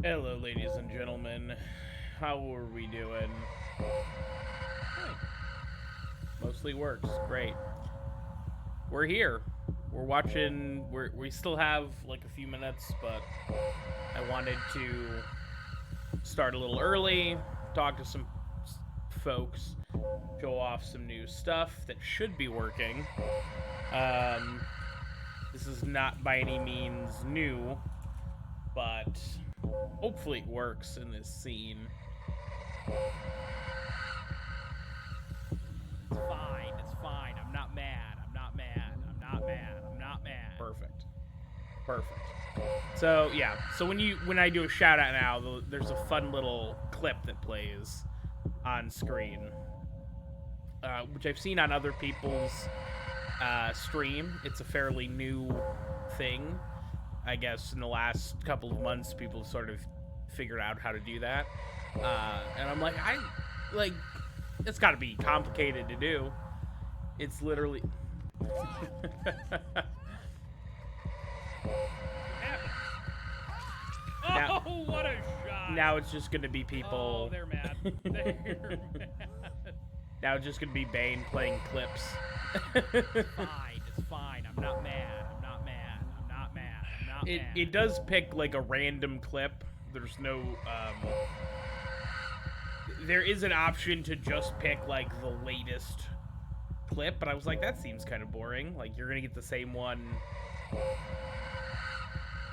Hello, ladies and gentlemen. How are we doing? Hey, mostly works. Great. We're here. We're watching. We still have like a few minutes, but I wanted to start a little early, talk to some folks, show off some new stuff that should be working. This is not by any means new, but hopefully it works in this scene. It's fine. It's fine. I'm not mad. I'm not mad. I'm not mad. I'm not mad. Perfect. So yeah. So when I do a shout out now, there's a fun little clip that plays on screen, which I've seen on other people's stream. It's a fairly new thing. I guess in the last couple of months, people have sort of figured out how to do that. And I'm like, it's got to be complicated to do. It's literally. Now, oh, what a shot! Now it's just going to be people. Oh, they're mad. They're mad. Now it's just going to be Bane playing clips. It's fine. It's fine. I'm not mad. I'm not mad. I'm not mad. I'm not mad. It does pick like a random clip. There's no there is an option to just pick like the latest clip, but I was like, that seems kind of boring. Like you're gonna get the same one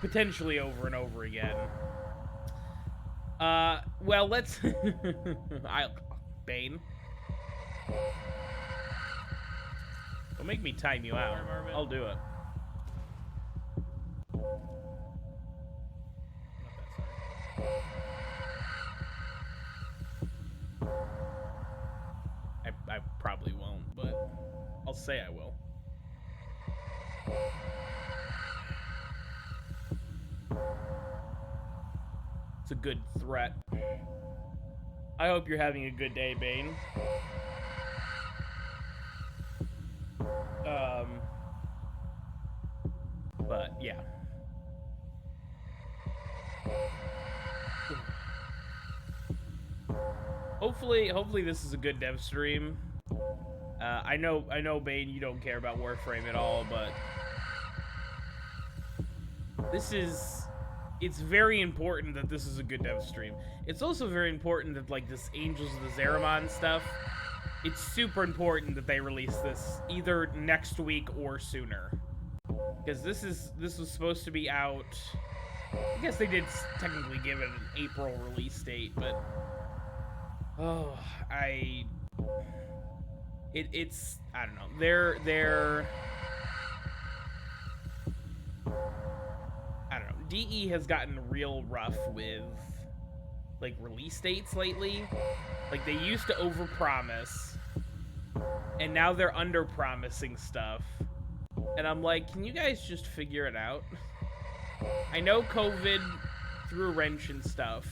potentially over and over again. Well, let's Bane. Don't make me time you out. I'll do it. I probably won't, but I'll say I will. It's a good threat. I hope you're having a good day, Bane. But yeah. Hopefully this is a good dev stream. I know, Bane, you don't care about Warframe at all, but it's very important that this is a good dev stream. It's also very important that like this Angels of the Zariman stuff, it's super important that they release this either next week or sooner. Because this was supposed to be out. I guess they did technically give it an April release date, but it's I don't know. They're I don't know. DE has gotten real rough with like release dates lately. Like they used to overpromise, and now they're underpromising stuff. And I'm like, can you guys just figure it out? I know COVID threw a wrench and stuff,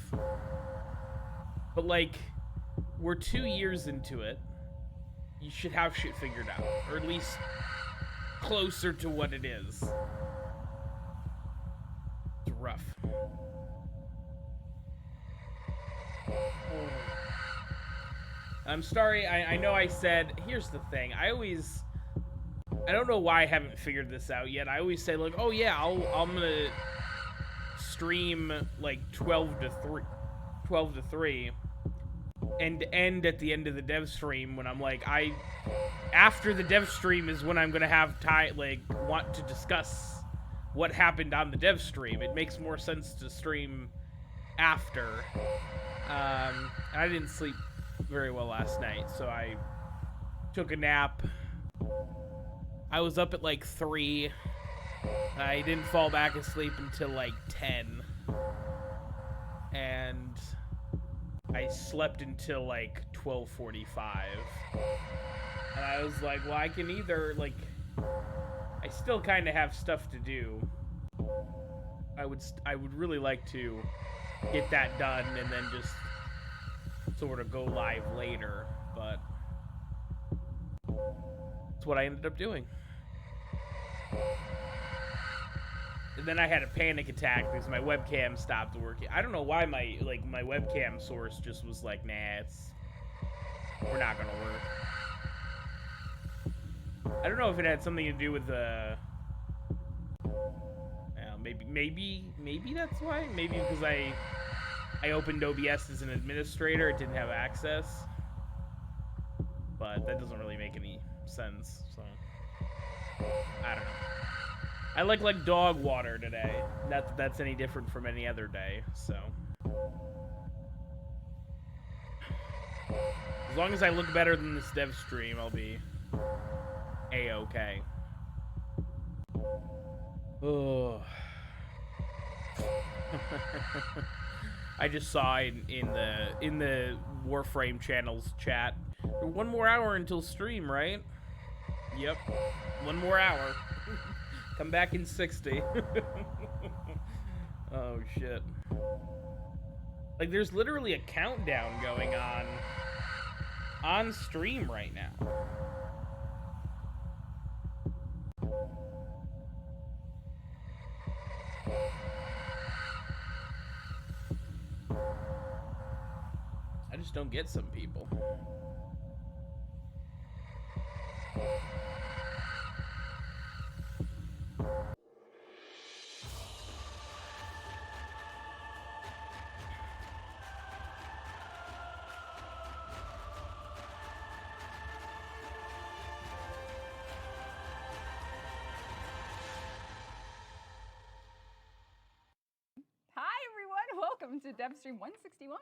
but like, we're 2 years into it. You should have shit figured out, or at least closer to what it is. It's rough. I'm sorry, I know I said, here's the thing, I don't know why I haven't figured this out yet. I always say like, oh yeah, I'm gonna stream like 12 to 3 and end at the end of the dev stream when I'm like, after the dev stream is when I'm gonna have time, like, want to discuss what happened on the dev stream. It makes more sense to stream after. I didn't sleep very well last night, so I took a nap. I was up at like 3. I didn't fall back asleep until like 10. And I slept until like 12:45. And I was like, well, I can either like, I still kind of have stuff to do. I would really like to get that done and then just sort of go live later, but that's what I ended up doing. And then I had a panic attack because my webcam stopped working. I don't know why my webcam source just was like, nah, we're not gonna work. I don't know if it had something to do with the. Maybe that's why. Maybe because I opened OBS as an administrator, it didn't have access. But that doesn't really make any sense. So I don't know. I like dog water today. That's any different from any other day. So as long as I look better than this Devstream, I'll be a-okay. Oh. I just saw in the Warframe channel's chat. 1 more hour until stream, right? Yep. 1 more hour. Come back in 60. Oh shit. Like there's literally a countdown going on stream right now. I just don't get some people. Hi everyone, welcome to Devstream 161.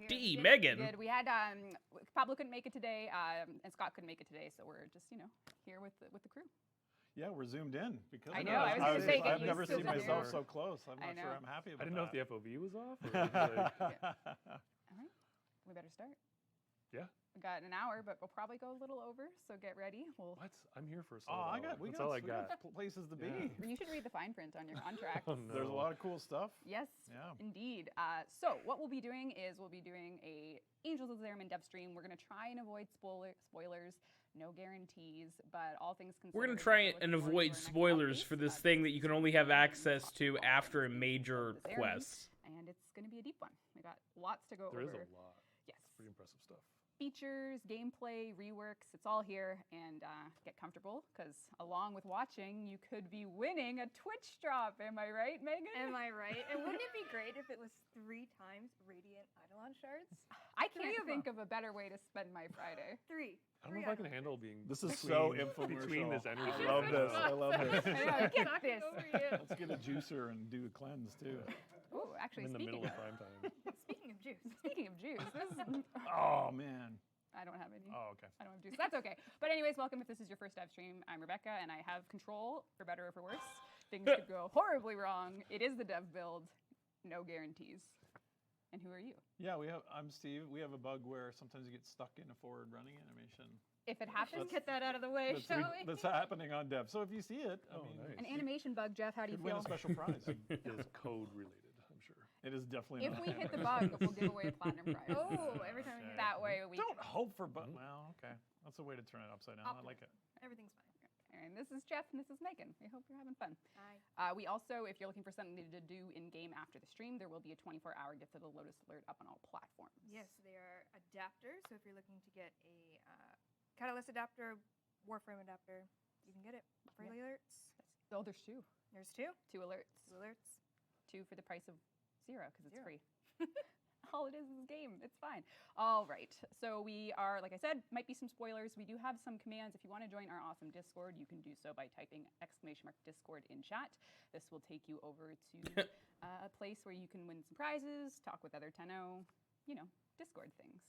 D, Megan. Good. We had Pablo couldn't make it today, and Scott couldn't make it today, so we're just here with the crew. Yeah, we're zoomed in because I know. I was gonna say, I've never used to seen the myself new- so close. I'm I not sure know. I'm happy about I didn't know if that. the FOV was off. Or it was like, All right, we better start. yeah. We got an hour, but we'll probably go a little over, so get ready. What? I'm here for a Oh, solo. we That's got, all I we got got. places to Yeah. be. You should read the fine print on your contract. Oh, no. There's a lot of cool stuff. Yes, Yeah. indeed. So what we'll be doing is we'll be doing a Angels of Zariman Devstream. We're going to try and avoid spoilers, no guarantees, but all things considered. We're gonna try if you're and looking forward to avoid our next spoilers updates, for this this thing that you can only have is access to all after a things major of Zariman, quest. And it's going to be a deep one. We got lots to go There over. is a lot. Yes. Pretty impressive stuff. Features, gameplay, reworks, it's all here. And get comfortable, because along with watching, you could be winning a Twitch drop. Am I right, Megan? Am I right? And wouldn't it be great if it was 3 times Radiant Eidolon shards? I Three can't of think them. of a better way to spend my Friday. 3. I don't know if I can handle being. This is so between infomercial. this energy. I love this. I love this. I know, get Talking this. over you. Let's get a juicer and do a cleanse too. Ooh, actually, I'm in the speaking middle of, of prime time. Speaking of juice. speaking of juice, this is, Oh man. I don't have any. Oh okay. I don't have juice. That's okay. But anyways, welcome if this is your first live stream. I'm Rebecca, and I have control, for better or for worse. Things could go horribly wrong. It is the dev build. No guarantees. And who are you? Yeah, I'm Steve. We have a bug where sometimes you get stuck in a forward running animation. If it happens, Let's get that out of the way, shall we? That's happening on Dev. So if you see it, Oh, I mean, nice. an animation bug, Jeff, how do you could win feel? a special prize. It is code related, I'm sure. It is definitely If not. we hit the bug, we'll give away a platinum prize. Oh, every time we hear That way we Don't hope for well, okay. That's a way to turn it upside down. I like it. everything's fine. And this is Jeff, and this is Megan. We hope you're having fun. Hi. We also, if you're looking for something to do in-game after the stream, there will be a 24-hour gift of the Lotus Alert up on all platforms. Yes, they are adapters. So if you're looking to get a Catalyst adapter, Warframe adapter, you can get it. Free alerts. Oh, there's 2. There's 2. 2 alerts. 2 alerts. 2 for the price of 0, because it's 0. free. All it is game. It's fine. All right. So we are, like I said, might be some spoilers. We do have some commands. If you want to join our awesome Discord, you can do so by typing !Discord in chat. This will take you over to a place where you can win some prizes, talk with other Tenno, Discord things.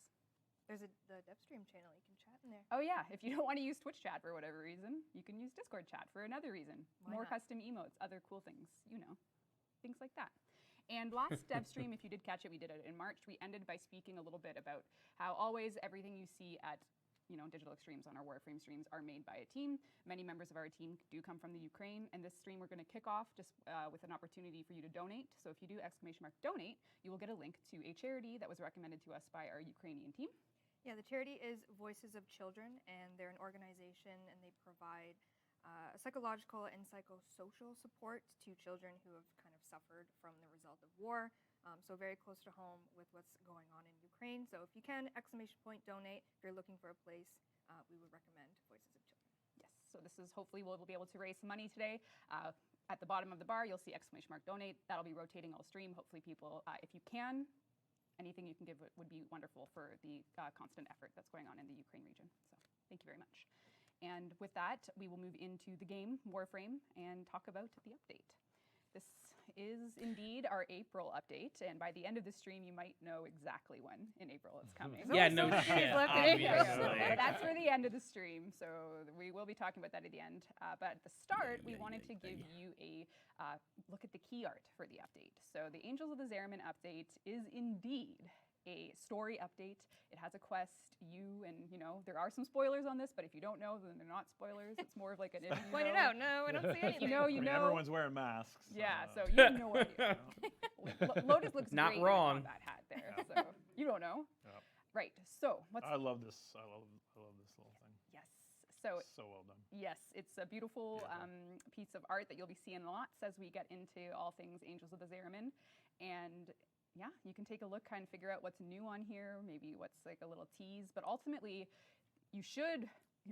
There's the Devstream channel. You can chat in there. Oh yeah, if you don't want to use Twitch chat for whatever reason, you can use Discord chat for another reason. Why More not? custom emotes, other cool things, things like that. And last Devstream, if you did catch it, we did it in March. We ended by speaking a little bit about how always everything you see at Digital Extremes on our Warframe streams are made by a team. Many members of our team do come from the Ukraine, and this stream we're going to kick off just with an opportunity for you to donate. So if you do !Donate, you will get a link to a charity that was recommended to us by our Ukrainian team. Yeah, the charity is Voices of Children, and they're an organization, and they provide a psychological and psychosocial support to children who have kind of suffered from the result of war. So very close to home with what's going on in Ukraine. So if you can, !donate. If you're looking for a place, we would recommend Voices of Children. Yes, so this is hopefully we'll be able to raise some money today. At the bottom of the bar, you'll see !donate. That'll be rotating all stream. Hopefully people, if you can, anything you can give would be wonderful for the constant effort that's going on in the Ukraine region. So thank you very much. And with that, we will move into the game, Warframe, and talk about the update. This is indeed our April update, and by the end of the stream, you might know exactly when in April it's coming. Yeah, no shit, left in April. obviously. But that's for the end of the stream, so we will be talking about that at the end. But at the start, we wanted to give you a look at the key art for the update. So the Angels of the Zariman update is indeed a story update. It has a quest. There are some spoilers on this, but if you don't know, then they're not spoilers. It's more of like an Point it out. No, I don't see anything. You I mean, know. everyone's wearing masks. Yeah, so you have no idea. Lotus looks Not great wrong. in a combat hat there, so you don't know. Yep. Right. So what's I love this. I love this little thing. yes. So So well done. yes, it's a beautiful piece of art that you'll be seeing lots as we get into all things Angels of the Zariman. And yeah, you can take a look, kind of figure out what's new on here, maybe what's like a little tease. But ultimately, you should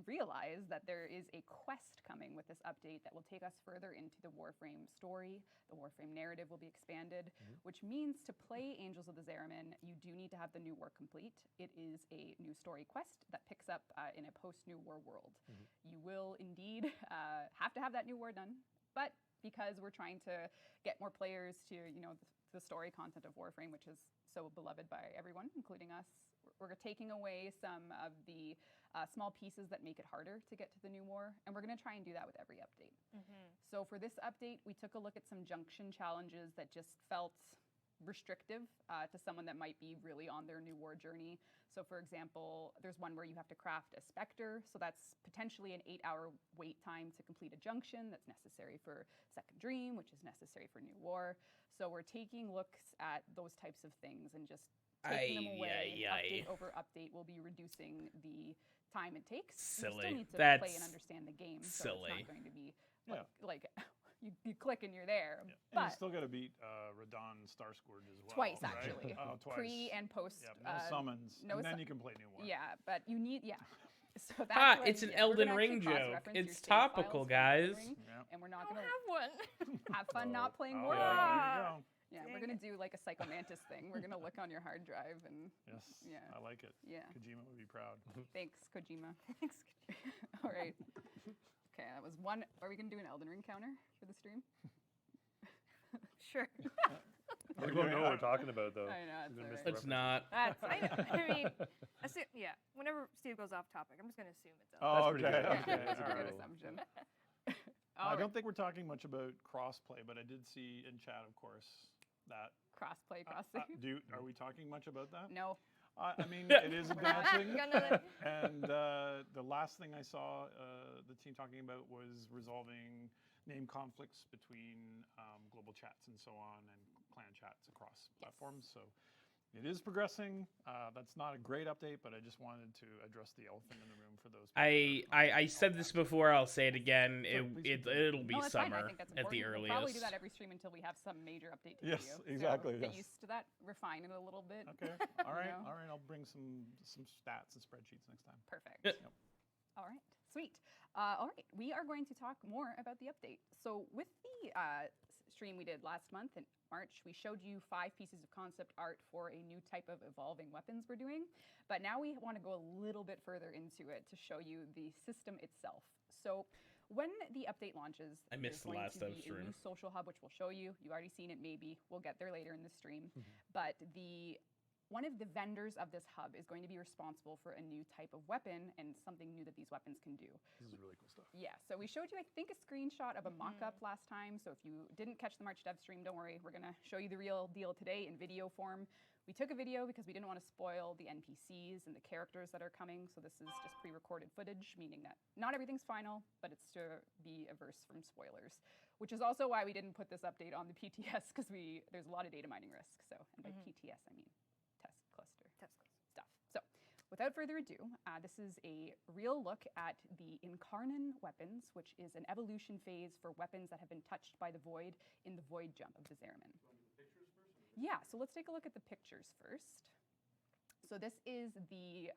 realize that there is a quest coming with this update that will take us further into the Warframe story. The Warframe narrative will be expanded, which means to play Angels of the Zariman, you do need to have the new war complete. It is a new story quest that picks up in a post-New War world. You will indeed have to have that new war done, but because we're trying to get more players to, the story content of Warframe, which is so beloved by everyone, including us, we're taking away some of the small pieces that make it harder to get to the new war, and we're going to try and do that with every update. So for this update, we took a look at some junction challenges that just felt restrictive to someone that might be really on their new war journey. So for example, there's one where you have to craft a Spectre, so that's potentially an 8-hour wait time to complete a junction that's necessary for Second Dream, which is necessary for New War. So we're taking looks at those types of things and just taking them away. Update over update will be reducing the time it takes. You Silly. still need to That's play and understand the game, so silly. it's not going to be like you click and you're there. And you But still got to beat Radon Starscourge as well. twice right? actually, Oh, twice. Pre and post. Yep, no summons. no and then su- you can play New War. Yeah, but you need So that's It's an we're Elden gonna Ring actually joke. cross-reference your It's save files topical, from Elden guys. Ring, Yep. and we're I not don't gonna have one. have fun not playing Oh, Warframe. yeah, there you go. Yeah, Dang we're gonna do like a Psychomantis thing. We're gonna look on your hard drive and Yes, Yeah. I like it. yeah. Kojima would be proud. Thanks, Kojima. Thanks. All right. Okay, that was one. Are we gonna do an Elden Ring counter for the stream? Sure. We won't know what we're talking about, though. I know, We're it's gonna all miss It's the not. That's I mean, whenever Steve goes off topic, I'm just going to assume it's Elden. Oh, pretty okay. good. yeah, Okay. that's a all good right. assumption. I don't think we're talking much about crossplay, but I did see in chat, of course, that. Crossplay, cross-save. Are we talking much about that? No. I mean, it is advancing. Got another- And the last thing I saw the team talking about was resolving name conflicts between global chats and so on, and clan chats across platforms. So it is progressing. That's not a great update, but I just wanted to address the elephant in the room for those. people that are I said this before. I'll say it again. please It'll be No, that's fine. I summer think that's at the important. We'll probably do earliest. that every stream until we have some major update to Yes, give you. exactly, So get yes. used to that. Refine it a little bit. Okay. All right. know? All right. I'll bring some stats and spreadsheets next time. Perfect. Yep. All right, sweet. All right, we are going to talk more about the update. So with the stream we did last month in March, we showed you 5 pieces of concept art for a new type of evolving weapons we're doing. But now we want to go a little bit further into it to show you the system itself. So when the update launches, I missed the last there's going to be a Devstream. new social hub, which we'll show you. You've already seen it, maybe. We'll get there later in the stream. But one of the vendors of this hub is going to be responsible for a new type of weapon and something new that these weapons can do. This is really cool stuff. Yeah, so we showed you, I think, a screenshot of a mock-up last time. So if you didn't catch the March Dev stream, don't worry. We're going to show you the real deal today in video form. We took a video because we didn't want to spoil the NPCs and the characters that are coming. So this is just pre-recorded footage, meaning that not everything's final, but it's to be averse from spoilers, which is also why we didn't put this update on the PTS, because there's a lot of data mining risk. So, and by PTS, I mean test cluster Test cluster. stuff. So without further ado, this is a real look at the Incarnon weapons, which is an evolution phase for weapons that have been touched by the Void in the Void jump of the Zariman. Yeah, so let's take a look at the pictures first. So this is the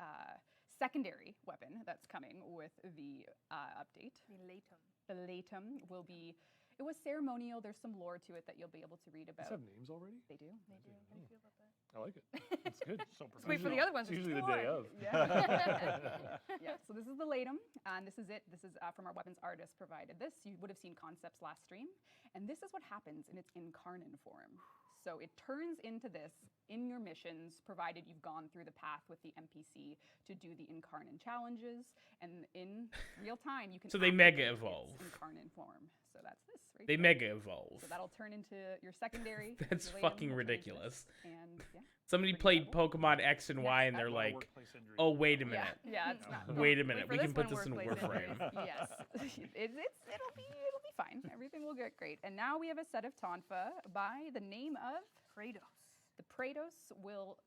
secondary weapon that's coming with the update. The latum. The latum will be, it was ceremonial. There's some lore to it that you'll be able to read Does about. it have names already? They do. They do. How do you feel about that? I like it. It's good. So Let's wait for the other ones. It's There's usually the two day more. of. Yeah. Yeah, so this is the latum, and this is it. This is from our weapons artist provided this. You would have seen concepts last stream, and this is what happens in its Incarnon form. So it turns into this in your missions, provided you've gone through the path with the NPC to do the Incarnon challenges, and in real time you can. So they activate mega its evolve. Incarnon form. So that's this. Right They there. mega evolve. So that'll turn into your secondary. That's your latum fucking will turn into this, ridiculous. And yeah. Somebody pretty played level. Pokemon X and Y, and Yes, they're A lot of like, workplace injuries. "Oh, wait a minute. Yeah, it's not. Wait a minute. for We can this put one, this in workplace Warframe." Yes, it'll be fine. Everything will get great. And now we have a set of Tonfa by the name of Kratos. the Praetos. Will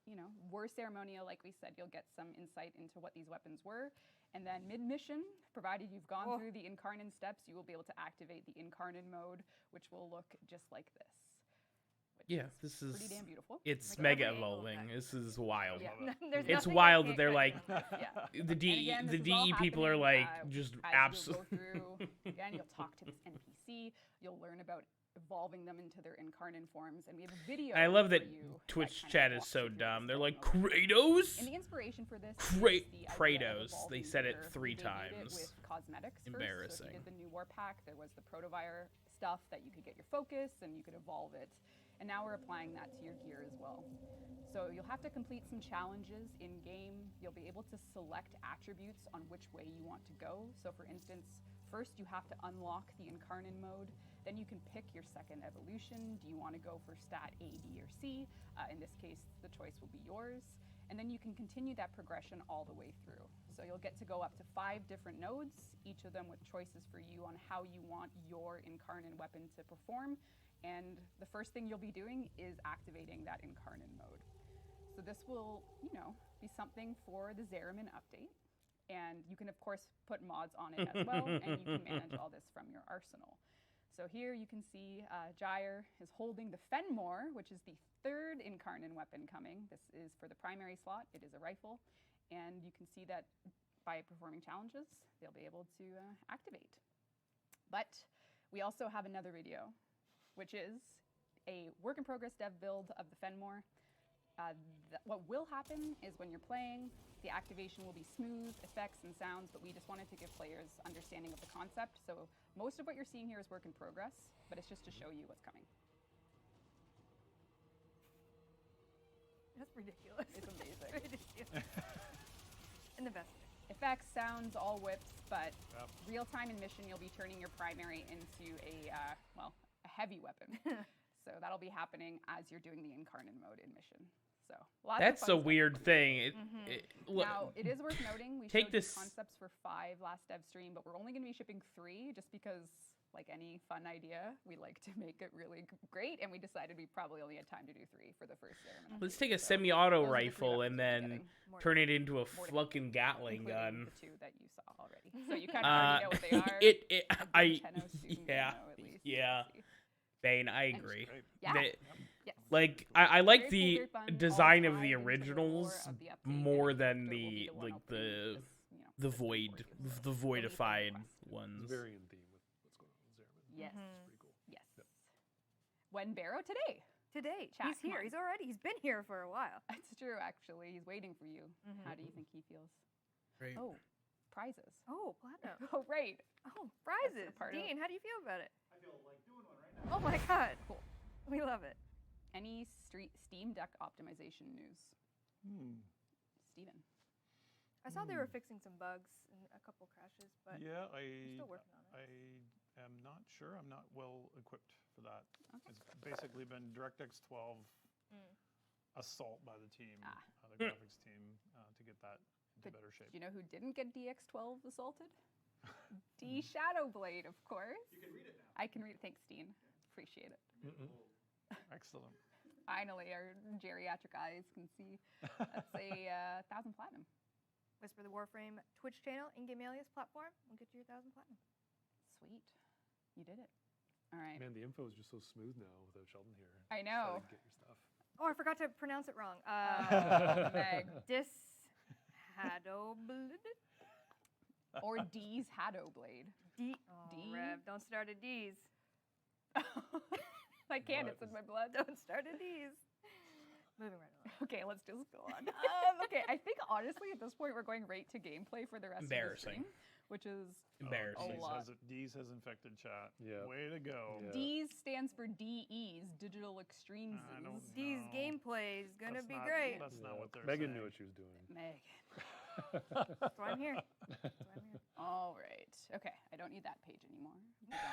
were ceremonial, like we said. You'll get some insight into what these weapons were, and then mid-mission, provided you've gone through the Incarnon steps, you will be able to activate the Incarnon mode, which will look just like this. Which Yeah, this is. pretty damn beautiful. It's Like mega every angle of evolving. that. This is wild. Yeah. There's It's nothing I wild that can't they're cut like, down. Yeah. The And again, the this is all DE people are happening, like just as absolutely. you go through, again, you'll talk to this NPC. You'll learn about evolving them into their Incarnon forms, and we have a video. I love that for you Twitch kind of chat is walks so you through dumb. this They're like, development. Kratos? And the inspiration for this Kra- is the idea of Kratos. They evolving said it gear. 3 They did it times. with cosmetics first. So if Embarrassing. you did the new war pack, there was the Protovire stuff that you could get your focus and you could evolve it. And now we're applying that to your gear as well. So you'll have to complete some challenges in game. You'll be able to select attributes on which way you want to go. So for instance, first you have to unlock the Incarnon mode. Then you can pick your second evolution. Do you want to go for stat A, B, or C? In this case, the choice will be yours. And then you can continue that progression all the way through. So you'll get to go up to 5 different nodes, each of them with choices for you on how you want your Incarnon weapon to perform. And the first thing you'll be doing is activating that Incarnon mode. So this will, be something for the Zariman update. And you can, of course, put mods on it as well, and you can manage all this from your arsenal. So here you can see Gyre is holding the Fenmore, which is the 3rd Incarnon weapon coming. This is for the primary slot. It is a rifle. And you can see that by performing challenges, they'll be able to activate. But we also have another video, which is a work in progress dev build of the Fenmore. What will happen is when you're playing, the activation will be smooth, effects and sounds, but we just wanted to give players understanding of the concept. So most of what you're seeing here is work in progress, but it's just to show you what's coming. That's ridiculous. It's amazing. Ridiculous. In the best way. Effects, sounds, all whips, but Yep. real time in mission, you'll be turning your primary into a heavy weapon. So that'll be happening as you're doing the Incarnon mode in mission. So lots of That's fun a stuff. weird thing. Now, it is worth noting, we Take showed you this- concepts for 5 last dev stream, but we're only going to be shipping 3 just because, like any fun idea, we like to make it really great, and we decided we probably only had time to do 3 for the first Zariman. Let's take a So semi-auto those are the 3 rifle weapons and we're then getting, More turn it into a More to fucking Gatling including gun. the 2 that you saw already. So you kind of already know what they are. It A good I Tenno student will yeah, know at least. yeah. Let's see. Bane, I And- agree. Great. Yeah. They- Yes. like I like Very cool the dirt bun, all design of tied the into lore originals of the update, more and than it will be the one like opening the this, the this void week for you. the So you'll need to voidified request. It's ones. very in theme with what's going on with Zariman. Yes. Mhm. It's pretty cool. Yes. Yep. When Barrow today. Today, Chat, he's come here. on. He's been here for a while. It's true, actually. He's waiting for you. Mhm. How do you think he feels? Great. Oh, prizes. Oh, platinum. Oh, right. Oh, prizes. part of- Dean, how do you feel about it? I feel like doing one right now. Oh my god. Cool. We love it. Any Steam Deck optimization news? Steven. I saw they were fixing some bugs and a couple crashes, but Yeah, we're still working on it. I am not sure. I'm not well equipped for that. Okay. It's basically been DirectX 12 assault by the team, Ah. the graphics team, to get that into But better shape. Do you know who didn't get DX12 assaulted? D Shadowblade, of course. You can read it now. I can read it. Thanks, Dean. Appreciate it. Excellent. Finally, our geriatric eyes can see. That's a 1,000 platinum. Whisper the Warframe Twitch channel, in-game alias platform. We'll get you your 1,000 platinum. Sweet. You did it. All right. Man, the info is just so smooth now without Sheldon here. I know. Excited to get your stuff. Oh, I forgot to pronounce it wrong. Meg. Hadobl. Or D's Hadowblade. D. D? Rev, don't start a D's. I can't. What? It's in my blood. Don't start a D's. Moving right along. Okay, let's just go on. Okay, I think honestly at this point we're going right to gameplay for the rest of the Embarrassing. stream, which is Embarrassing. A lot. D's has infected chat. Yeah. Way to go. Yeah. D's stands for DEs, Digital Extremes. I don't D's No. gameplay is gonna That's be not- great. That's not what they're Megan saying. knew what she was doing. Megan. That's why I'm here. That's why I'm here. All right. Okay, I don't need that page anymore. Hold on.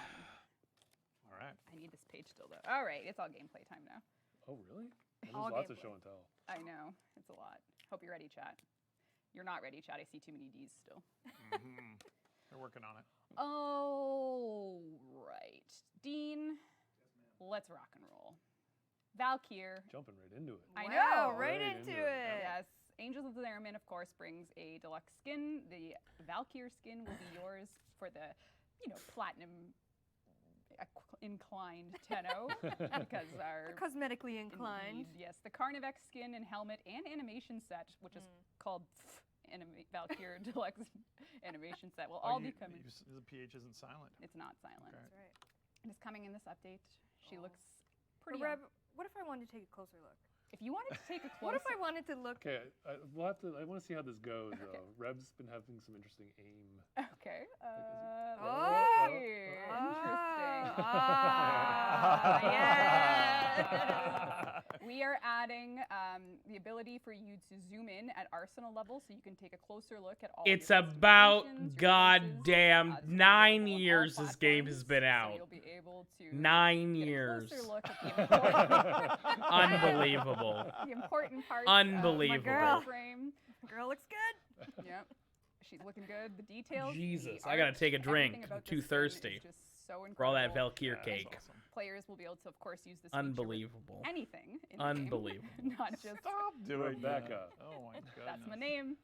All right. I need this page still though. All right, it's all gameplay time now. Oh, really? There's All lots of gameplay. show and tell. I know, it's a lot. Hope you're ready, chat. You're not ready, chat. I see too many D's still. Mhm. They're working on it. Oh, right. Dean, let's rock and roll. Valkyr. Jumping right into it. I Wow, know. right Right into into it. it. Yes. Angels of Zariman, of course, brings a deluxe skin. The Valkyr skin will be yours for the, platinum inclined tenno because our Cosmetically inclined. Indeed, yes, the Carnivex skin and helmet and animation set, which is called Valkyr Deluxe animation set, will all be coming. The PH isn't silent. It's not silent. Okay. That's right. It is coming in this update. She looks But pretty. Reb, what if I wanted to take a closer look? If you wanted to take a What close, if I wanted to look? Okay, I want to see how this goes, though. Reb's been having some interesting aim. Okay. Oh! Let's see. Yeah. We are adding the ability for you to zoom in at arsenal level, so you can take a closer look at all. It's your about customizations, your goddamn choices, 9 available on all years this game has been platforms, out. So you'll be able to 9 get a years. closer look at the important, Unbelievable. the important parts Unbelievable. of Warframe. Girl looks good. Yep. She's looking good. The details. Jesus, the I gotta art, take a drink. everything about I'm too this skin is thirsty just so for all that incredible. Valkyr Yeah, that's cake. awesome. Players will be able to, of course, use this feature with Unbelievable. anything in the game, Unbelievable. not just. Stop doing Rebecca. that. Oh my goodness. That's my name.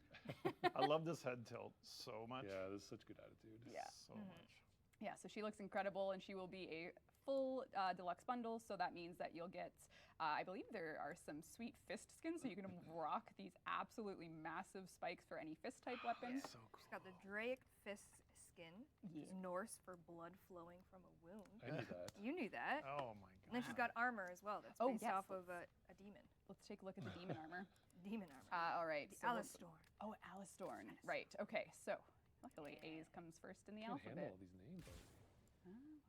I love this head tilt so much. Yeah, there's such good attitude. Yeah. So much. Yeah, so she looks incredible, and she will be a full deluxe bundle. So that means that you'll get, I believe there are some sweet fist skins, so you can rock these absolutely massive spikes for any fist type weapon. So cool. She's got the Draic Fist skin, which is Yeah. Norse for blood flowing from a wound. I knew that. You knew that. Oh my god. And then she's got armor as well. That's Oh, based yes. off of a demon. Let's take a look at the demon armor. Demon armor. All right. the so we'll- Alistorn. Oh, Alistorn. Right. Okay. So luckily, A's comes first in the I can't handle alphabet. all these names already.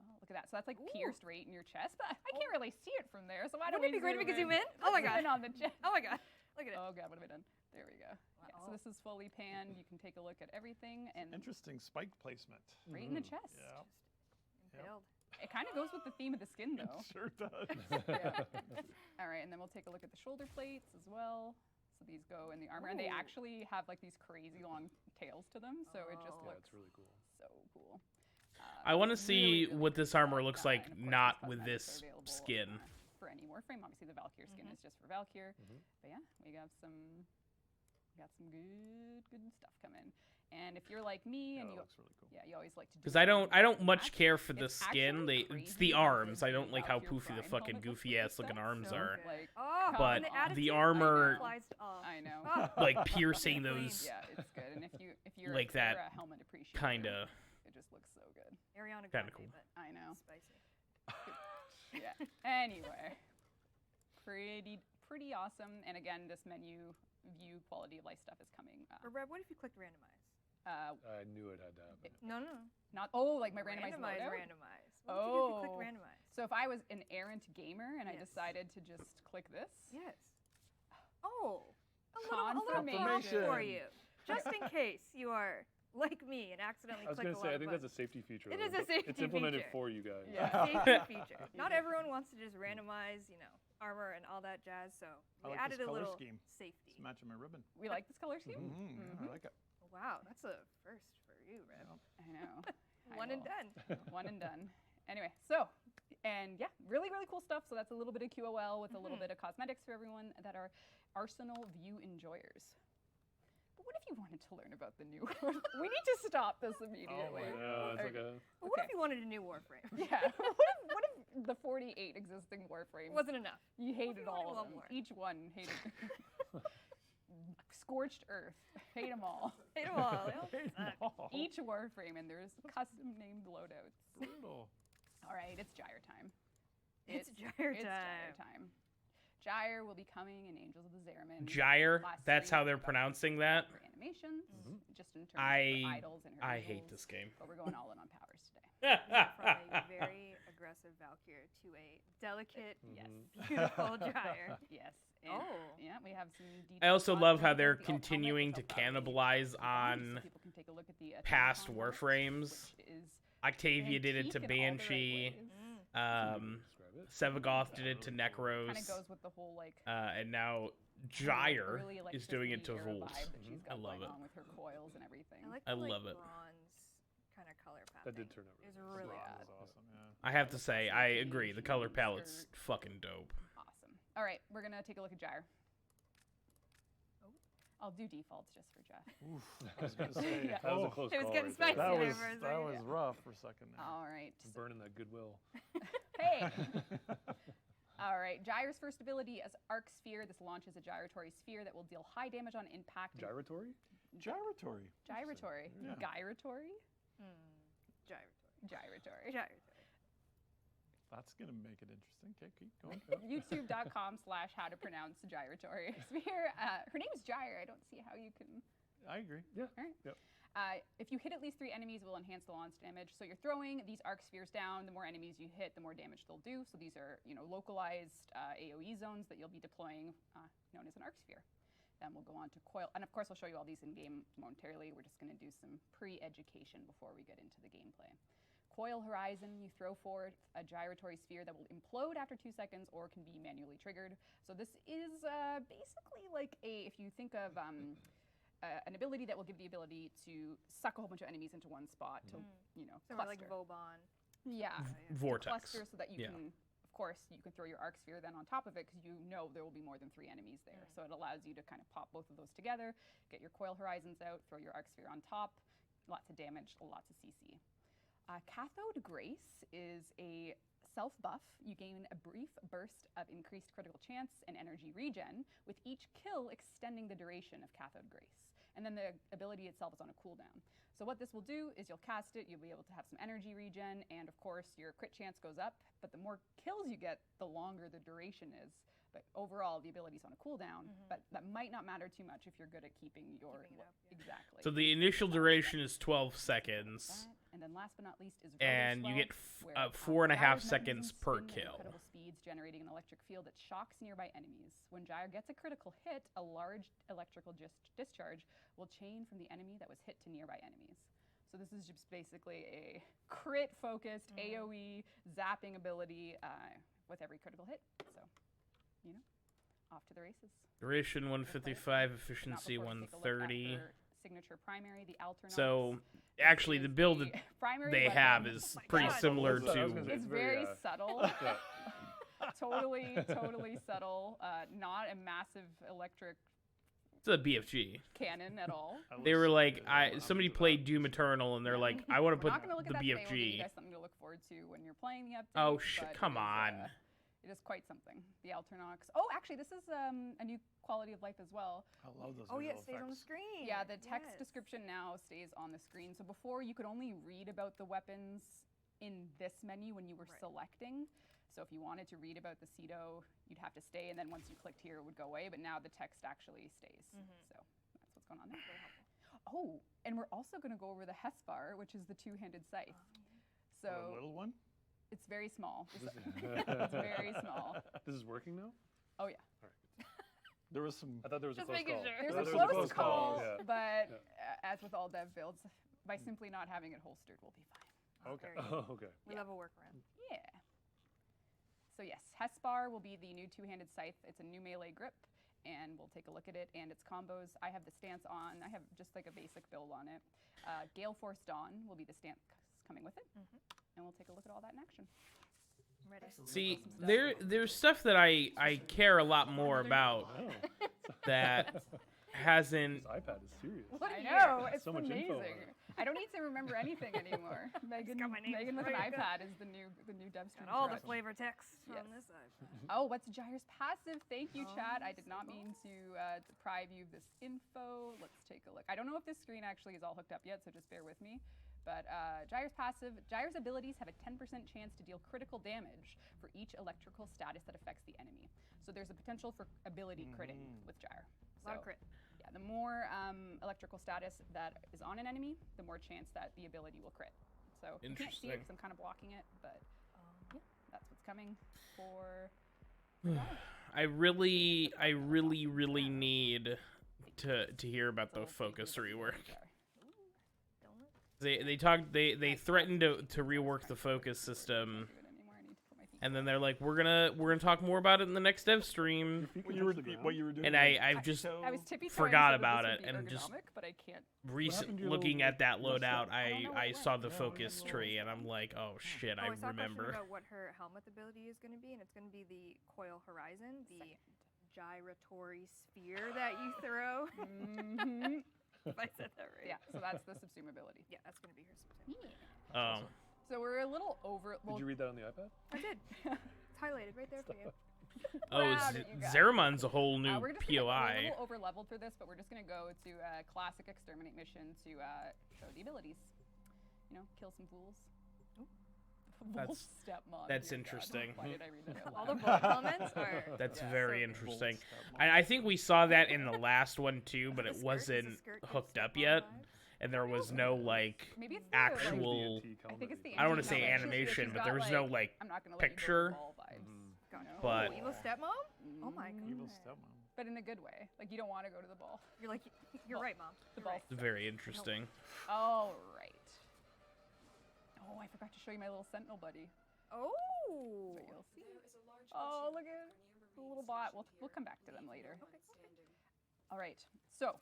Oh, look at that. So that's like Ooh. pierced right in your chest, but I can't really see it from there. So why don't Wouldn't it we be great if we could zoom in? in? Oh my Zoom god. in on the chest. Oh my god. Look at it. Oh god, what have I done? There we go. Yeah, so Wow. this is fully panned. You can take a look at everything and Interesting spike placement. right in the chest. Yeah. Impaled. It kind of goes with the theme of the skin, though. Sure does. Yeah. All right, and then we'll take a look at the shoulder plates as well. So these go in the armor, and they Ooh. actually have like these crazy long tails to them. So it just Oh. Yeah, looks it's really cool. so cool. I want to see really, really what this cool armor stuff. looks like, And of course, not these with cosmetics this are available, skin. For any Warframe, obviously the Valkyr skin Mhm. is just for Valkyr. Mhm. But yeah, we got some good stuff coming. And if you're like me Yeah, and that you, looks really cool. yeah, you always like to do Because I don't much match. care for the It's skin. actually It's crazy the how arms. good I don't like how Valkyr poofy the Prime fucking helmet looks goofy with ass this looking stuff. arms So are. good. Like, Come oh, But and the, on. attitude the armor- applies to all. I know. Oh. Like piercing Clean. those Yeah, it's good. And if you're Like if you're that a helmet appreciator, kinda. it just looks so good. Ariana Kinda Grande, cool. but I know. spicy. Yeah. Anyway, pretty awesome. And again, this menu view quality of life stuff is coming. Or Reb, what if you clicked randomize? I knew it had to happen. No. Not like my randomized randomize, loadout? randomize. What would you do if you clicked Oh. randomize? So if I was an errant gamer and I Yes. decided to just click this, Yes. Oh, a little prompt Confirmation. for you, just in case you are like me and accidentally I was click going to a say, lot I of think that's a buttons. safety feature. It though, is a but safety It's implemented feature. for you guys. Yeah. Safety feature. Not Yeah. everyone wants to just randomize, armor and all that jazz. So I we like added this a color little scheme. safety. It's matching my ribbon. we like this color scheme. Mm-hmm. I like it. Wow, that's a first for you, Reb. I know. I One and will. done. One and done. Anyway, so, and yeah, really cool stuff. So that's a little bit of QOL with a little bit of cosmetics for everyone that are Arsenal View enjoyers. But what if you wanted to learn about the new We need to stop this immediately. Yeah, it's like a. But what if Okay. you wanted a new Warframe? Yeah. What if the 48 existing Warframes Wasn't enough. you hated you wanted all of one them? more? Each one hated. Scorched Earth, hate them all. Hate 'em all. They all suck. Each Warframe, and there's custom named loadouts. Brutal. All right, it's Gyre time. It's Gyre It's Gyre time. time. Gyre will be coming in Angels of the Zariman. Gyre. Last That's three how they're buttons pronouncing that. For animations, just in terms of I- her idols and her I hate evils, this game. But we're going all in on powers today. From a very aggressive Valkyr to a delicate, Yes. beautiful Gyre. Yes. Oh. Yeah, we have some details. I also on love how the they're alt helmet, continuing which to I'll probably cannibalize put on on so people can take a look at the past Automaton helmet, Warframes. which is Octavia did it to antique in all the right Banshee. ways. Describe it. Sevagoth did it to Kind of Necros. goes with the whole like And now kind of Gyre early is doing it to electricity era Volt. vibe that she's I got love going it. on with her coils and everything. I like I the love it. bronze kind of color palette. That did turn out It was really really Yeah. good. That's awesome. Yeah. I have to say, I agree. The color Skirt. palette's fucking dope. Awesome. All right, we're gonna take a look at Gyre. I'll do defaults just for Jeff. Oof. I was gonna say. Yeah. That was a oh, close It was call getting right there. spicy. that there was for a that second. was rough for a second there. All right. I'm burning that goodwill. Hey. All right. Gyre's first ability is Arc Sphere. This launches a gyratory sphere that will deal high damage on impact. and- Gyratory? Gyratory. Gyratory. Yeah. Gyratory. Gyratory. Gyratory. Gyratory. That's gonna make it interesting. Okay, keep going. YouTube.com/how to pronounce gyratory sphere. Her name is Gyre. I don't see how you can. I agree. Yeah. All right. Yep. If you hit at least 3 enemies, it will enhance the launch damage. So you're throwing these arc spheres down. The more enemies you hit, the more damage they'll do. So these are, localized AOE zones that you'll be deploying, known as an arc sphere. Then we'll go on to coil, and of course I'll show you all these in game momentarily. We're just going to do some pre-education before we get into the gameplay. Coil Horizon, you throw forward a gyratory sphere that will implode after 2 seconds or can be manually triggered. So this is basically like if you think of an ability that will give the ability to suck a whole bunch of enemies into one spot to, So we're like cluster. Vauban. Yeah. Vortex. Cluster so that you Yeah. can, of course, you can throw your arc sphere then on top of it because you know there will be more than 3 enemies there. So it allows you to kind of pop both of those together, get your coil horizons out, throw your arc sphere on top, lots of damage, lots of CC. Cathode Grace is a self-buff. You gain a brief burst of increased critical chance and energy regen, with each kill extending the duration of Cathode Grace. And then the ability itself is on a cooldown. So what this will do is you'll cast it, you'll be able to have some energy regen, and of course your crit chance goes up, but the more kills you get, the longer the duration is. But overall, the ability's on a cooldown, but that might not matter too much if you're good at keeping your... Keeping it up, yeah. Exactly. So the initial duration is 12 seconds. That, and then last but not least is And you get where, 4.5 Gyre's seconds mechanisms per spin at kill. incredible speeds, generating an electric field that shocks nearby enemies. When Gyre gets a critical hit, a large electrical discharge will chain from the enemy that was hit to nearby enemies. So this is just basically a crit-focused AOE zapping ability with every critical hit. So, off to the races. Duration 155, Not efficiency before we take a look at 130. her signature primary, the Alternauts. So actually, the build that primary they weapon have is pretty God. similar I was gonna to. say, It's very yeah. subtle. Yeah. totally subtle. Not a massive electric It's a BFG. cannon at all. I They were listened like, to it. I'm somebody into played that. Doom Eternal, and they're like, I want to We're put not going to look the at that today. We'll give you BFG. guys something to look forward to when you're playing the update. Oh shit! but Come on. It is quite something. The Alternauts. Oh, actually, this is a new quality of life as well. I love those. Oh yeah, visual it stays on the effects. screen. Yeah, the text Yes. description now stays on the screen. So before you could only read about the weapons in this menu when you were Right. selecting. So if you wanted to read about the Cedo, you'd have to stay, and then once you clicked here, it would go away. But now the text actually stays. So that's what's going on there. Very helpful. Oh, and we're also going to go over the Hespar, which is the two-handed scythe. The So little one. it's very small. This It's very small. This is working now? Oh yeah. There was some. I thought there was Just a close making call. sure. There's I a thought there was close call, yeah. but Yeah. as with all dev builds, by simply not having it holstered, we'll be fine. Okay. Very good. Oh, okay. We Yeah. love a workaround. Yeah. So yes, Hespar will be the new two-handed scythe. It's a new melee grip, and we'll take a look at it and its combos. I have the stance on. I have just like a basic build on it. Gale Force Dawn will be the stance coming with it, and we'll take a look at all that in action. I'm ready. See, there's stuff that I care a lot more about Oh. that hasn't. This iPad is serious. What I a know, year. it's So much info on amazing. it. I don't need to remember anything anymore. Megan, got my names Megan with an right. iPad is the new Devstream. Got all the crutch. flavor text Yes. on this iPad. Oh, what's Gyre's passive? Thank you, chat. I did so not mean to deprive you of this info. Let's take a look. I don't know if this screen actually is all hooked up yet, so just bear with me. But Gyre's passive, Gyre's abilities have a 10% chance to deal critical damage for each electrical status that affects the enemy. So there's a potential for ability critting with Gyre. A lot of So, crit. Yeah, the more electrical status that is on an enemy, the more chance that the ability will crit. So you can't see it Interesting. because I'm kind of blocking it, but yeah, that's what's coming for. I really need to hear about the It's a little focus preview of rework. Gyre. They talked. They threatened to rework the focus system, Do it anymore. I need to put my feet and then they're like, we're gonna talk more about it in the next dev stream. What you were doing. And like, I've just so- I was tippy forgot so that about this it would be and just ergonomic, but I can't. recent to your looking little, at that like, loadout, I don't know I what saw went. the Yeah, focus yeah. tree, and I'm like, oh shit, Oh, I I saw a question remember. about what her helmet ability is going to be, and it's going to be the coil horizon, the gyratory sphere that you throw. Mhm. If I said that right. Yeah, so that's the subsume ability. Yeah, that's going to be her specific. Oh, So we're a little over. Did Well, you read that on the iPad? I did. It's highlighted right there for you. proud of you guys. Zariman's a whole new we're just gonna, we're a POI. little over leveled for this, but we're just gonna go to a classic exterminate mission to show the abilities. You know, kill some fools. That's- Stepmom. that's dear God. interesting. Why did I read that out All loud? the bullet comments are. That's Yeah, very so- interesting. I think we saw that in the last one too, but The it skirt- wasn't does the skirt give hooked up stepmom yet, vibes? and there was no like Maybe it's the, actual. Like, I think it's the. I don't want Angie to say Miller. She's- animation, she's but got, there was no like. I'm not gonna let picture. You go to the ball vibes. Gotcha. you know? But- Oh, evil stepmom? Oh my god. Evil stepmom. But in a good way. Like you don't want to go to the ball. You're like, you're right, mom. The You're ball. right. It's very interesting. All right. Oh, I forgot to show you my little sentinel buddy. Oh. But you'll see. Oh, look at the little bot. We'll come back to them later. All right. So,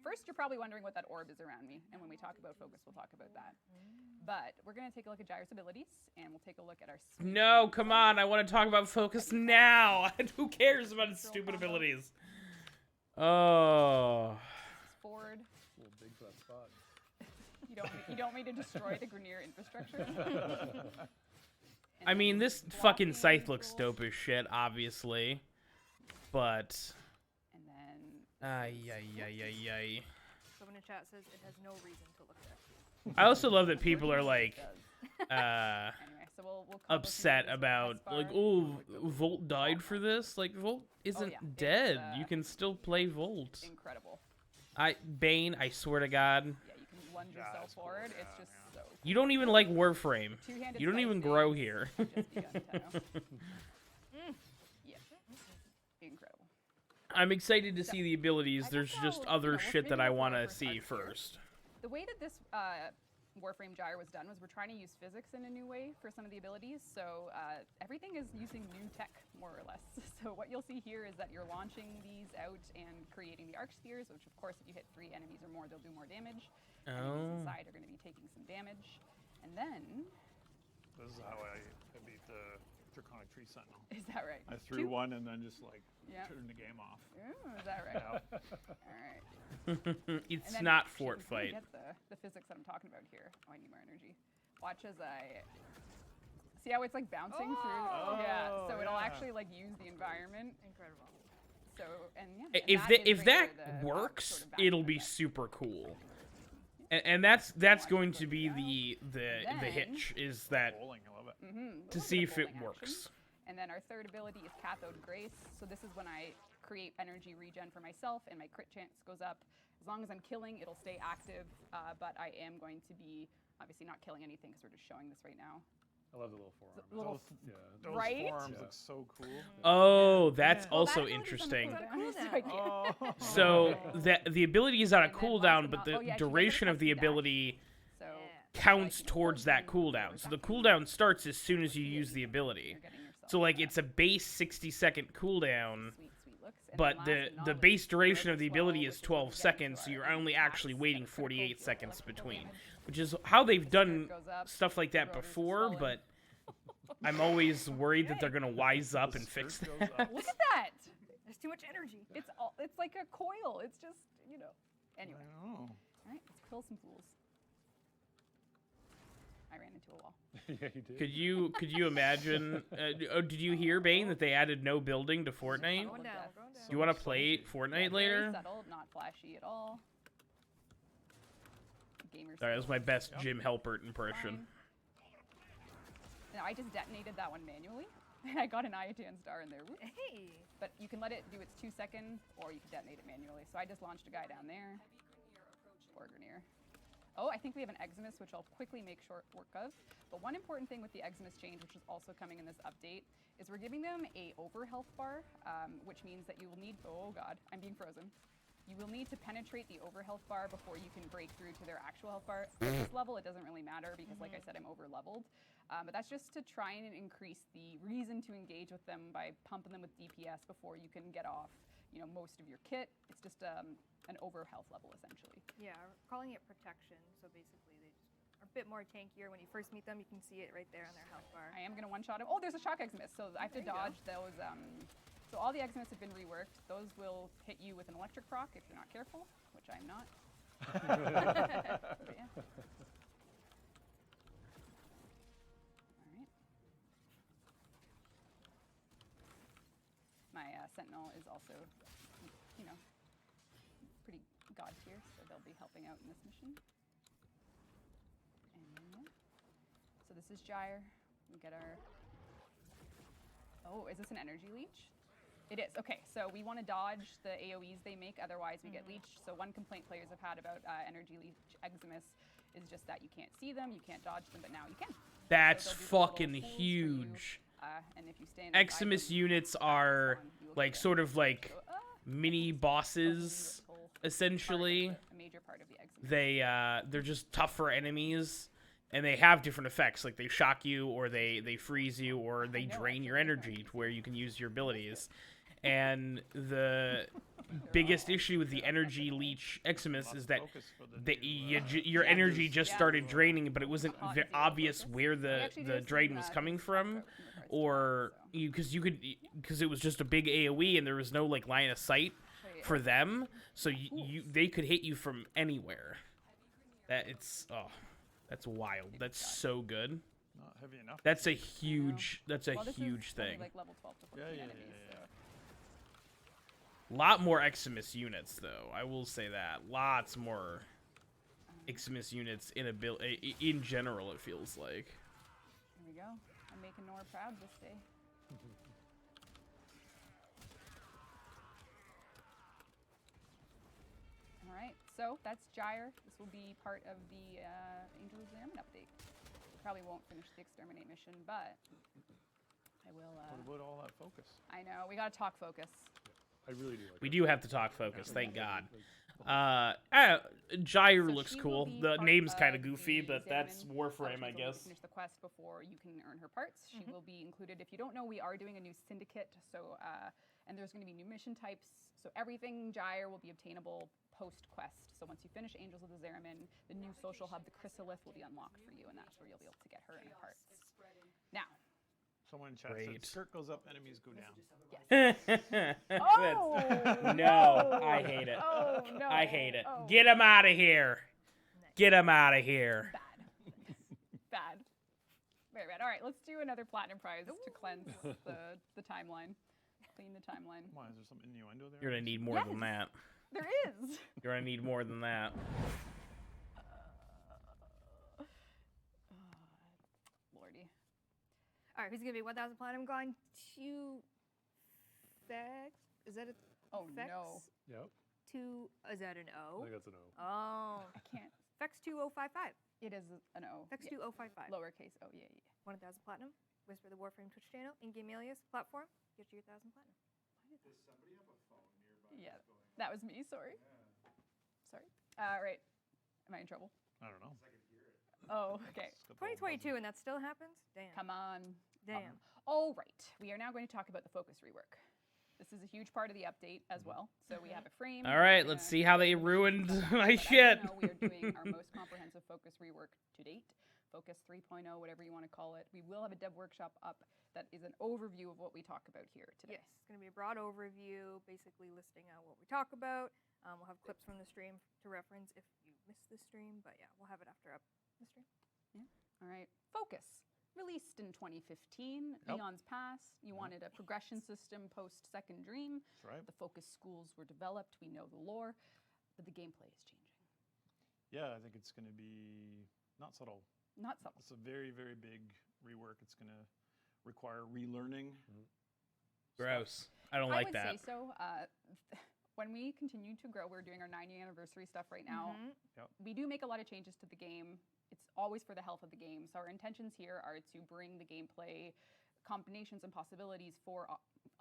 first you're probably wondering what that orb is around me, and when we talk about focus, we'll talk about that. But we're gonna take a look at Gyre's abilities, and we'll take a look at our. No, come on! I want to talk about focus now. Who cares about his stupid abilities? Oh. Forward. A little big for that spot. You don't mean to destroy the Grenier infrastructure. I mean, this fucking scythe looks dope as shit, obviously. But. And then. Ay, ay, ay, ay, ay. Someone in chat says it has no reason to look there. I also love that people are like, Anyway, so we'll combo upset through this about S bar. like, oh, Volt died for this. Like, Volt isn't yeah, it's, dead. You can still play Volt. Incredible. Bane, I swear to God, Yeah, you can lunge yourself that's cool, forward. yeah, It's just so. you don't even like Warframe. Two-handed You don't scythe even grow days here. have just begun, Tenno. Yeah. Incredible. I'm excited to see the abilities. I There's guess just I'll, other we'll shit maybe that I we'll want go to for see starts here. first. The way that this Warframe Gyre was done was we're trying to use physics in a new way for some of the abilities. So everything is using new tech, more or less. So what you'll see here is that you're launching these out and creating the arc spheres, which of course, if you hit 3 enemies or more, they'll do more damage. Enemies Oh. inside are going to be taking some damage. And then, This is how I beat the Draconic Tree Sentinel. is that right? I threw 2? one and then just like Yeah. turned the game off. Ooh, is that right? Yeah. All right. And It's then not shoot, Fort before we Fight. Get the physics that I'm talking about here. Oh, I need more energy. Watch as I see how it's like bouncing through. Yeah, so it'll yeah. actually like use the environment. Incredible. So and yeah. and If that that is if right that where the works, sort of it'll vacuum be effect. super cool. And that's going to be the Then- hitch is that Bowling, I love it. to Little see bit if of it bowling works. action. And then our third ability is Cathode Grace. So this is when I create energy regen for myself, and my crit chance goes up. As long as I'm killing, it'll stay active. But I am going to be obviously not killing anything because we're just showing this right now. I love the little forearm. Little Yeah. Those Right? forearms Yeah. look so cool. Oh, that's Yeah. Well, also that ability's on a interesting. cooldown, so Cooldown. I can't- Oh. So that the ability is on a And then last cooldown, but but not- the oh, yeah, she does duration a of the custom dash. ability So Yeah. counts like, you know, towards that 14 cooldown. So the seconds. cooldown starts as soon as you use the ability. You're getting yourself So like that it's a base 60-second cooldown, sweet, sweet looks. And but then the last but the not base least, duration of the Redux ability 12, is which is 12 when we get seconds, into so you're our only attacks actually that waiting are critical 48 to seconds electrical between, damage. which is how they've Skirt done goes up, stuff like that rotors are before, swollen. but I'm always worried that they're gonna wise up and The fix skirt that. goes up. Look at that! There's too much energy. It's like a coil. It's just, you know. Anyway. I know. All right, let's kill some fools. I ran into a wall. Yeah, you did. Could you imagine? Did you hear, Bane, that they added no building to Fortnite? Going down, Death. going down. You want to play Fortnite later? Very settled, not flashy at all. Gamers. Sorry, that was my best Jim Halpert impression. No, I just detonated that one manually. I got an IATN star in there. Whoop. Hey. But you can let it do its 2 second, or you can detonate it manually. So I just launched a guy down there. Poor Grenier. Oh, I think we have an Eximus, which I'll quickly make short work of. But one important thing with the Eximus change, which is also coming in this update, is we're giving them a over health bar, which means that you will need, oh god, I'm being frozen. You will need to penetrate the over health bar before you can break through to their actual health bar. At this level, it doesn't really matter because, like I said, I'm over leveled. But that's just to try and increase the reason to engage with them by pumping them with DPS before you can get off, you know, most of your kit. It's just an over health level essentially. Yeah, we're calling it protection. So basically, they just are a bit more tankier. When you first meet them, you can see it right there on their health bar. I am gonna one-shot him. Oh, there's a shock Eximus, so I have to There you go. dodge those. So all the Eximus have been reworked. Those will hit you with an electric proc if you're not careful, which I'm not. But yeah. All right. My Sentinel is also, you know, pretty god tier, so they'll be helping out in this mission. And yeah. So this is Gyre. We get our. Oh, is this an energy leech? It is. Okay, so we want to dodge the AoEs they make, otherwise we get leeched. So one complaint players have had about energy leech Eximus is just that you can't see them, you can't dodge them, but now you can. That's So they'll do some little fucking pulls for you, huge. and if you stand inside Eximus them, units you are will like get sort of like So, mini bosses, essentially. a major part of the Eximus. They're just tougher enemies, and they have different effects. Like they shock you, or they freeze you, or they drain your energy to where you can use your abilities. And the biggest issue with the energy leech Eximus is that Focus for the your energy just Yeah. started draining, but it wasn't Hot ve- zero obvious focus. where We the actually the did drain some, was uh, coming some from, in regards to that, or so. because it was just a big AOE and there was no like line of sight So, for them, so they could hit you from anywhere. That's wild. That's so good. Not heavy enough. That's a huge Well, this is huge only, thing. like level 12 to 14 Yeah, yeah, enemies, yeah, yeah. so. Lot more Eximus units, though. I will say that. Lots more Eximus units in general, it feels like. Here we go. I'm making Nora proud this day. All right, so that's Gyre. This will be part of the Angel of Zariman update. Probably won't finish the exterminate mission, but I will. What about all that focus? I know we gotta talk focus. I really do like We that. do have to talk focus, thank God. Like, Gyre So looks she cool. will be The part name's kind of of goofy, the but that's Zariman Warframe, I options, so when you guess. Finish the quest before you can earn her parts. She will be included. If you don't know, we are doing a new syndicate. So and there's going to be new mission types. So everything Gyre will be obtainable post quest. So once you finish Angels of the Zariman, the new social hub, the Chrysalith, will be unlocked for you, and that's where you'll be able to get her and her parts. Now. Someone in chat Great. said, skirt goes up, enemies go down. Oh, No, I hate it. Oh no! I hate it. Oh. Get him out of here. Get him out of here. Bad. Bad. Very bad. All right, let's do another platinum prize to cleanse the timeline. Clean the timeline. Why, is there some innuendo there? You're gonna need more than Yes. that. There is. You're gonna need more than that. Lordy. All right, who's gonna be 1,000 platinum going to Vex? Is that a Oh Vex? no. Yep. Is that an I O? think that's an O. Oh, I can't. Vex 2055. It is an O. Vex Yeah. 2055. Lowercase O. Yeah, yeah. 1,000 platinum. Whisper the Warframe Twitch channel. In-game alias platform. Get you your 1,000 platinum. Yeah, that was me. Sorry. Sorry. Right. Am I in trouble? I don't know. Oh, okay. It's got the little 2022 and that still happens? Damn. Come on. Damn. All right. We are now going to talk about the focus rework. This is a huge part of the update as well. So we have a frame. All right, we're let's gonna see how go they through the ruined stuff. my But as you shit. know, we are doing our most comprehensive focus rework to date. Focus 3.0, whatever you want to call it. We will have a dev workshop up that is an overview of what we talk about here today. Yes, it's going to be a broad overview, basically listing out what we talk about. We'll have clips from the stream to reference if you missed the stream, but yeah, we'll have it after up the stream. Yeah. All right. Focus. Released in 2015, Yep. eons past. You wanted a progression system post Second Dream. That's right. The focus schools were developed. We know the lore, but the gameplay is changing. Yeah, I think it's going to be not subtle. Not subtle. It's a very, very big rework. It's going to require relearning. Gross. I don't I like would that. say so. When we continue to grow, we're doing our 90th anniversary stuff right now. Mm-hmm. We do make a lot of changes to the game. It's always for the health of the game. So our intentions here are to bring the gameplay combinations and possibilities for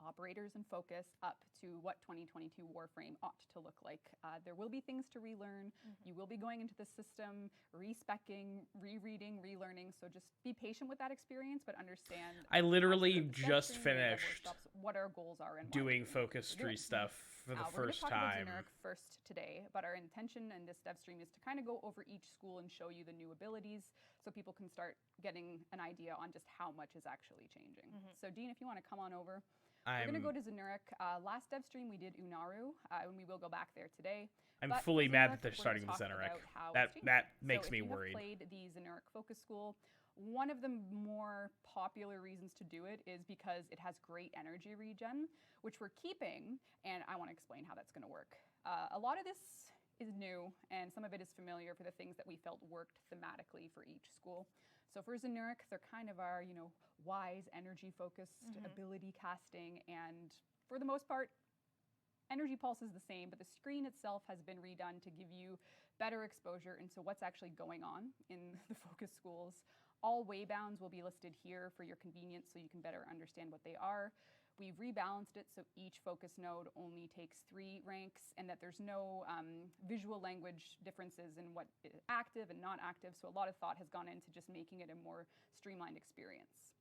operators and focus up to what 2022 Warframe ought to look like. There will be things to relearn. You will be going into the system, respecking, rereading, relearning. So just be patient with that experience, but understand. I literally as the just Devstream and dev finished workshops, what our goals are and why doing we're doing focus what we're tree doing. stuff for the We're first gonna talk time. about generic first today, but our intention in this dev stream is to kind of go over each school and show you the new abilities so people can start getting an idea on just how much is actually changing. So Dean, if you want to come on over. We're going to go to Zenuric. Last dev stream we did Unaru, and we will go back there today. I'm But fully for mad Zenuric, that they're we're starting gonna with talk Zenuric. about how That it's changing. makes So me if you worried. have played the Zenuric Focus School, one of the more popular reasons to do it is because it has great energy regen, which we're keeping, and I want to explain how that's going to work. A lot of this is new, and some of it is familiar for the things that we felt worked thematically for each school. So for Zenuric, they're kind of our, wise, energy-focused ability casting, and for the most part, Energy Pulse is the same, but the screen itself has been redone to give you better exposure into what's actually going on in the focus schools. All waybounds will be listed here for your convenience so you can better understand what they are. We've rebalanced it so each focus node only takes 3 ranks and that there's no visual language differences in what is active and not active. So a lot of thought has gone into just making it a more streamlined experience.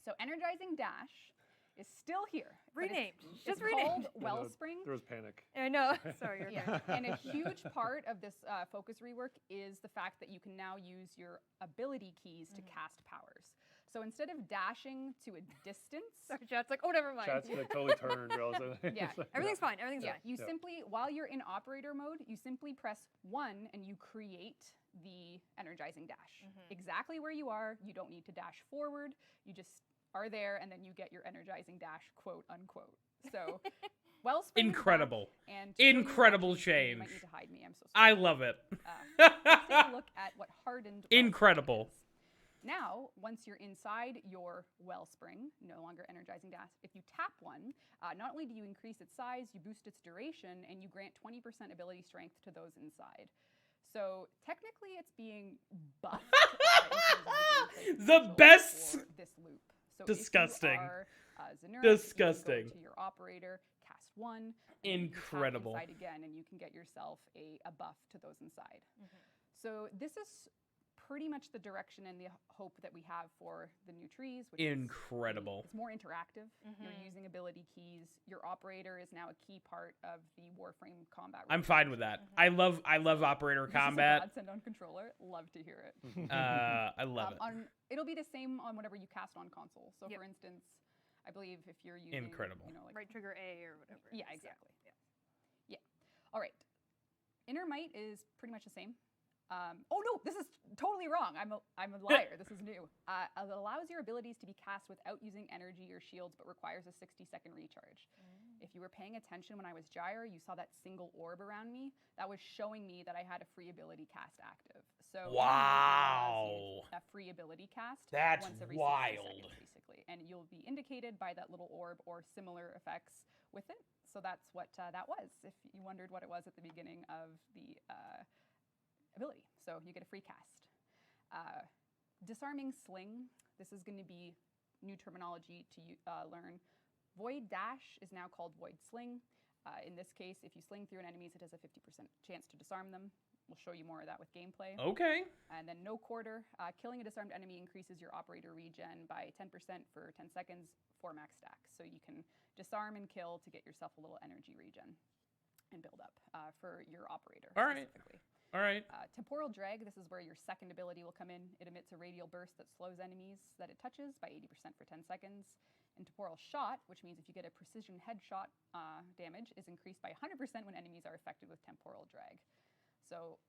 So Energizing Dash is still here. but Renamed. It's Just called renamed. Wellspring. There was panic. I know. Sorry, you're Yeah, and a huge part of this focus rework is the fact that you can now use your ability keys to cast powers. So instead of dashing to a distance, Sorry, chat's like, oh, never mind. Chat's like totally turned. Or else Yeah. Everything's fine. Everything's yeah, fine. you Yeah. simply, while you're in operator mode, you simply press 1 and you create the energizing dash. Exactly where you are, you don't need to dash forward, you just are there and then you get your energizing dash, quote unquote. So, Wellspring is back, Incredible. and to show you Incredible actually, you might change. need to hide me, I'm so sorry. I love it. Let's take a look at what hardened Wellspring Incredible. is. Now, once you're inside your Wellspring, no longer energizing dash, if you tap 1, not only do you increase its size, you boost its duration, and you grant 20% ability strength to those inside. So technically, it's being buffed in terms of The gameplay best- potential for this loop. So Disgusting. If you are, Zenuric, Disgusting. You can go to your operator, cast 1, and Incredible. You tap inside again, and you can get yourself a buff to those inside. So this is pretty much the direction and the hope that we have for the new trees. Which Incredible. It's more interactive. You're using ability keys. Your operator is now a key part of the Warframe combat. I'm fine with that. I love operator This is a combat. godsend on controller. Love to hear it. I love it. It'll be the same on whatever you cast on console. So Yep. for instance, I believe if you're using Incredible. like Right trigger A or whatever. it Yeah, is. exactly. Yeah. All right. Inner Might is pretty much the same. Oh no, this is totally wrong. I'm a liar. This is new. It allows your abilities to be cast without using energy or shields, but requires a 60-second recharge. If you were paying attention when I was Gyre, you saw that single orb around me. That was showing me that I had a free ability cast active. So Inner Might allows you a free ability cast That's once every 60 wild. seconds, basically, and you'll be indicated by that little orb or similar effects with it. So that's what that was. If you wondered what it was at the beginning of the ability. So you get a free cast. Disarming Sling. This is going to be new terminology to learn. Void Dash is now called Void Sling. In this case, if you sling through an enemy, it has a 50% chance to disarm them. We'll show you more of that with gameplay. Okay. And then No Quarter. Killing a disarmed enemy increases your operator regen by 10% for 10 seconds for max stack. So you can disarm and kill to get yourself a little energy regen and build up for your operator All right. specifically. All right. Temporal drag, this is where your second ability will come in. It emits a radial burst that slows enemies that it touches by 80% for 10 seconds. And temporal shot, which means if you get a precision headshot damage, is increased by 100% when enemies are affected with temporal drag. So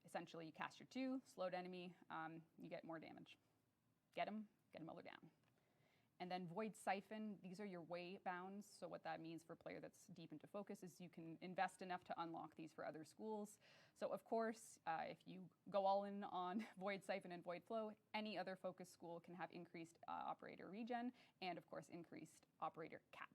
essentially, you cast your 2, slowed enemy, you get more damage. Get him while they're down. And then Void Siphon, these are your way bounds. So what that means for a player that's deep into focus is you can invest enough to unlock these for other schools. So of course, if you go all in on Void Siphon and Void Flow, any other focus school can have increased operator regen and of course increased operator cap.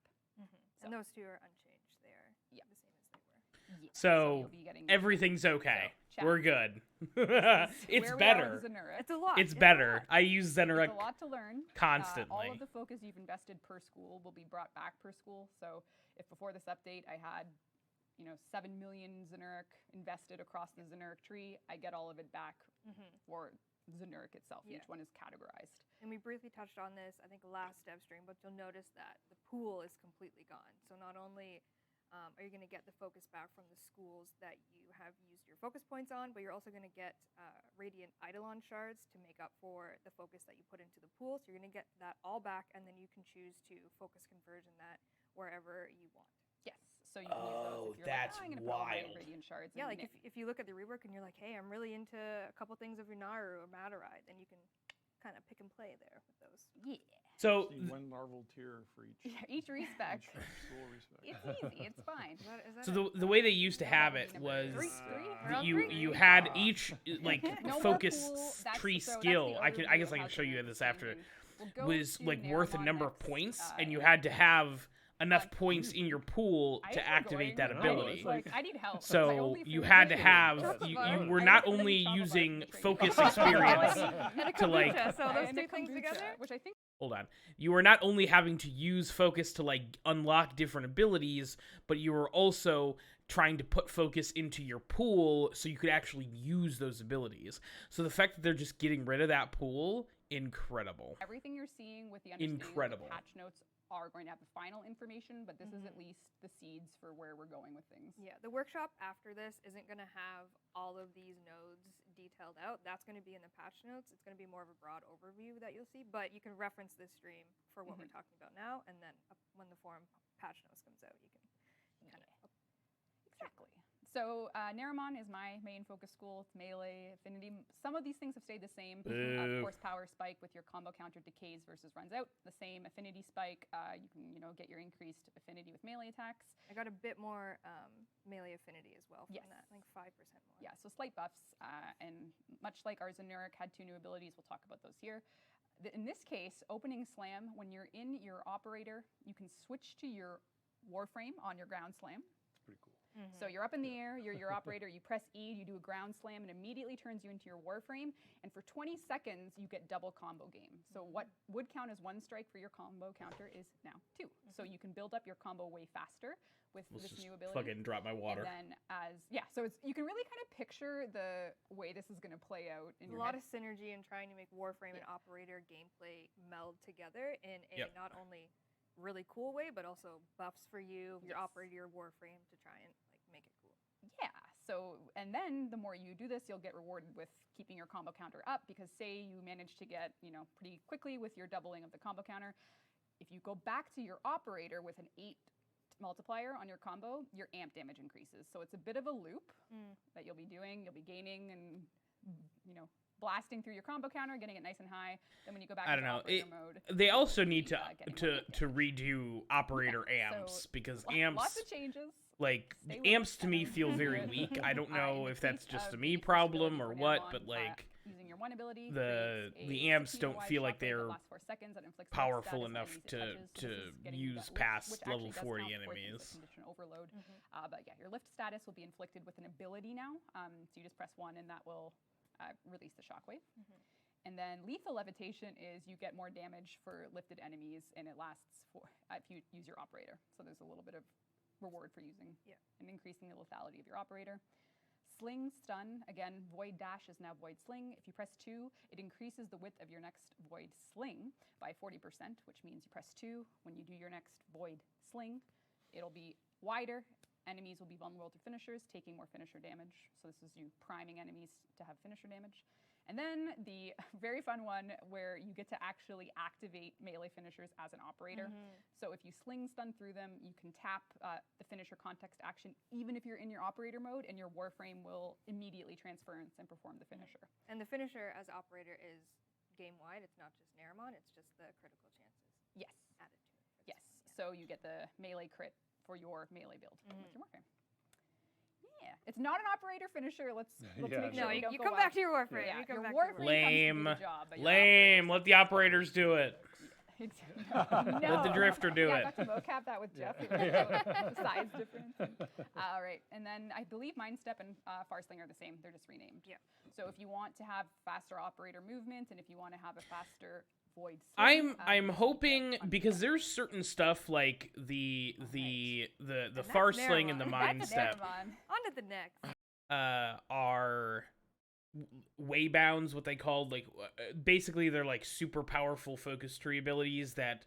And those two are unchanged. They are the same as they were. Yeah, So you'll be getting everything's okay. So, We're good. It's where we are better. with Zenura. It's a lot. It's better. I use It's Zenura a lot to learn. constantly. All of the focus you've invested per school will be brought back per school. So if before this update I had 7 million Zenuric invested across the Zenuric tree, I get all of it back for Zenuric itself. Yeah. Each one is categorized. And we briefly touched on this, I think, last Devstream, but you'll notice that the pool is completely gone. So not only are you going to get the focus back from the schools that you have used your focus points on, but you're also going to get Radiant Eidolon shards to make up for the focus that you put into the pool. So you're going to get that all back, and then you can choose to focus conversion that wherever you want. Yes. So you can use those if you're that's like, I'm going to put all my wild. Radiant shards. Yeah, in like if you look at the rework and you're like, hey, I'm really into a couple things of Unaru or Mataride, then you can kind of pick and play there with those. Yeah. So See one larval tier for each. Each respec. each school respec. It's easy. It's fine. Is that So it? the way they used to have it was Three? that Around you three? you had each like No more focus pool. That's- tree so that's skill. the I overview guess of I how can show you Zenuric this is after. changing. We'll go Was to like worth a Naramon number of next, points, and and you had to have enough points in your pool I to am activate going that with ability. Like, I need help. So My only you food had is to have Chocolate you bar. were I not recommend only chocolate bars using to train. focus Oh, experience And a to like kombucha, so those and two a things kombucha, together. which I think hold on. You were not only having to use focus to like unlock different abilities, but you were also trying to put focus into your pool so you could actually use those abilities. So the fact that they're just getting rid of that pool, incredible. everything you're seeing with the understanding Incredible. of the patch notes are going to have the final information, but this is at least the seeds for where we're going with things. Yeah, the workshop after this isn't going to have all of these nodes detailed out. That's going to be in the patch notes. It's going to be more of a broad overview that you'll see, but you can reference this stream for what we're talking about now, and then when the forum patch notes comes out, you can kind of Exactly. So Naramon is my main focus school. It's melee, affinity. Some of these things have stayed the same. Of course, power spike with your combo counter decays versus runs out. The same affinity spike. You can get your increased affinity with melee attacks. I got a bit more melee affinity as well from Yes. that. I think 5% more. Yeah, so slight buffs. And much like our Zenuric had 2 new abilities, we'll talk about those here. In this case, opening slam, when you're in your operator, you can switch to your Warframe on your ground slam. It's pretty cool. So you're up in the air, you're your operator, you press E, you do a ground slam, and immediately turns you into your Warframe. And for 20 seconds, you get double combo game. So what would count as 1 strike for your combo counter is now 2. So you can build up your combo way faster with Let's this just new ability. fucking drop my water. And then so you can really kind of picture the way this is going to play out in A your lot head. of synergy in trying to make Warframe and operator gameplay meld together in a Yep. not only really cool way, but also buffs for you, your operator, your Warframe to try and like make it cool. Yeah. So, and then the more you do this, you'll get rewarded with keeping your combo counter up because say you manage to get, pretty quickly with your doubling of the combo counter, if you go back to your operator with an 8 multiplier on your combo, your amp damage increases. So it's a bit of a loop that you'll be doing. You'll be gaining and, blasting through your combo counter, getting it nice and high. Then when you go back I don't to know. operator mode, They also need to getting to more hit to redo operator Yeah, amps so because lots amps of changes. like Stay with amps to me Kevin. feel very weak. I don't know In if the that's case just a of me the first problem or ability for what, Naramon, but like using your 1 ability, the creates a amps 16 don't wide feel like shockwave that they're lasts 4 seconds that inflicts powerful status on enough enemies it to touches. So this is getting you use that lift, past which level actually does 40 count for things like enemies. condition overload. But yeah, your lift status will be inflicted with an ability now. So you just press 1 and that will release the shockwave. And then lethal levitation is you get more damage for lifted enemies, and it lasts for if you use your operator. So there's a little bit of reward for using and increasing the lethality of your operator. Sling stun, again, void dash is now void sling. If you press 2, it increases the width of your next void sling by 40%, which means you press 2. When you do your next void sling, it'll be wider enemies will be vulnerable to finishers, taking more finisher damage. So this is you priming enemies to have finisher damage. And then the very fun one where you get to actually activate melee finishers as an operator. So if you sling stun through them, you can tap the finisher context action even if you're in your operator mode, and your Warframe will immediately transference and perform the finisher. And the finisher as operator is game-wide. It's not just Zariman. It's just the critical chances Yes. added to it. for Yes. this. So you get the melee crit for your melee build with your Warframe. Yeah. It's not an operator finisher. Let's Yeah, make no. sure No, we you, don't you go come wild. back to your Warframe. Yeah, You come your back to your Warframe Lame. comes to do the job, but your Lame. Let the operators do it. Exactly. Let the drifter do yeah, it. I got to mocap that with Jeff. The size difference. All right, and then I believe Mindstep and Farsling are the same. They're just renamed. Yeah. So if you want to have faster operator movement, and if you want to have a faster void swing, I'm you just hoping need to because there's certain stuff like the that's far sling and the Zariman. mind That's step Zariman. On to the next. are waybounds, what they called, like basically they're like super powerful focus tree abilities that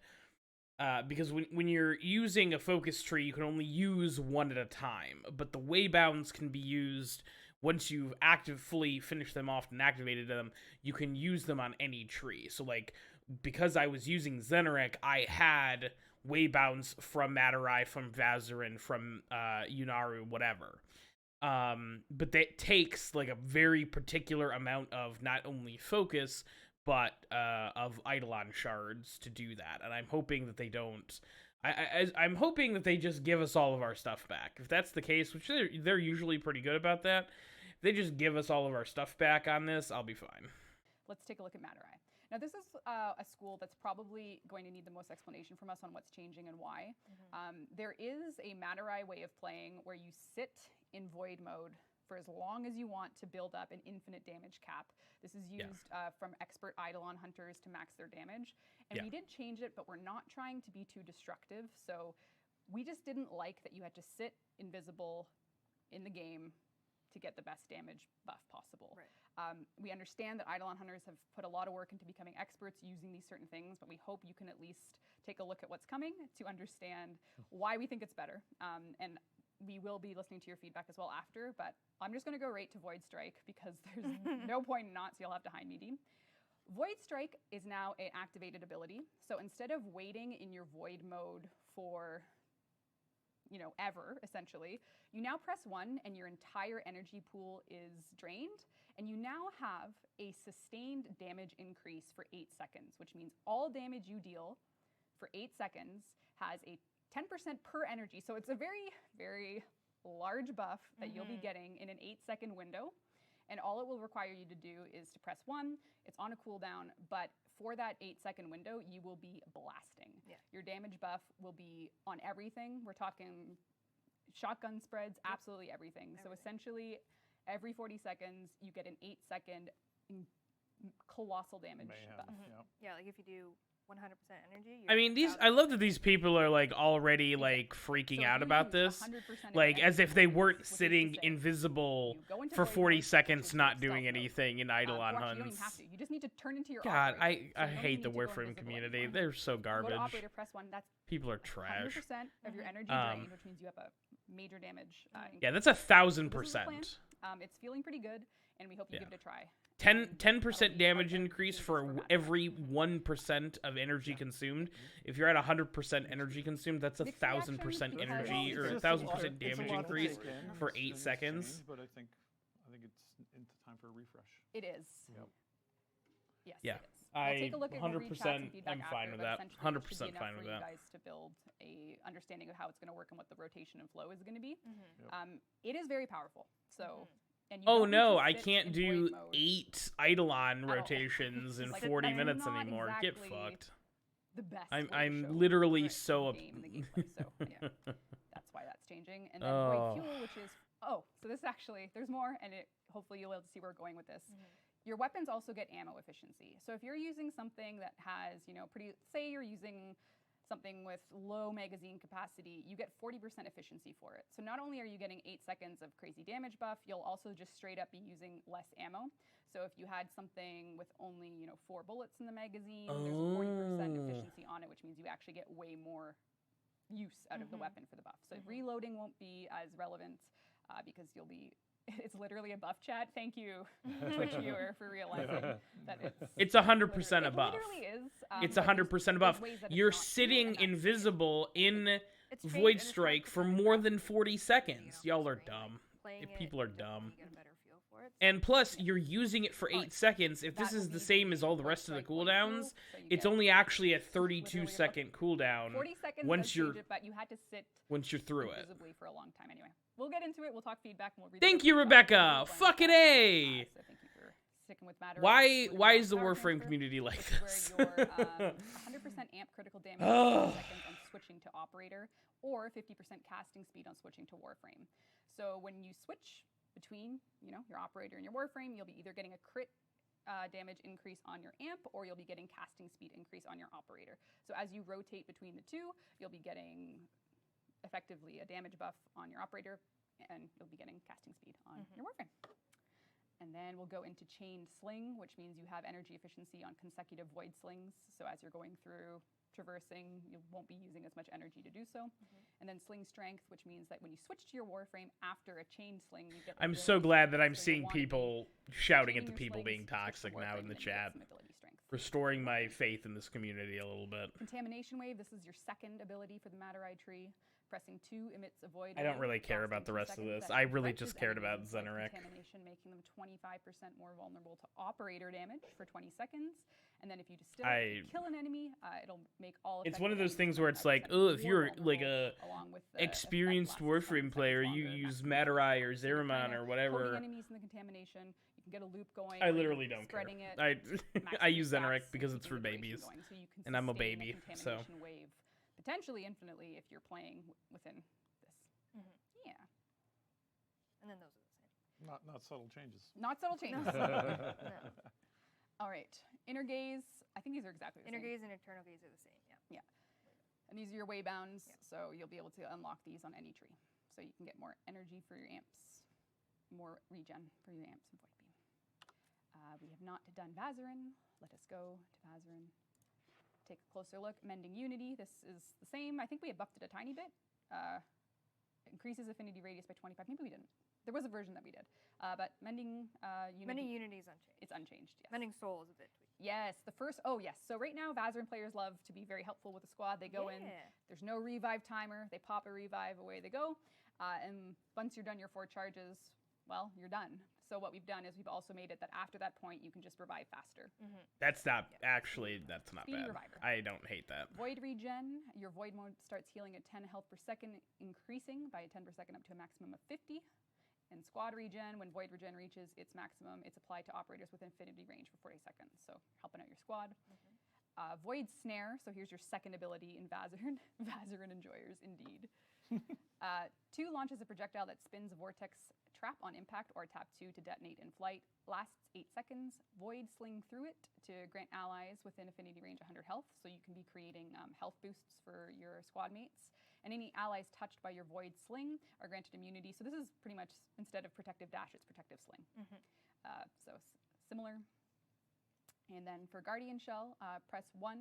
because when you're using a focus tree you can only use one at a time, but the waybounds can be used once you've fully finished them off and activated them. You can use them on any tree. So like because I was using Zenerek, I had waybounds from Matarai, from Vazarin, from Yunaru, whatever. But that takes like a very particular amount of not only focus, but of Eidolon shards to do that. And I'm hoping that they don't. I'm hoping that they just give us all of our stuff back. If that's the case, which they're usually pretty good about that, if they just give us all of our stuff back on this, I'll be fine. Let's take a look at Matarai. Now, this is a school that's probably going to need the most explanation from us on what's changing and why. There is a Matarai way of playing where you sit in void mode for as long as you want to build up an infinite damage cap. This is used from expert Eidolon hunters to max their damage. And we did change it, but we're not trying to be too destructive. So we just didn't like that you had to sit invisible in the game to get the best damage buff possible. Right. We understand that Eidolon hunters have put a lot of work into becoming experts using these certain things, but we hope you can at least take a look at what's coming to understand why we think it's better. And we will be listening to your feedback as well after, but I'm just going to go right to Void Strike because there's no point in not, so you'll have to hide me, Dean. Void Strike is now an activated ability. So instead of waiting in your void mode for ever, essentially, you now press 1 and your entire energy pool is drained, and you now have a sustained damage increase for 8 seconds, which means all damage you deal for 8 seconds has a 10% per energy. So it's a very, very large buff that you'll be getting in an 8-second window. And all it will require you to do is to press 1. It's on a cooldown, but for that 8-second window, you will be blasting. Yeah. Your damage buff will be on everything. We're talking shotgun spreads, absolutely everything. So essentially, every 40 seconds, you get an 8-second colossal damage Mayhem. buff. Yeah, like if you do 100% energy. I mean, I love that these people are like already like freaking So if out you about use this, 100% of like your as if they energy, weren't which is to sitting say, invisible you go into for void 40 mode, which seconds is not stealth doing mode. anything in Or Eidolon actually, you don't hunts. even have to. You just need to turn into your God, operator. I So you don't hate even the need to go Warframe invisible community. anymore. They're so Go garbage. to operator, press 1. That's People are trash. 100% of your energy drained, which means you have a major damage. Yeah, that's 1,000%. This is the plan. It's feeling pretty good, and we hope you give it a try. 10% damage increase for for every 1% of energy consumed. If you're at 100% energy consumed, that's Mixed 1,000% reaction energy has- or It's just a 1,000% lot- it's a damage lot to increase take in, for and 8 it's seconds. changed, but I think it's into time for a refresh. It is. Yep. Yes. Yeah. It is. We'll take a look at, we'll read 100%, chats and feedback I'm fine after, with but that. essentially it 100% should be enough fine for with you that. guys to build a understanding of how it's going to work and what the rotation and flow is going to be. Yep. It is very powerful. So. And you Oh don't need no, to I sit can't in do void mode 8 Eidolon all. rotations in Like, 40 that's minutes not anymore. Get exactly fucked. the best. way to show I'm literally the so game and the gameplay. So yeah, that's why that's changing. And then Oh. Void Fuel, which is so this actually there's more, and hopefully you'll be able to see where we're going with this. Your weapons also get ammo efficiency. So if you're using something that has say you're using something with low magazine capacity, you get 40% efficiency for it. So not only are you getting 8 seconds of crazy damage buff, you'll also just straight up be using less ammo. So if you had something with only 4 bullets in the magazine, there's a 40% efficiency on it, which means you actually get way more use out of the weapon for the buff. So reloading won't be as relevant because you'll be. It's literally a buff chat. Thank you, Twitch viewer, for realizing that It's 100% a buff. It literally is. It's but 100% a buff. there's ways that it's You're not true, sitting and that's invisible in It's changed, Void and it's Strike hard to for kinda more grasp than it 40 when seconds. you're Y'all are on screen, dumb. playing If it, people are definitely dumb. you get a better feel for it. And plus, you're using it for 8 seconds. If this That will is the be same as all the Void rest of the Strike playthrough, cooldowns, so you it's get only actually a literally 32-second cooldown 40 seconds once does you're change it, but you had to sit once you're through it. invisibly for a long time anyway. We'll get into it. We'll talk feedback and we'll read. Thank the you, feedback. Rebecca. We'll go Fucking into that. A. So thank you for sticking with Matter. Why is the Power Warframe transfer, community like which this? is where you're 100% amp critical damage in 30 seconds on switching to Operator, or 50% casting speed on switching to Warframe. So when you switch between, your Operator and your Warframe, you'll be either getting a crit damage increase on your amp, or you'll be getting casting speed increase on your Operator. So as you rotate between the two, you'll be getting effectively a damage buff on your Operator, and you'll be getting casting speed on your Warframe. And then we'll go into chained sling, which means you have energy efficiency on consecutive void slings. So as you're going through traversing, you won't be using as much energy to do so. And then sling strength, which means that when you switch to your Warframe after a chained sling, you get. I'm ability so glad that I'm strength. So seeing you'll wanna be people shouting at chaining the your people slings, being switch to toxic now Warframe, in the and then you get chat. some ability strength. Restoring my faith in this community a little bit. Contamination wave. This is your second ability for the Matter Eye tree. Pressing 2 emits a void. I don't ray, really care lasts about the 2 rest of seconds this. that I really infects just cared about enemies with Zariman. Contamination, making them 25% more vulnerable to Operator damage for 20 seconds. And then if you distill it to kill an enemy, it'll make all. It's one of those affected things where it's like, 25% oh, if more you're like vulnerable, a along with the experienced effect lasts 20 Warframe player, seconds you longer, use maximum Matarai or damage. So you're Zariman kinda or whatever. coating enemies in the contamination. You can get a loop going. I where you're literally don't care. spreading it, I maximum use stats, Zenarek and because it's keeping for the duration babies, going, so you can and I'm a sustain baby, so. contamination wave potentially infinitely if you're playing within this. Yeah. And then those are the same. Not subtle changes. Not subtle changes. No. All right. Inner gaze. I think these are exactly the Inner same. gaze and eternal gaze are the same. Yeah. And these are your way bounds, Yep. so you'll be able to unlock these on any tree. So you can get more energy for your amps, more regen for your amps and Void Beam. We have not done Vazarin. Let us go to Vazarin. Take a closer look. Mending Unity. This is the same. I think we had buffed it a tiny bit. Increases affinity radius by 25. Maybe we didn't. There was a version that we did. But Mending Unity. Mending Unity is unchanged. It's unchanged, yes. Mending Soul is a bit tweaked. Yes, yes. So right now, Vazarin players love to be very helpful with the squad. They go in, there's no revive timer. They pop a revive, away they go. And once you're done your 4 charges, well, you're done. So what we've done is we've also made it that after that point, you can just revive faster. That's not, actually, that's not Speedy bad. reviver. I don't hate that. Void regen, your void mode starts healing at 10 health per second, increasing by 10 per second up to a maximum of 50. And squad regen, when void regen reaches its maximum, it's applied to operators with infinity range for 40 seconds. So helping out your squad. Void snare, so here's your second ability in Vazarin. Vazarin enjoyers, indeed. 2 launches a projectile that spins a vortex trap on impact or tap 2 to detonate in flight. Lasts 8 seconds. Void sling through it to grant allies within affinity range 100 health. So you can be creating health boosts for your squad mates. And any allies touched by your void sling are granted immunity. So this is pretty much, instead of protective dash, it's protective sling. So similar. And then for Guardian Shell, press 1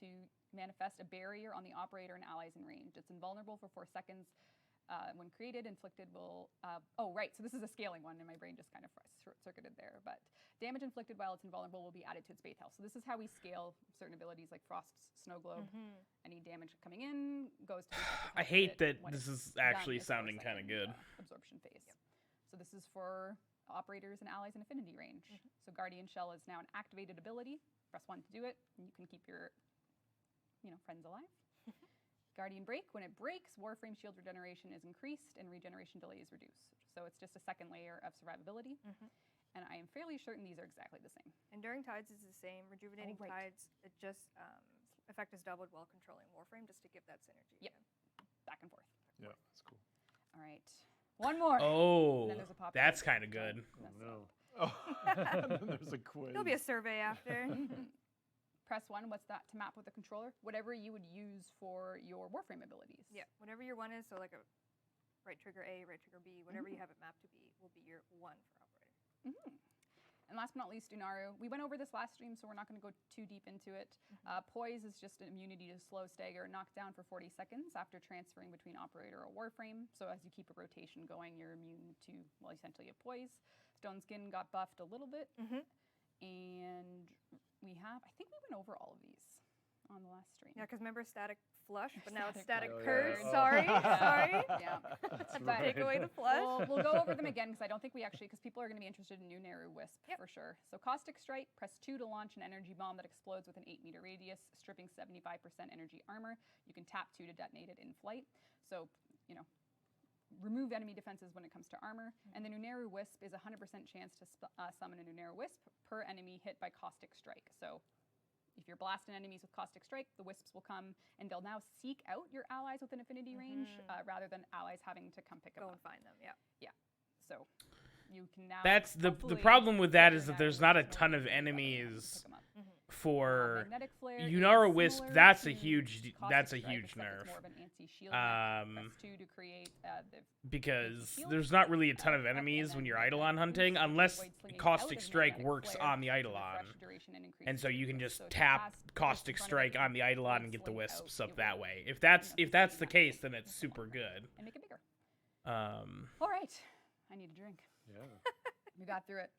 to manifest a barrier on the operator and allies in range. It's invulnerable for 4 seconds. When created, inflicted will... so this is a scaling one, and my brain just kind of short-circuited there. But damage inflicted while it's invulnerable will be added to its base health. So this is how we scale certain abilities like Frost's Snow Globe. Any damage coming in goes to... I hate that this is actually sounding kind of good. Absorption phase. So this is for operators and allies in affinity range. So Guardian Shell is now an activated ability. Press 1 to do it, and you can keep your friends alive. Guardian Break, when it breaks, Warframe shield regeneration is increased and regeneration delay is reduced. So it's just a second layer of survivability. And I am fairly certain these are exactly the same. Enduring Tides is the same. Rejuvenating Tides, it just effect is doubled while controlling Warframe, just to give that synergy. Yep. Back and forth. Yeah, that's cool. All right. One more. Oh, And then there's a pop that's kind of good. No. Oh, there's a quiz. There'll be a survey after. Press 1, what's that to map with the controller? Whatever you would use for your Warframe abilities. Yeah, whatever your 1 is, so like a right trigger A, right trigger B, whatever you have it mapped to be, will be your 1 for operator. And And last but not least, Unaru. We went over this last stream, so we're not going to go too deep into it. Poise is just an immunity to slow, stagger, knock down for 40 seconds after transferring between operator or Warframe. So as you keep a rotation going, you're immune to, well, essentially a poise. Stone Skin got buffed a little bit. And we have, I think we went over all of these on the last stream. Yeah, because remember static flush, but now it's Static static Oh, purge. yeah. Sorry, sorry. Yeah. But take away the flush. We'll go over them again because I don't think we actually, because people are going to be interested in Unaru Wisp for sure. So Caustic Strike, press 2 to launch an energy bomb that explodes with an 8-meter radius, stripping 75% energy armor. You can tap 2 to detonate it in flight. So, you know, remove enemy defenses when it comes to armor. And then Unaru Wisp is a 100% chance to summon an Unaru Wisp per enemy hit by Caustic Strike. So if you're blasting enemies with Caustic Strike, the Wisps will come and they'll now seek out your allies with an affinity range rather than allies having to come pick them Go up. and find them. Yeah. Yeah. So you can now. That's the hopefully problem with that get is your that there's Unaru not a Wisp ton of more than enemies pick 'em up. for Magnetic Flare Unaru is Wisp. similar That's a to huge Caustic that's a Strike, huge except it's nerf. more of an anti-shield mech. Press 2 to create the Because Shield, there's not really a ton of up, and enemies then when you're the Eidolon boost hunting, and unless avoid slinging Caustic out of Strike magnetic works flare on the to Eidolon. refresh duration and increase And so you can damage. just So if you tap cast Wisp Caustic in front of Strike it, on the Eidolon and would get the sling Wisps out, up it that will, way. If you that's know, if that's the sling case, out then it's super good. and make it bigger. Um, All right, I need a drink. Yeah. We got through it.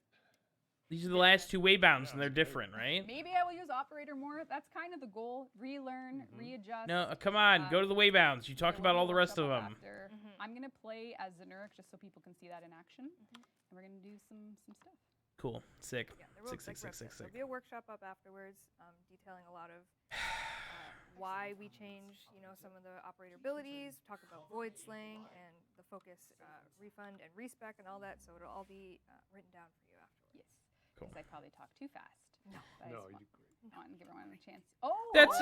these are the last two waybounds, and they're different, right? Maybe I will use operator more. That's kind of the goal. Relearn, readjust. No, come on, go to the waybounds. You talked There will about be all the a rest of workshop them. after. I'm gonna play as Zanuric just so people can see that in action, and we're gonna do some stuff. Cool, sick, Yeah, there will, sick, sick, like sick, sick, Rev said, sick. There'll be a workshop up afterwards, detailing a lot of why we changed, you know, some of the operator abilities. Talk about Void Sling and the focus, refund and respec and all that. So it'll all be written down for you afterwards. Yes. Cool. Because I probably talk too fast. No. But I No, just you want, did great. I want to give everyone a chance. Oh, That's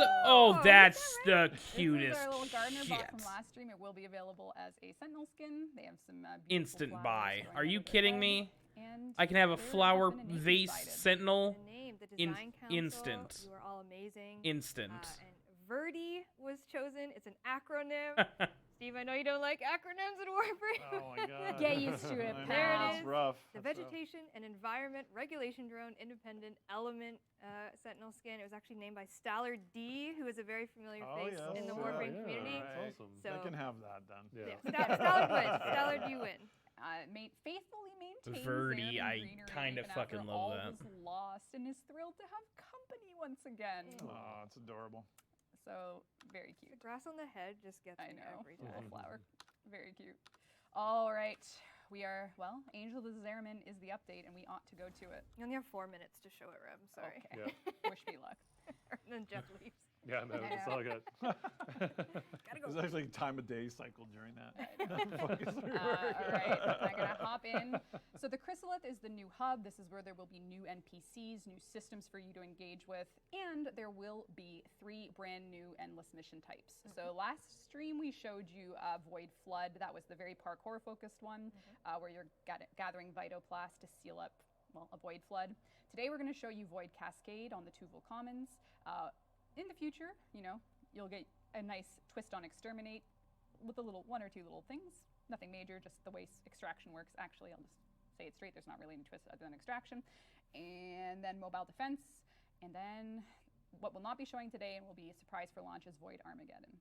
that's the This is cutest our little gardener bot shit. from last stream. It will be available as a sentinel skin. They have some beautiful Instant flowers buy. growing Are out you of their kidding head, me? And I can have a there has flower been a name vase decided. sentinel. The name, the In- design council. instant. You are all amazing. Instant. And Verdi was chosen. It's an acronym. Steve, I know you don't like acronyms in Warframe. Oh my god. Get used to it, I know, There it pal. is. It's rough. The That's rough. Vegetation and Environment Regulation Drone Independent Element Sentinel Skin. It was actually named by Stallard D, who is a very familiar Oh, face yes. in the Oh, Warframe yeah. community. That's awesome. So They can have that then. Yeah. Stallard wins. Stallard, you win. Faithfully maintains Verdi, Zariman I greenery kinda even after fucking love all that. was lost, and is thrilled to have company once again. Oh, it's adorable. So very The cute. grass on the head just gets I me know. every Little time. flower. Very cute. All right. We are, well, Angel of the Zariman is the update, and we ought to go to it. You only have 4 minutes to show it, Reb. I'm sorry. Okay. Yeah. Wish me luck. And then Jeff leaves. Yeah, no, that's all I got. Gotta go. There's actually time of day cycle during that. Focus All right, I'm gonna hop in. So the Chrysalith is the new hub. This is where there will be new NPCs, new systems for you to engage with, and there will be 3 brand new endless mission types. So last stream we showed you Void Flood. That was the very parkour focused one, where you're gathering Vitoplast to seal up, well, a Void Flood. Today we're gonna show you Void Cascade on the Tuvil Commons. In the future, you know, you'll get a nice twist on Exterminate with a little 1 or 2 little things. Nothing major, just the way extraction works. Actually, I'll just say it straight. There's not really any twist other than extraction. And then mobile defense. And then what we'll not be showing today and will be a surprise for launch is Void Armageddon.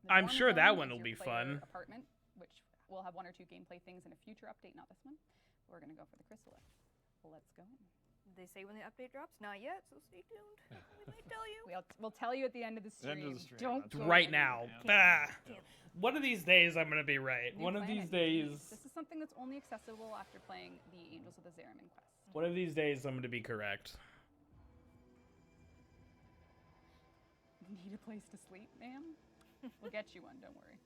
The I'm Dorm sure that Zone one is will your be player fun. Apartment, which will have 1 or 2 gameplay things in a future update, not this one. We're gonna go for the Chrysalith. Let's go. They say when the update drops, not yet, so stay tuned. We might tell you. We'll tell you at the end of the The end stream. of the stream, Don't that's go Right anywhere. now. One of these days I'm gonna be right. New One of these planet, indeed. days. This is something that's only accessible after playing the Angels of the Zariman quest. One of these days I'm gonna be correct. Need a place to sleep, ma'am? We'll get you one, don't worry.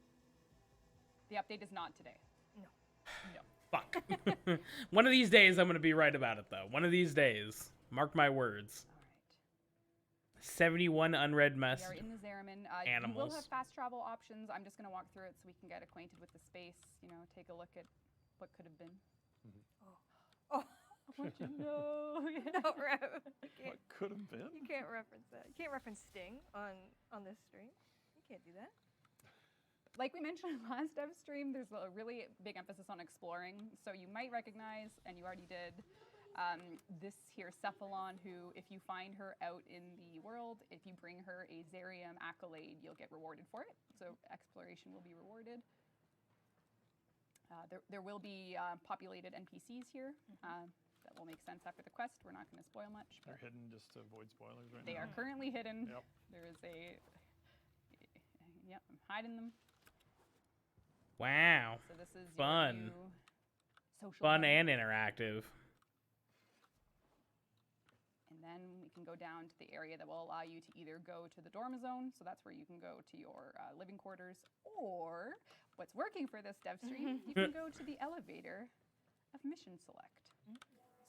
The update is not today. No. No. Fuck. One of these days I'm gonna be right about it though. One of these days. Mark my words. All right. 71 unread We mess. are in the Zariman. You will Animals. have fast travel options. I'm just going to walk through it so we can get acquainted with the space. You know, take a look at what could have been. Oh, What you know? no, Reb. You can't, What could have been? you can't reference that. You can't reference Sting on this stream. You can't do that. Like we mentioned last Devstream, there's a really big emphasis on exploring. So you might recognize, and you already did, This here Cephalon, who, if you find her out in the world, if you bring her a Zariman accolade, you'll get rewarded for it. So exploration will be rewarded. There will be populated NPCs here. That will make sense after the quest. We're not going to spoil much. They're hidden just to avoid spoilers right They now. are currently hidden. Yep. There is a... Yep, I'm hiding them. Wow. So this is Fun. your new social Fun hub. and interactive. And then we can go down to the area that will allow you to either go to the dorm zone, so that's where you can go to your living quarters, or what's working for this Devstream, you can go to the elevator of Mission Select.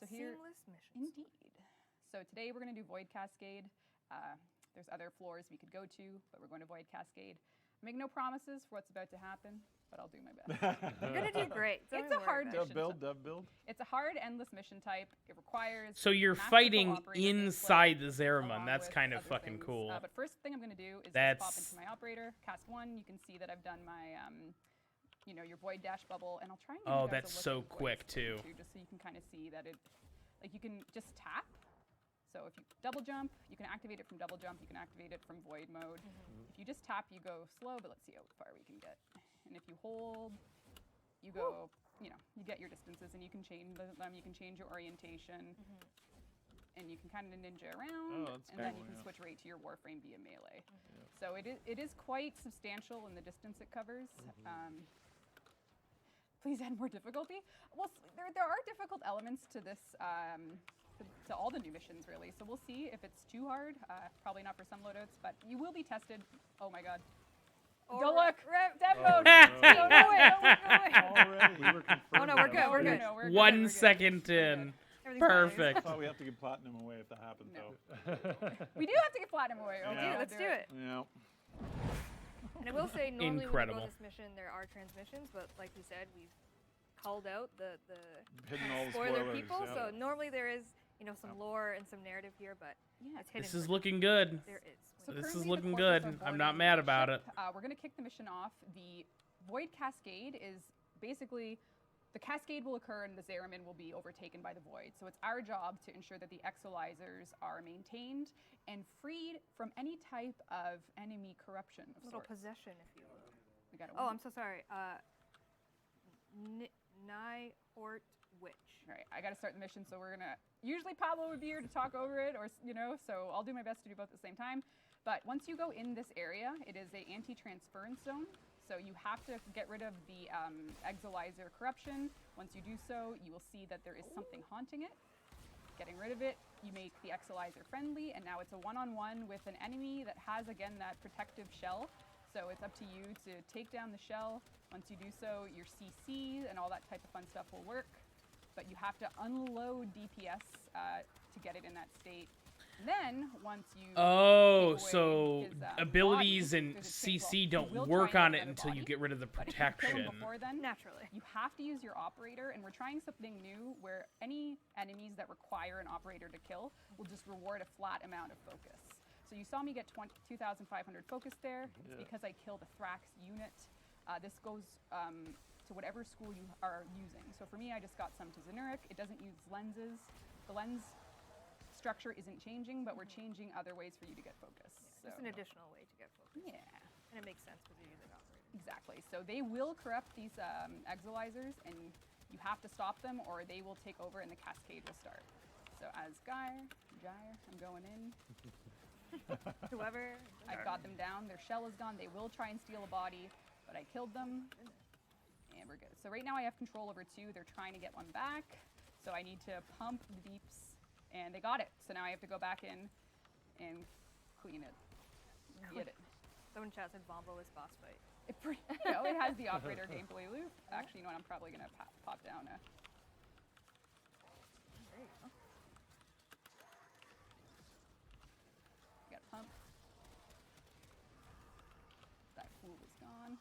So here, Seamless missions. indeed. So today we're going to do Void Cascade. There's other floors we could go to, but we're going to Void Cascade. Make no promises for what's about to happen, but I'll do my best. You're gonna do great. Don't It's a worry hard about it. mission. Dev build. It's a hard, endless mission type. It requires. So you're massive fighting operator gameplay inside the Zariman. along That's with kind of other fucking things. cool. But first thing I'm going to do is just That's- pop into my operator, cast one. You can see that I've done my, your void dash bubble, and I'll try and give Oh, you guys that's a look so at the void quick, state, too. just so you can kind of see that it, like you can just tap. So if you double jump, you can activate it from double jump. You can activate it from void mode. If you just tap, you go slow, but let's see how far we can get. And if you hold, you go, you get your distances, and you can change them. You can change your orientation, and you can kind of ninja around, Oh, that's and then cool, you can yeah. switch right to your Warframe via melee. So it is quite substantial in the distance it covers. Please add more difficulty. Well, there are difficult elements to this, to all the new missions, really. So we'll see if it's too hard. Probably not for some loadouts, but you will be tested. Oh my god. Don't look! Dev mode! no. Go away! Don't look, go away! Already. We were confirmed. Oh, no, we're good, we're good. No, we're good. 1 we're good. second in. Everything's fine. Perfect. I thought we have to give platinum away if that happens, No. though. We do have to get platinum away. Yeah. Okay, Let's do it. Yeah. And I will say, normally Incredible. when we go this mission, there are transmissions, but like we said, we've culled out the Hidden kind all of the spoiler spoilers, people. yeah. So normally there is, some lore and some narrative here, but Yeah. it's hidden. This is for looking good. There is. So This is currently the looking courses good. are I'm not boarding mad the about ship. it. We're going to kick the mission off. The Void Cascade is basically, the cascade will occur and the Zariman will be overtaken by the Void. So it's our job to ensure that the exolizers are maintained and freed from any type of enemy corruption of Little sorts. possession, if you will. We got it. Oh, I'm so sorry. Nihort Witch. All right, I got to start the mission, so we're gonna. Usually Pablo would be here to talk over it, or so I'll do my best to do both at the same time. But once you go in this area, it is a anti-transference zone, so you have to get rid of the exolizer corruption. Once you do so, you will see that there is something haunting it. Getting rid of it, you make the exolizer friendly, and now it's a one-on-one with an enemy that has again that protective shell. So it's up to you to take down the shell. Once you do so, your CC and all that type of fun stuff will work. But you have to unload DPS to get it in that state. And then, once you Oh, take away so his, abilities body, and there's a change. CC You don't will work try on and it get until another you body, get rid of the but if you kill protection. him before then, Naturally. you have to use your operator, and we're trying something new where any enemies that require an operator to kill will just reward a flat amount of focus. So you saw me get 2,500 focus there. It's because I killed a Thrax unit. This goes to whatever school you are using. So for me, I just got some to Zenuric. It doesn't use lenses. The lens structure isn't changing, but we're changing other ways for you to get focus. So, Just an additional way to get focus. yeah. And it makes sense because you're using operator. Exactly. So they will corrupt these exolizers, and you have to stop them, or they will take over, and the cascade will start. So as Gyre, I'm going in. Whoever. I've got them down. Their shell is gone. They will try and steal a body, but I killed them, and we're good. So right now I have control over two. They're trying to get one back, so I need to pump the beeps, and they got it. So now I have to go back in and clean it. Get it. Someone in chat said Bombo is boss fight. It has the operator gameplay loop. Actually, you know what? I'm probably gonna pop down a. There you go. Got a pump. That fool is gone.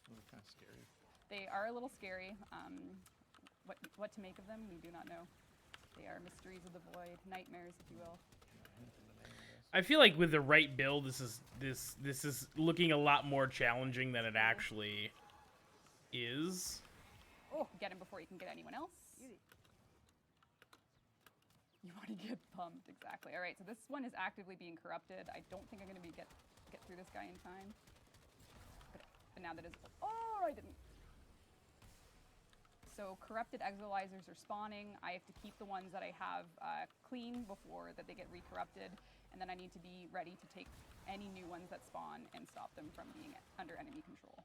Those are kind of scary. They are a little scary. What to make of them, we do not know. They are mysteries of the void, nightmares, if you will. I feel like with the right build, this is looking a lot more challenging than it actually is. get him before you can get anyone else. Easy. You want to get pumped, exactly. All right, so this one is actively being corrupted. I don't think I'm going to get through this guy in time. But now that is... Oh, I didn't. So corrupted exilizers are spawning. I have to keep the ones that I have clean before that they get re-corrupted. And then I need to be ready to take any new ones that spawn and stop them from being under enemy control.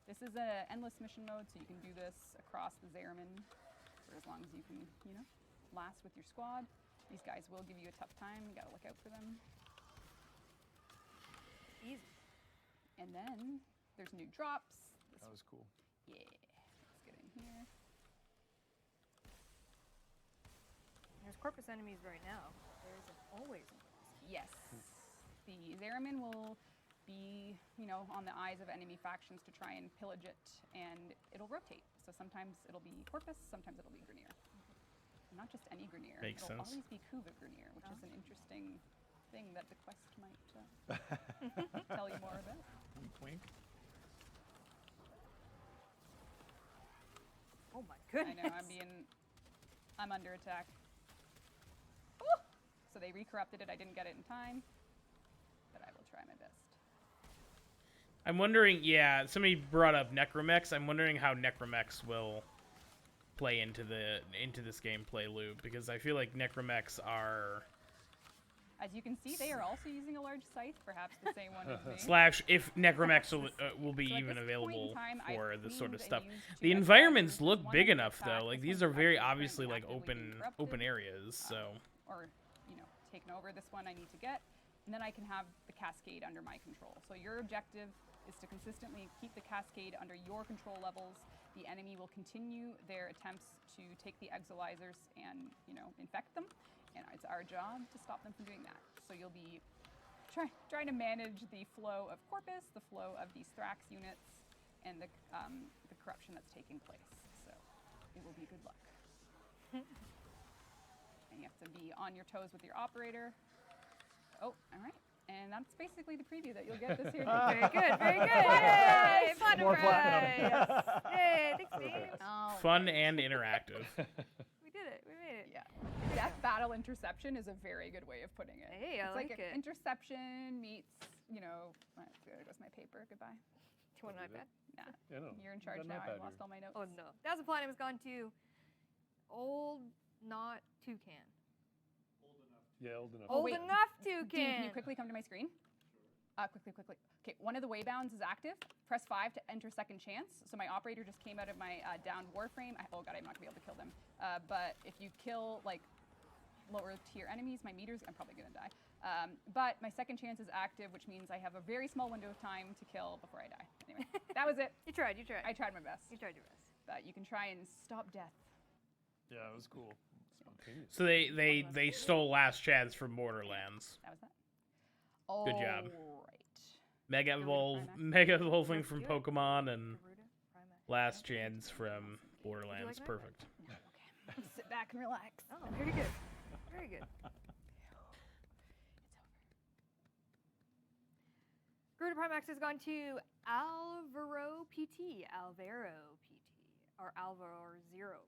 This is an endless mission mode, so you can do this across the Zariman for as long as you can, you know, last with your squad. These guys will give you a tough time. You gotta look out for them. Easy. And then there's new drops. That was cool. Yeah, let's get in here. There's corpus enemies right now. There isn't always. Yes, the Zariman will be, you know, on the eyes of enemy factions to try and pillage it, and it'll rotate. So sometimes it'll be Corpus, sometimes it'll be Grenier. Not just any Grenier. Makes it'll sense. always be Kuva Grenier, which is an interesting thing that the quest might tell you more about. Wink, wink. Oh my I goodness. know, I'm under attack. Ooh! So they re-corrupted it, I didn't get it in time, but I will try my best. I'm wondering, yeah, somebody brought up Necromex. I'm wondering how Necromex will play into this gameplay loop, because I feel like Necromex are... As you can see, they are also using a large scythe, perhaps the same one as me. Slash, if Necromex will be So at even this available point in time, I've for this sort of cleaned stuff. and used The two environments exilers. look One big is enough, attack, though. Like, this these one's are very actually obviously, like, currently actively being open corrupted. areas, so... Or, you know, taken over. This one I need to get. And then I can have the cascade under my control. So your objective is to consistently keep the cascade under your control levels. The enemy will continue their attempts to take the exilizers and, you know, infect them. And it's our job to stop them from doing that. So you'll be trying to manage the flow of Corpus, the flow of these Thrax units, and the corruption that's taking place. So it will be good luck. And you have to be on your toes with your operator. Oh, all right. And that's basically the preview that you'll get this year. Very good, very good. Yay! Platinum More prize. platinum. Yay, thanks, Steve. Oh, Fun and interactive. We did it. We made it. yeah. Death battle interception is a very good way of putting it. Hey, I it's like like it. Interception meets, you know, there goes my paper. Goodbye. Do you want an iPad? Nah. Yeah, no. You're in Got charge an now. I iPad lost here. all my notes. Oh no. 1,000 platinum has gone to Old Not Toucan. Yeah, old enough. Oh, Old wait. enough Dean, Toucan. can you quickly come to my screen? Quickly. Okay, one of the waybounds is active. Press 5 to enter second chance. So my operator just came out of my downed Warframe. Oh god, I'm not gonna be able to kill them. But if you kill like lower tier enemies, my meters, I'm probably gonna die. But my second chance is active, which means I have a very small window of time to kill before I die. Anyway, that was it. You tried. I tried my best. You tried your best. But you can try and stop death. Yeah, it was cool. Spontaneous. So they stole Last Chance from Borderlands. That was that. Oh, Good job. right. Mega Evolving from Let's do it. Pokemon and Garuda, Primax. Last Chance from Borderlands. like that? Perfect. No, okay. Sit back and relax. Oh, very good. Very good. Garuda Primax has gone to Alvaro PT, or Alvaro Zero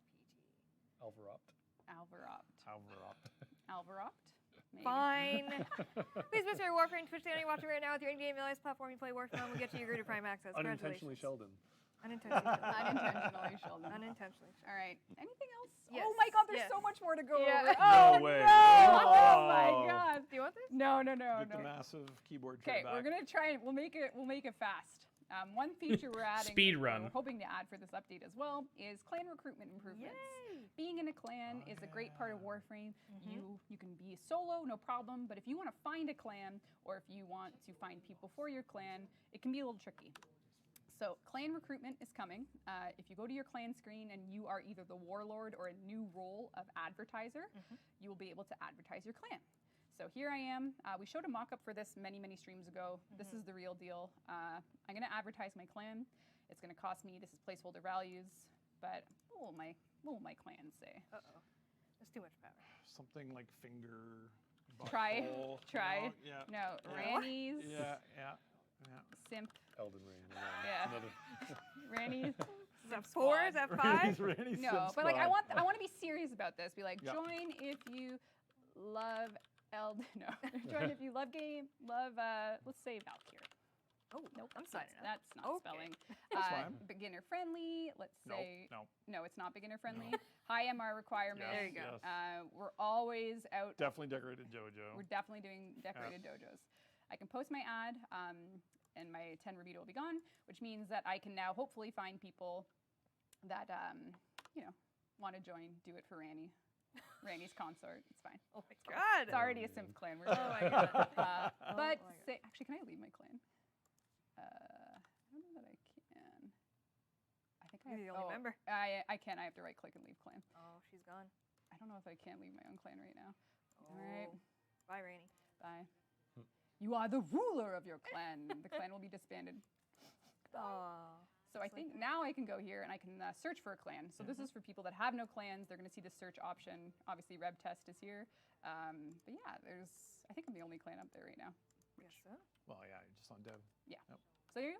PT. Alvaropt. Alvaropt? Maybe. Fine. Please visit our Warframe Twitch channel you're watching right now with your in-game LS platform. You play Warframe, we'll get you your Garuda Prime access. Unintentionally Congratulations. Sheldon. Unintentionally Sheldon. Unintentionally, Sheldon. Unintentionally Sheldon. All right. Anything else? Yes, Oh my god, there's yes. so much more to go Yeah. over. No Oh way. no! Oh. Oh my god. Do you want this? No. Get the No. massive keyboard Okay, tray back. we're gonna try and we'll make it fast. One feature we're adding, Speed that run. we're hoping to add for this update as well, is clan recruitment improvements. Yay! Being in a clan is a great part of Warframe. You can be solo, no problem, but if you want to find a clan, or if you want to find people for your clan, it can be a little tricky. So clan recruitment is coming. If you go to your clan screen and you are either the warlord or a new role of advertiser, you will be able to advertise your clan. So here I am. We showed a mock-up for this many streams ago. This is the real deal. I'm going to advertise my clan. It's going to cost me, this is placeholder values, but what will my clan say? Uh-oh. That's too much power. Something like finger. Try. butthole, Try. you know? Yeah. No, Yeah. Rannies, Yeah. Simp, Elden Ring. Yeah. Another. Rannies, that 4? Is that 5? Randy's No, Sim but like I Squad. want to be serious about this. Be like, Yeah. join if you love no, join if you love let's say Valkyrie. Oh, Nope, I'm signing up. that's not Okay. spelling. That's fine. Beginner friendly. Let's Nope, say no. it's not beginner friendly. High MR requirements. Yes, There you go. yes. We're always out. Definitely decorated JoJo. We're definitely doing decorated dojos. I can post my ad, and my 10 Rebeta will be gone, which means that I can now hopefully find people that want to join. Do it for Randy. Randy's consort. It's fine. Oh my god. It's already a Sims clan. We're Oh good. my god. But my God. actually, can I leave my clan? I don't know that I can. I think I You're have, the only member. I can. I have to right click and leave clan. Oh, she's gone. I don't know if I can leave my own clan right now. Oh. All right. Bye, Rainy. Bye. You are the ruler of your clan. The clan will be disbanded. Oh. So I think now I can go here and I can search for a clan. So this is for people that have no clans. They're going to see the search option. Obviously, Reb Test is here. But yeah, I think I'm the only clan up there right now. Guess so. Well, yeah, you're just on Dev. So here you go.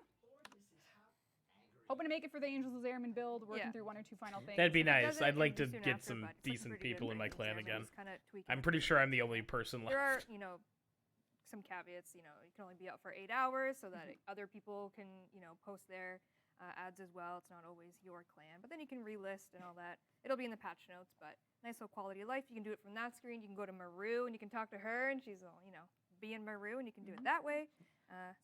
Hoping to make it for the Angels of Zariman build, working Yeah. through 1 or 2 final things. That'd be It does nice. it I'd like to soon get after, some but it's looking decent pretty good people in for my clan Examine. again. Just kinda tweaking I'm it. pretty sure I'm the only person There left. are, some caveats. You can only be out for 8 hours so that other people can, post their ads as well. It's not always your clan, but then you can relist and all that. It'll be in the patch notes, but nice little quality of life. You can do it from that screen. You can go to Maru and you can talk to her, and she's all, be in Maru, and you can do it that way.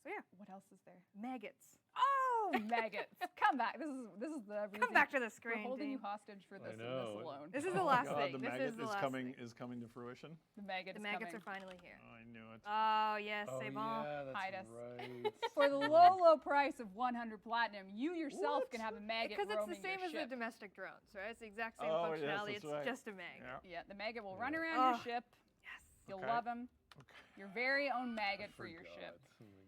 So yeah, What else is there? maggots. Oh, maggots! Come back. This is the reason Come back to the we're screen. holding you Dean. hostage for this, know. alone. This is the Oh my last God, thing. The This maggot is the last thing. is coming to fruition. The maggot The is maggots coming. are finally here. Oh, I knew it. Oh yes, Oh c'est bon. yeah, that's Hide us. right. For the low price of 100 platinum, you yourself What? can have a maggot Because it's roaming the same your as the ship. domestic drones, right? It's the exact same Oh, yes, functionality. that's It's right. just a maggot. Yeah. Yeah, the maggot will run Yeah. around Oh. your ship. Yes. You'll Okay. love him. Okay. Your very own maggot I for your forgot. ship. Oh my God.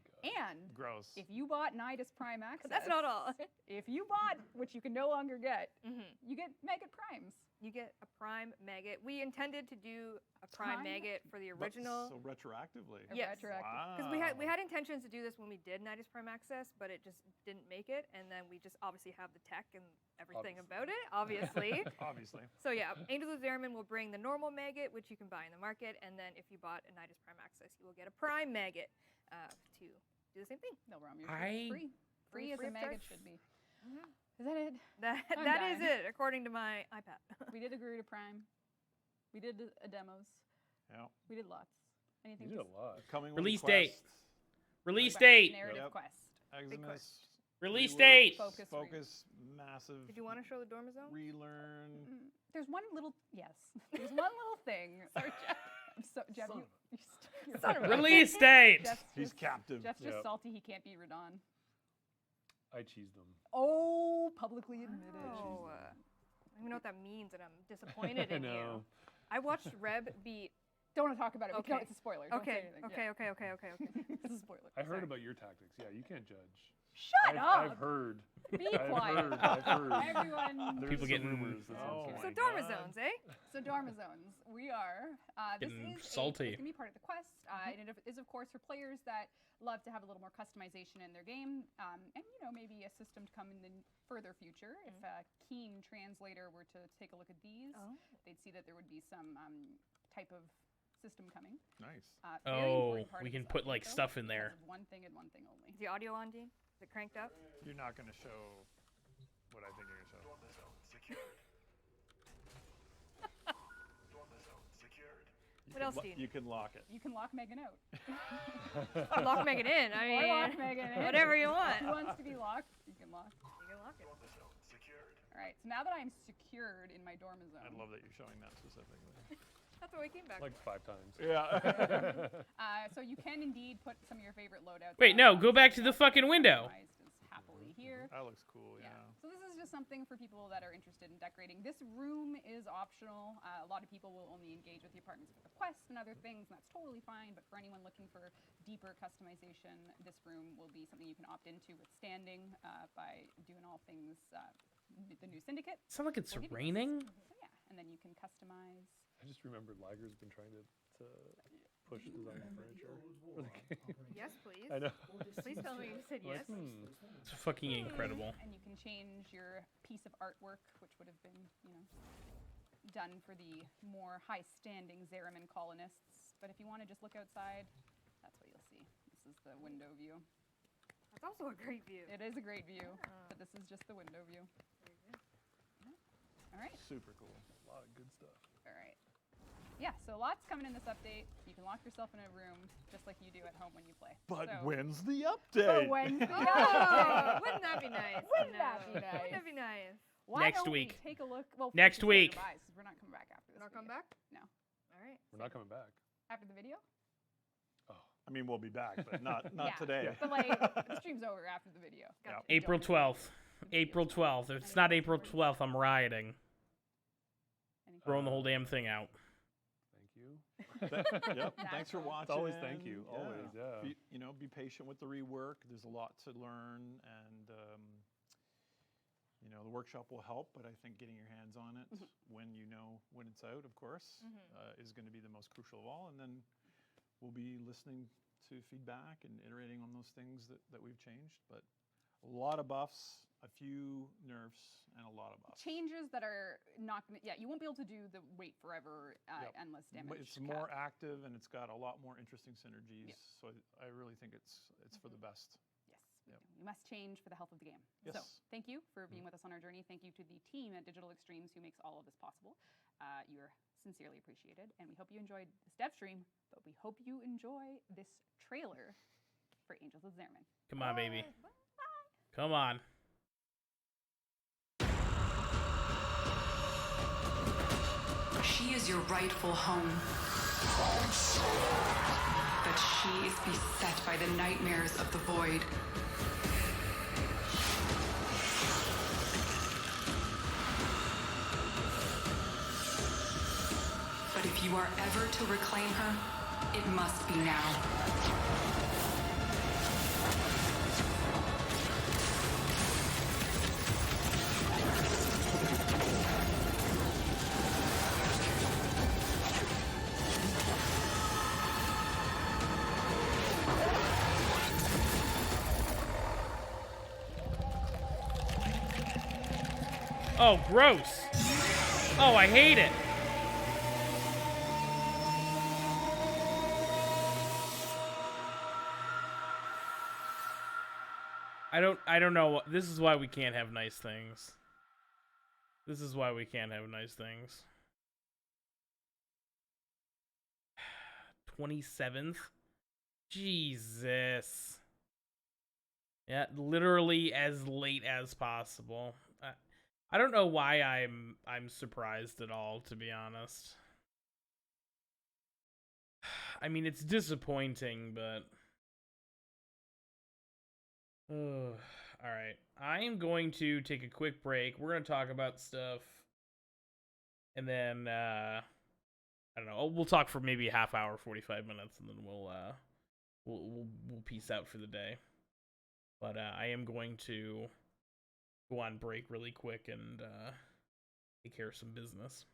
And Gross. if you bought Nidus Prime Access, But that's not all. if you bought, which you can no longer get, hmm you get maggot primes. You get a prime maggot. We intended to do a prime Prime? maggot for the But original. So retroactively. Yes. Retroactive. Wow. Because we had intentions to do this when we did Nidus Prime Access, but it just didn't make it. And then we just obviously have the tech and everything Obviously. about it, obviously. Obviously. So yeah, Angels of Zariman will bring the normal maggot, which you can buy in the market, and then if you bought a Nidus Prime Access, you will get a prime maggot to do the same thing. They'll roam your I- ship free. Free as Free a of maggot charge. should be. Mhm. Is that it? I'm That is dying. it, according to my iPad. We did a Garuda Prime. We did a demos. Yeah. We did lots. Anything You did to a lot. Coming with a Release date. quest. Release quest, date. narrative Yep. quest. Exodus. Release rework, date. Focus, massive. Did you want to show the dorm zone? Relearn. There's one little There's one little thing. Sorry, Jeff. I'm so Jeff. Son You're Son of a- Release date. Jeff's He's just- captive. Jeff's just Yep. salty he can't beat Radon. I cheesed them. Oh, publicly admitted. Oh, I don't even know what that means, and I'm disappointed I in you. know. I watched Reb beat. Don't want to talk about it. Okay. No, it's a spoiler. Don't say Okay, anything. okay, Yeah. okay. It's a spoiler. I heard Sorry. about your tactics. Yeah, you can't judge. Shut I've, up. I've heard. Be I've quiet. heard. I've heard. Everyone. There's People some getting- rumors. That's Oh all I'm my So saying. dorm God. zones, eh? So Dharma zones, we are. This Getting is salty. It's gonna be part of the quest, and it is of course for players that love to have a little more customization in their game, and maybe a system to come in the further future. If a keen translator were to take a look at these, Oh. they'd see that there would be some type of system coming. Nice. Very Oh, important part we of can this put update, like though, stuff in because there. of one thing and one thing only. Is the audio on, Dean? Is it cranked up? You're not going to show what I think you're going to show. What else do you You can lock it. You can lock Megan out. Or lock Megan in. I mean, Or lock Megan in. whatever you want. Who wants to be locked? You can lock. You can lock it. All right. So now that I'm secured in my dorm zone. I love that you're showing that specifically. That's what we came back. Like 5 times. Yeah. So you can indeed put some of your favorite loadouts. Wait, on. no, go back to the fucking window. Customized is happily here. That looks cool, yeah. So this is just something for people that are interested in decorating. This room is optional. A lot of people will only engage with the apartments for the quest and other things, and that's totally fine. But for anyone looking for deeper customization, this room will be something you can opt into with standing by doing all things the new syndicate. Sound like it's We'll give you this. raining. So yeah, and then you can customize. I just remembered Liger's been trying to push design furniture for the game. Yes. yes, please. I know. Please tell me you said yes. It's fucking incredible. And you can change your piece of artwork, which would have been, done for the more high-standing Zariman colonists. But if you want to just look outside, that's what you'll see. This is the window view. That's also a great view. It is a great view, but this is just the window view. All right. Super cool. A lot of good stuff. All right. Yeah, so lots coming in this update. You can lock yourself in a room just like you do at home when you play. But So- when's the update? But when's the Oh, update? wouldn't that be nice? Wouldn't that be nice? Wouldn't that be nice? Why Next don't week. We take a look. Well, Next first, week. Because we're not coming back after this. Not come video. back? No. All right. We're not coming back. After the video? I mean, we'll be back, but not Yeah. today. But like, the stream's over after the video. Gotcha. You April don't really- 12th. April 12th. If it's not April 12th, I'm rioting. Anything? Throwing the whole damn thing out. Thank you. Yep. Thanks for Natural. watching. It's always thank you. Always, yeah. Be patient with the rework. There's a lot to learn, and the workshop will help. But I think getting your hands on it when it's out, of course, is going to be the most crucial of all. And then we'll be listening to feedback and iterating on those things that we've changed. But a lot of buffs, a few nerfs, and a lot of buffs. Changes that are not going to, you won't be able to do the wait forever endless damage. It's more active, and it's got a lot more interesting synergies. Yep. So I really think it's for the best. Yes, Yep. we must change for the health of the game. So Yes. thank you for being with us on our journey. Thank you to the team at Digital Extremes who makes all of this possible. You are sincerely appreciated, and we hope you enjoyed this dev stream, but we hope you enjoy this trailer for Angels of Zariman. Come on, baby. Come on. She is your rightful home. But she is beset by the nightmares of the void. But if you are ever to reclaim her, it must be now. Oh, gross. Oh, I hate it. I don't know. This is why we can't have nice things. This is why we can't have nice things. 27th? Jesus. Yeah, literally as late as possible. I don't know why I'm surprised at all, to be honest. I mean, it's disappointing, but all right. I am going to take a quick break. We're going to talk about stuff, and then I don't know. We'll talk for maybe a half hour, 45 minutes, and then we'll peace out for the day. But I am going to go on break really quick and take care of some business.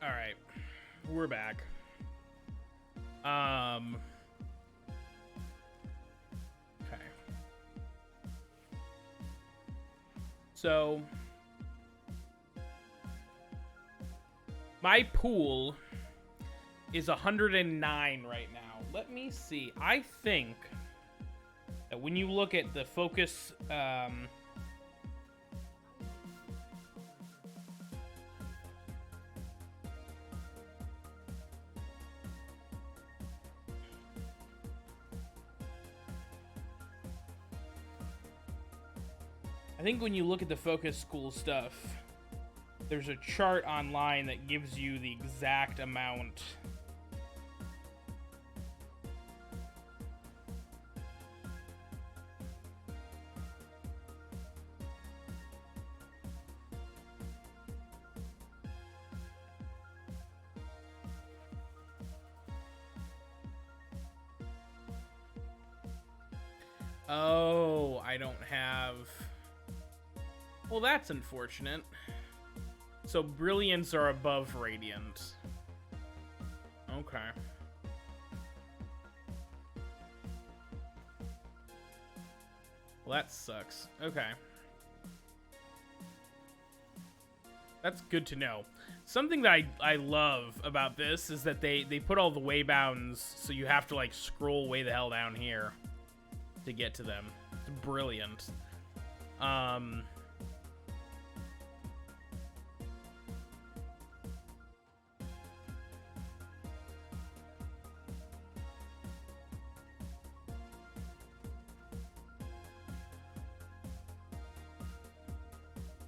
All right, we're back. Okay. So my pool is 109 right now. Let me see. I think that when you look at the focus, I think when you look at the focus school stuff, there's a chart online that gives you the exact amount. Oh, I don't have... Well, that's unfortunate. So brilliants are above radiant. Okay. Well, that sucks. Okay. That's good to know. Something that I love about this is that they put all the waybounds, so you have to, like, scroll way the hell down here to get to them. It's brilliant.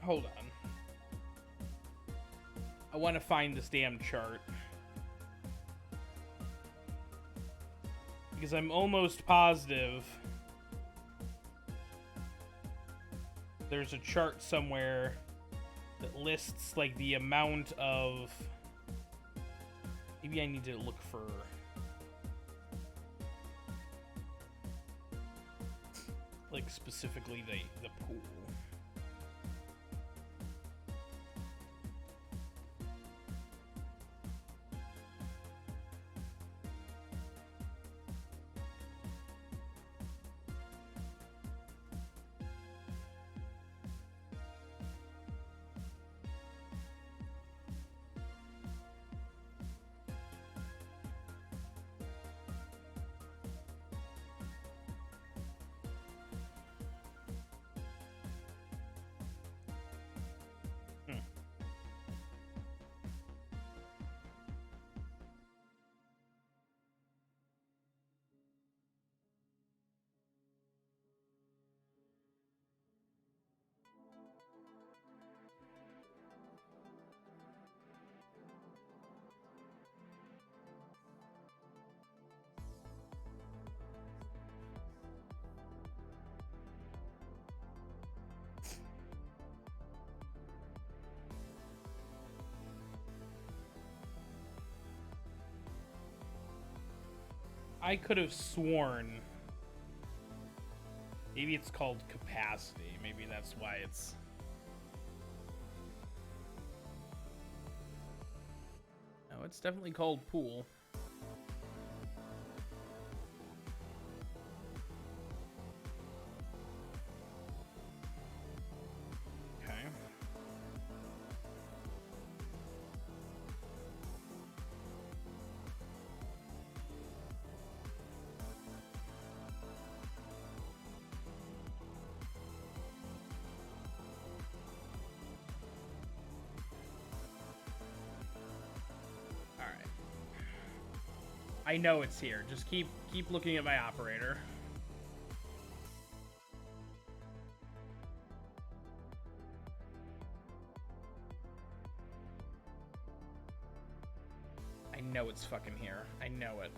Hold on. I want to find this damn chart. Because I'm almost positive there's a chart somewhere that lists, like, the amount of... Maybe I need to look for... like, specifically the pool. I could have sworn maybe it's called capacity. Maybe that's why it's... No, it's definitely called pool. Okay. I know it's here. Just keep looking at my operator. I know it's fucking here. I know it.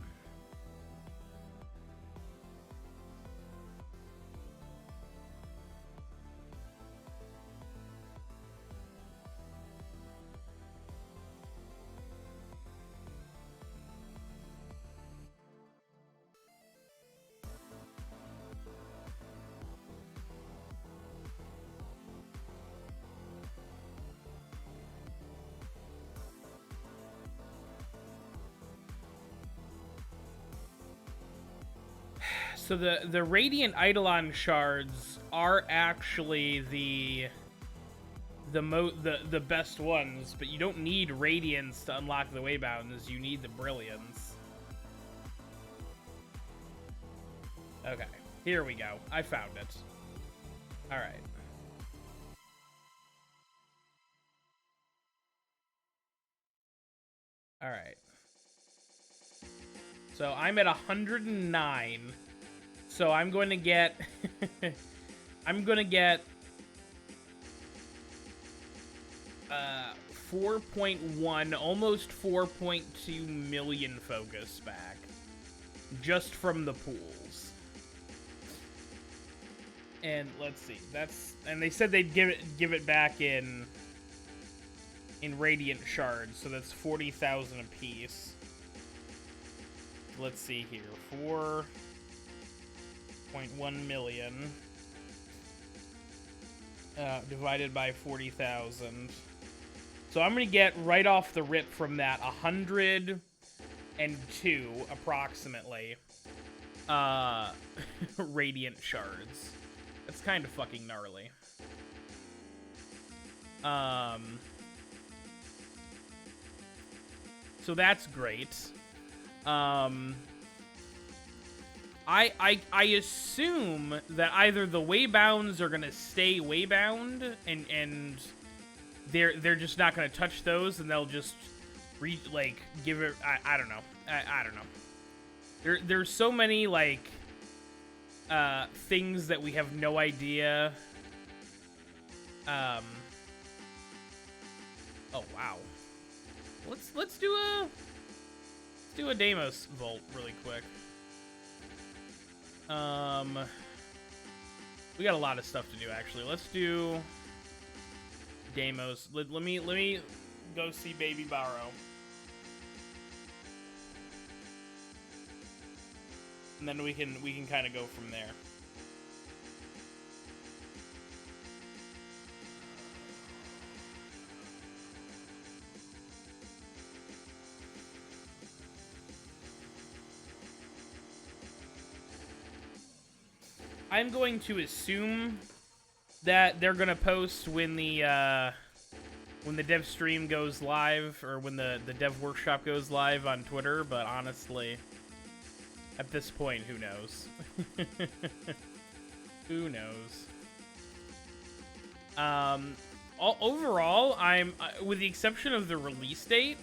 So the Radiant Eidolon shards are actually the best ones, but you don't need Radiance to unlock the Waybounds. You need the Brilliance. Okay, here we go. I found it. All right. All right. So I'm at 109. So I'm going to get I'm going to get 4.1, almost 4.2 million focus back just from the pools. And let's see. And they said they'd give it back in Radiant shards, so that's 40,000 apiece. Let's see here. 4.1 million divided by 40,000. So I'm going to get right off the rip from that 102 approximately Radiant shards. That's kind of fucking gnarly. So that's great. I assume that either the Waybounds are gonna stay Waybound and they're just not gonna touch those, and they'll just give it. I don't know. I don't know. There's so many like things that we have no idea. Oh wow. Let's do a Deimos Vault really quick. We got a lot of stuff to do actually. Let's do Deimos. Let me go see Baby Barrow. And then we can kind of go from there. I'm going to assume that they're gonna post when the Devstream goes live, or when the Dev Workshop goes live on Twitter, but honestly, at this point, who knows? Who knows? Overall, I'm with the exception of the release date,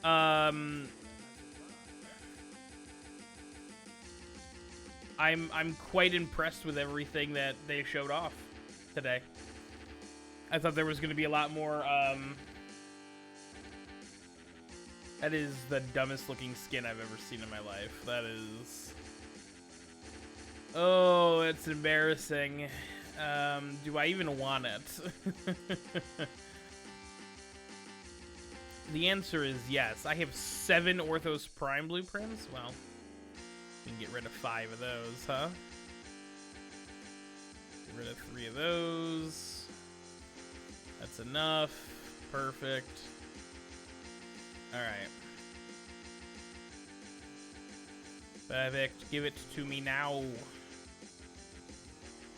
I'm quite impressed with everything that they showed off today. I thought there was going to be a lot more. That is the dumbest looking skin I've ever seen in my life. That is. Oh, it's embarrassing. Do I even want it? The answer is yes. I have 7 Orthos Prime blueprints. Well, we can get rid of 5 of those, huh? Get rid of 3 of those. That's enough. Perfect. Alright. Perfect. Give it to me now.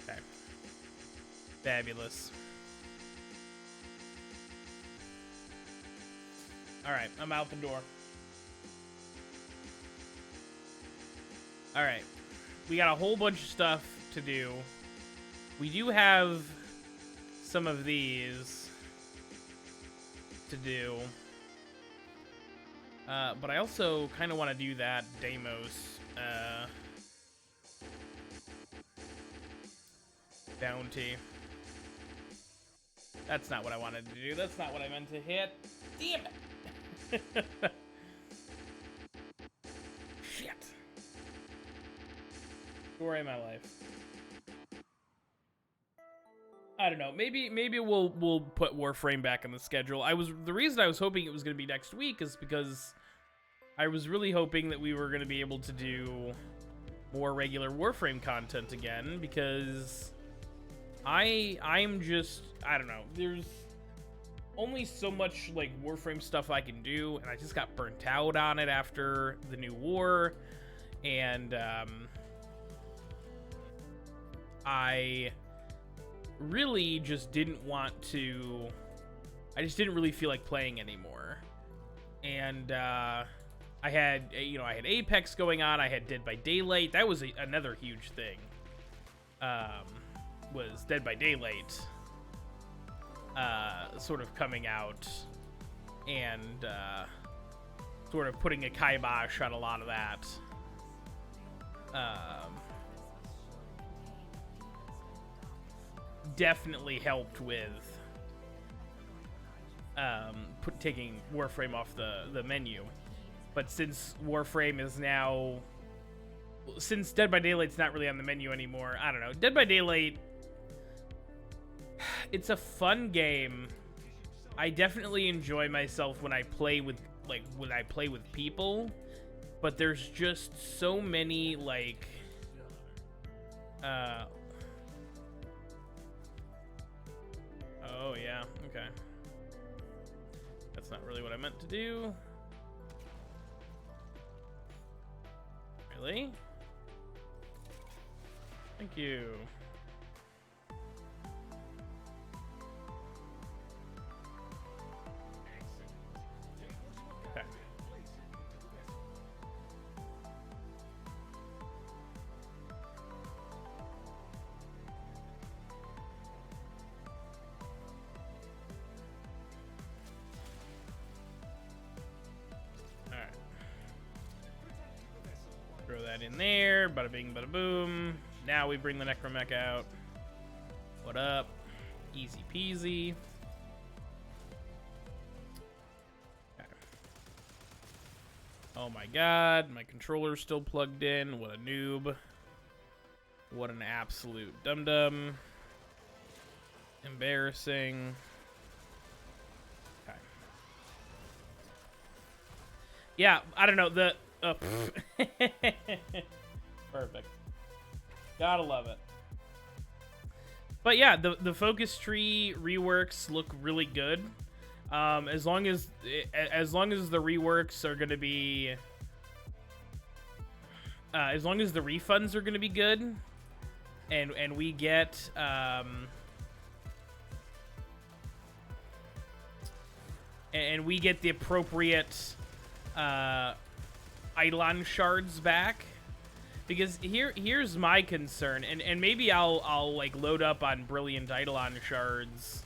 Okay. Fabulous. Alright, I'm out the door. Alright. We got a whole bunch of stuff to do. We do have some of these to do. But I also kind of want to do that Deimos bounty. That's not what I wanted to do. That's not what I meant to hit. Damn it! Shit. Story of my life. I don't know. Maybe we'll put Warframe back on the schedule. The reason I was hoping it was going to be next week is because I was really hoping that we were going to be able to do more regular Warframe content again, because I'm just, I don't know. There's only so much like Warframe stuff I can do, and I just got burnt out on it after the new war, and I really just didn't want to. I just didn't really feel like playing anymore, and I had I had Apex going on. I had Dead by Daylight. That was another huge thing. Was Dead by Daylight sort of coming out and sort of putting a kibosh on a lot of that. Definitely helped with taking Warframe off the menu. But since Warframe is now... Since Dead by Daylight's not really on the menu anymore, I don't know. Dead by Daylight... It's a fun game. I definitely enjoy myself when I play with people. But there's just so many, like... Oh, yeah. Okay. That's not really what I meant to do. Really? Thank you. Okay. Alright. Throw that in there. Bada bing, bada boom. Now we bring the Necromech out. What up? Easy peasy. Okay. Oh my god, my controller's still plugged in. What a noob. What an absolute dum-dum. Embarrassing. Okay. Yeah, I don't know. Perfect. Gotta love it. But yeah, the focus tree reworks look really good. As long as the reworks are gonna be, as long as the refunds are gonna be good, and we get and we get the appropriate Eidolon shards back. Because here's my concern, and maybe I'll like load up on brilliant Eidolon shards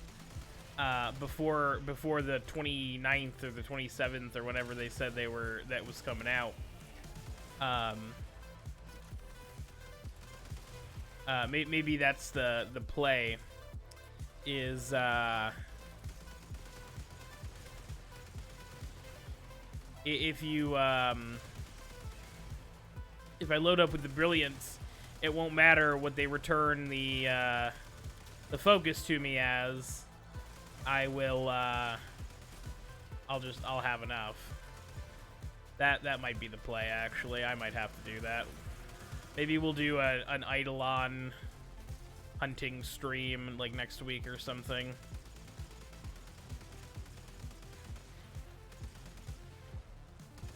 before the 29th or the 27th or whenever they said that was coming out. Maybe that's the play is if you if I load up with the brilliance, it won't matter what they return the focus to me as. I'll have enough. That might be the play, actually. I might have to do that. Maybe we'll do an Eidolon hunting stream like next week or something.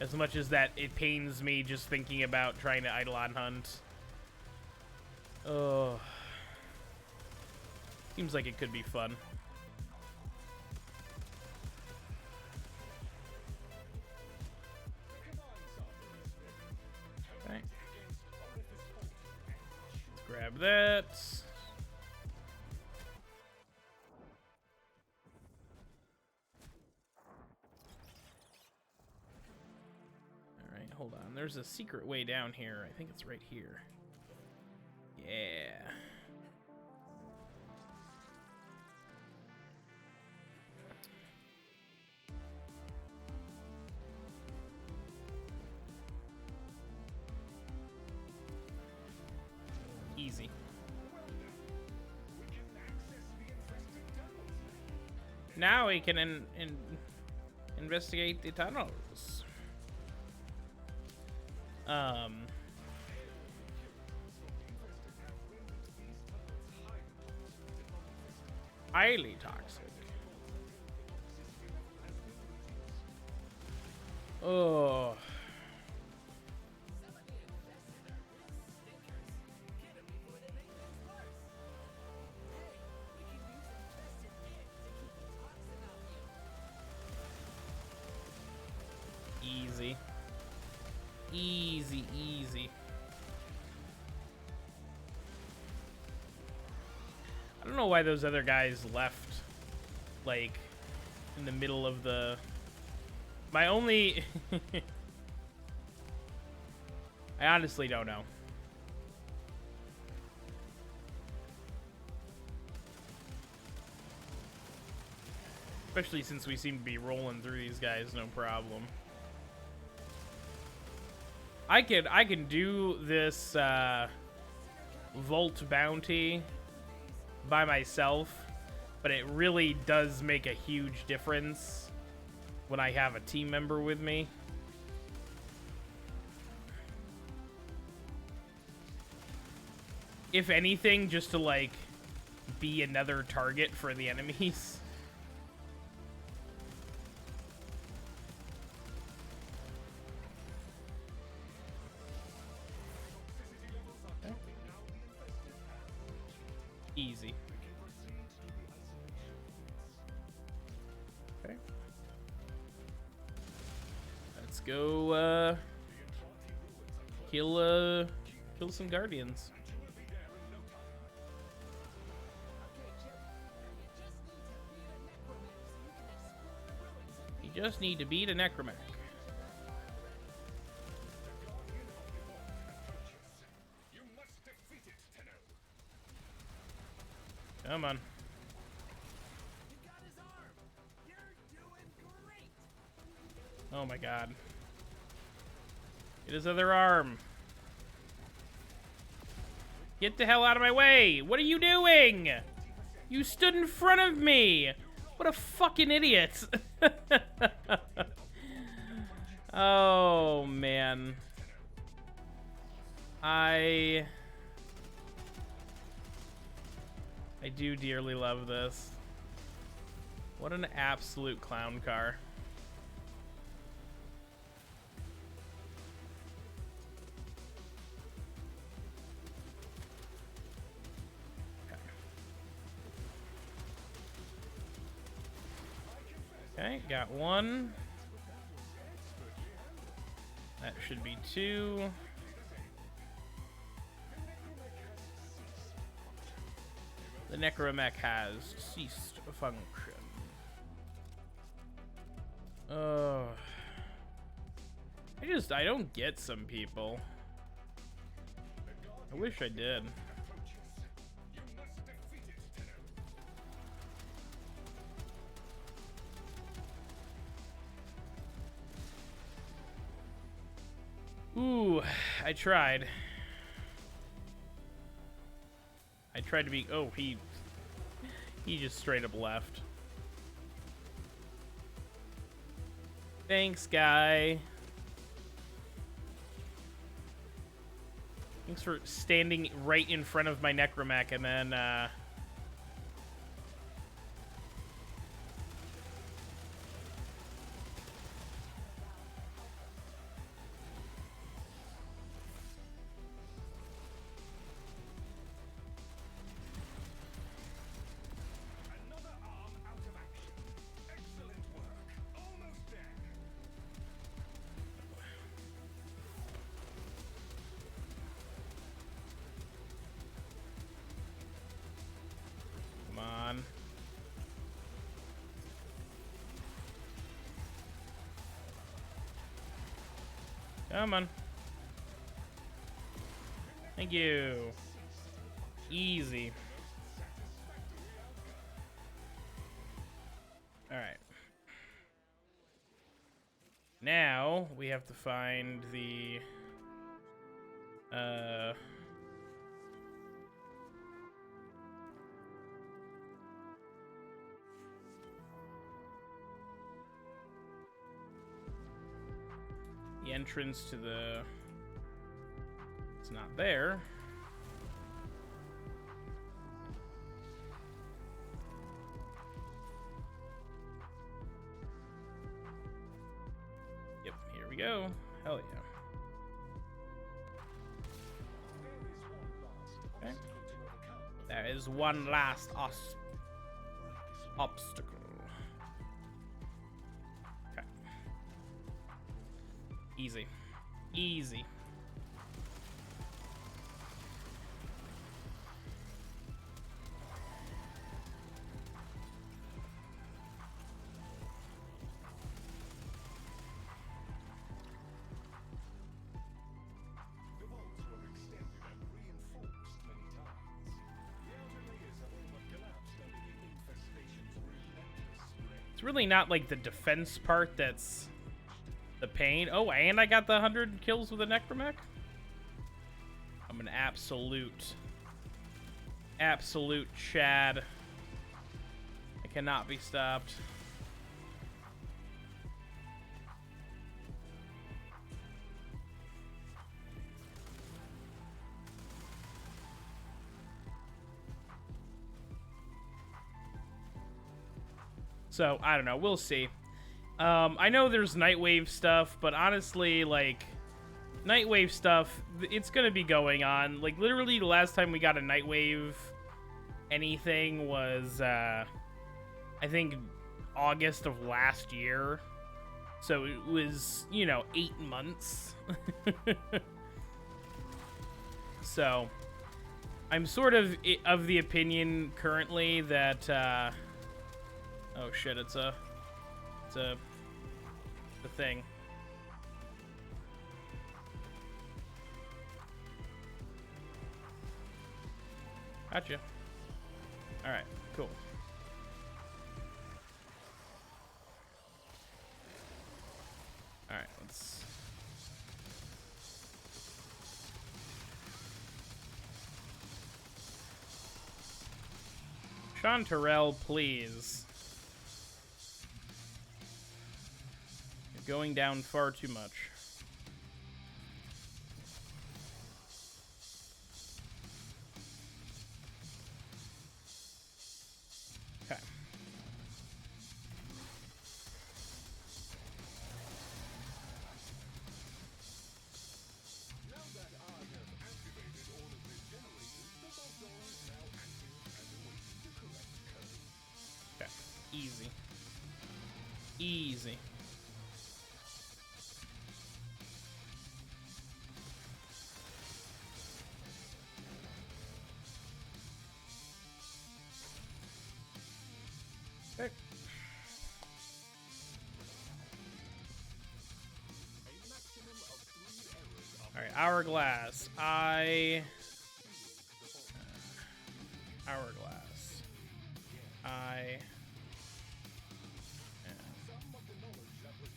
As much as that it pains me just thinking about trying to Eidolon hunt. Oh. Seems like it could be fun. Okay. Let's grab that. Hold on, there's a secret way down here. I think it's right here. Yeah. Easy. Now we can investigate the tunnels. Highly toxic. Oh. easy. Easy, easy. I don't know why those other guys left, like, in the middle of the... My only... I honestly don't know. Especially since we seem to be rolling through these guys, no problem. I can do this Vault bounty by myself, but it really does make a huge difference when I have a team member with me. If anything, just to, like, be another target for the enemies. Easy. Okay. Let's go, kill some Guardians. You just need to beat a Necromancer. Come on. Oh my god. Get his other arm. Get the hell out of my way! What are you doing? You stood in front of me! What a fucking idiot! Oh man. I do dearly love this. What an absolute clown car. Okay, got one. That should be two. The Necromech has ceased function. Oh. I don't get some people. I wish I did. Ooh, I tried. I tried to be... Oh, he just straight up left. Thanks, guy. Thanks for standing right in front of my Necromech and then, come on. Thank you. Easy. Alright. Now, we have to find the... the entrance to the... It's not there. Yep, here we go. Hell yeah. Okay. There is one last obstacle. Okay. Easy. Easy. It's really not like the defense part that's the pain. Oh, and I got the 100 kills with a necromech. I'm an absolute Chad. I cannot be stopped. So, I don't know. We'll see. I know there's Nightwave stuff, but honestly, like, Nightwave stuff, it's gonna be going on. Like, literally, the last time we got a Nightwave anything was, I think, August of last year. So, it was, you know, 8 months. So, I'm sort of the opinion currently that, oh shit, it's a thing. Gotcha. Alright, cool. Alright, let's... Sean Terrell, please. You're going down far too much. Okay. Okay. Easy. Easy. Okay. Alright, Hourglass. Hourglass.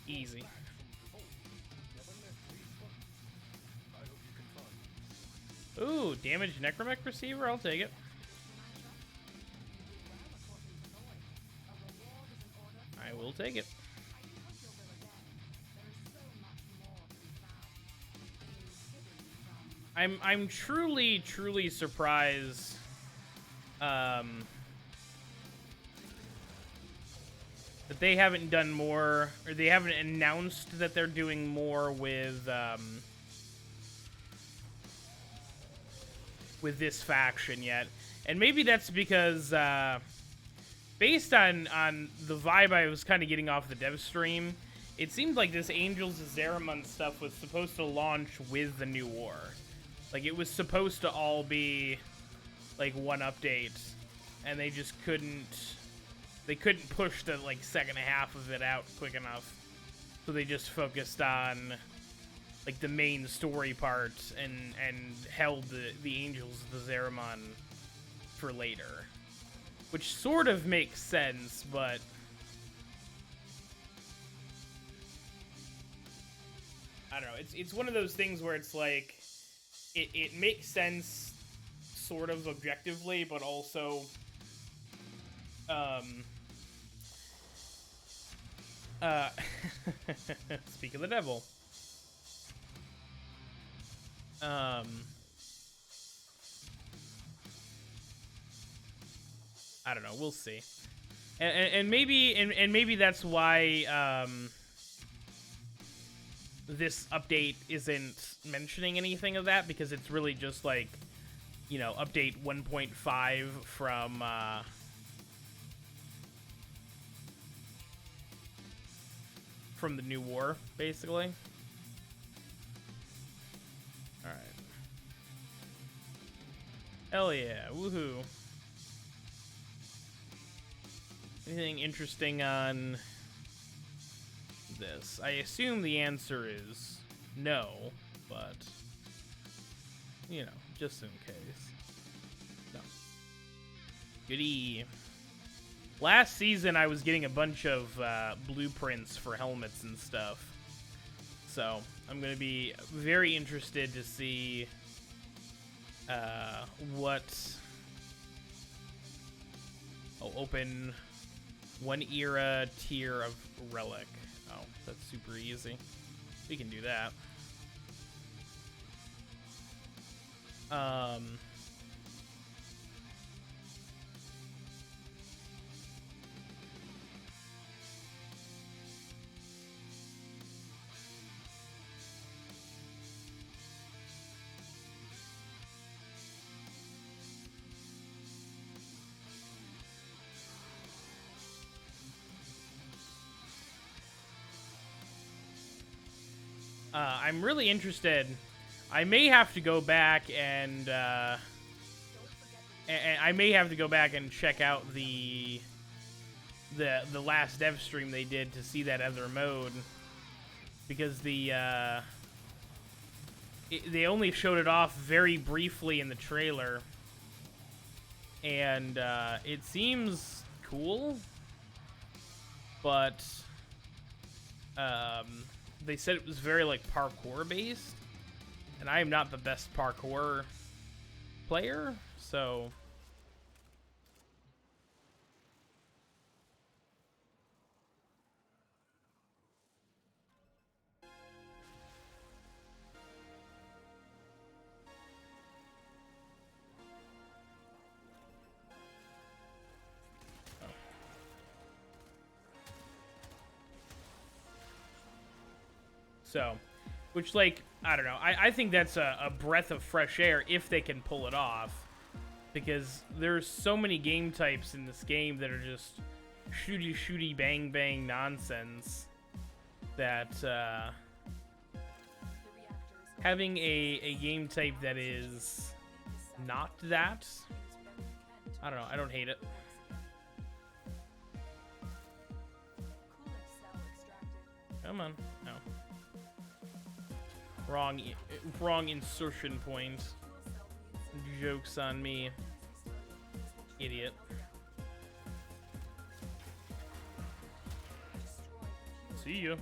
Easy. Ooh, damaged Necromech Receiver? I'll take it. I will take it. I'm truly surprised that they haven't done more, or they haven't announced that they're doing more with this faction yet. And maybe that's because based on the vibe I was kind of getting off the Devstream, it seemed like this Angels of Zariman stuff was supposed to launch with the new war. Like, it was supposed to all be, like, one update, and they just couldn't push the, like, second half of it out quick enough. So they just focused on, like, the main story part and held the Angels of the Zariman for later. Which sort of makes sense, but... I don't know, it's one of those things where it's like, it makes sense sort of objectively, but also, speak of the devil. I don't know, we'll see. And maybe that's why, this update isn't mentioning anything of that, because it's really just like, you know, update 1.5 from the new war, basically. Hell yeah, woohoo. Anything interesting on this? I assume the answer is no, but, you know, just in case. No. Goodie. Last season, I was getting a bunch of blueprints for helmets and stuff. So, I'm going to be very interested to see what... I'll open one era tier of relic. Oh, that's super easy. We can do that. I'm really interested. I may have to go back and I may have to go back and check out the last dev stream they did to see that other mode, because they only showed it off very briefly in the trailer, and it seems cool, but they said it was very, like, parkour-based, and I am not the best parkour player, so... So, which, like, I don't know. I think that's a breath of fresh air if they can pull it off. Because there's so many game types in this game that are just shooty, bang, bang nonsense that having a game type that is not that, I don't know. I don't hate it. Come on. No. Wrong insertion point. Joke's on me. Idiot. See ya.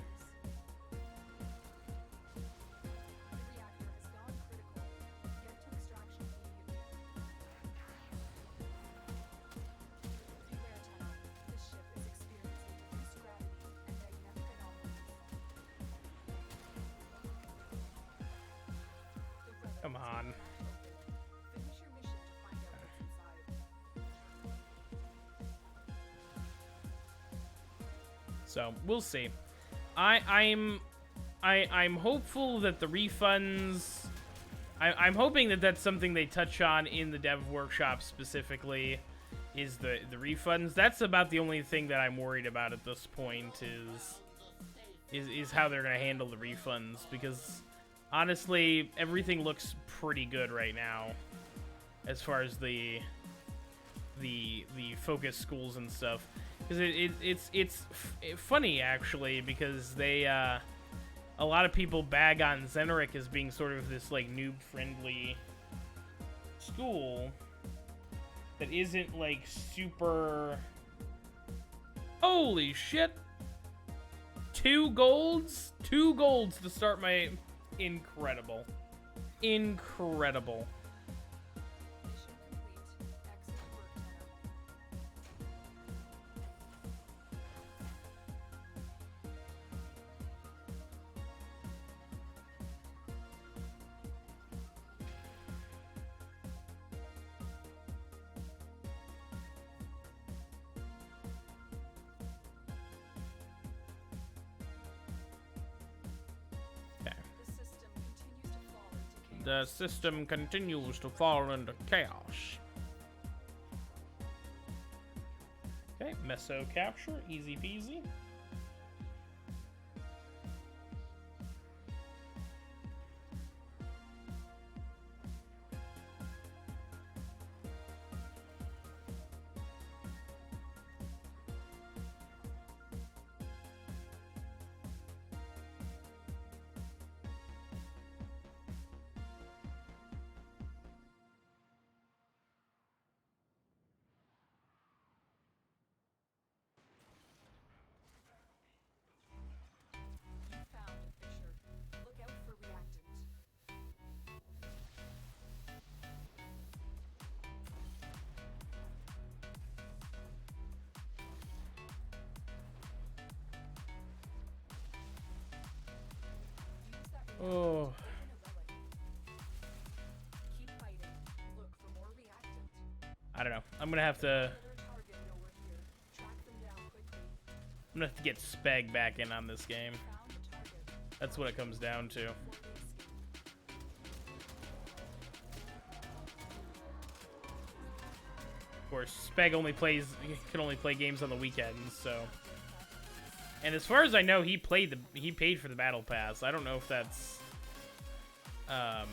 Come on. So we'll see. I'm hopeful that the refunds. I'm hoping that that's something they touch on in the dev workshop specifically. Is the refunds? That's about the only thing that I'm worried about at this point. Is how they're gonna handle the refunds, because honestly, everything looks pretty good right now, as far as the focus schools and stuff. Because it's funny actually, because they a lot of people bag on Zariman as being sort of this, like, noob friendly school that isn't, like, super. Holy shit! 2 golds to start my. Incredible. Incredible. The system continues to fall into chaos. Okay, meso capture, easy peasy. Oh. I don't know. I'm gonna have to get Speg back in on this game. That's what it comes down to. Of course, Speg can only play games on the weekends, so. And as far as I know, he paid for the battle pass. I don't know if that's I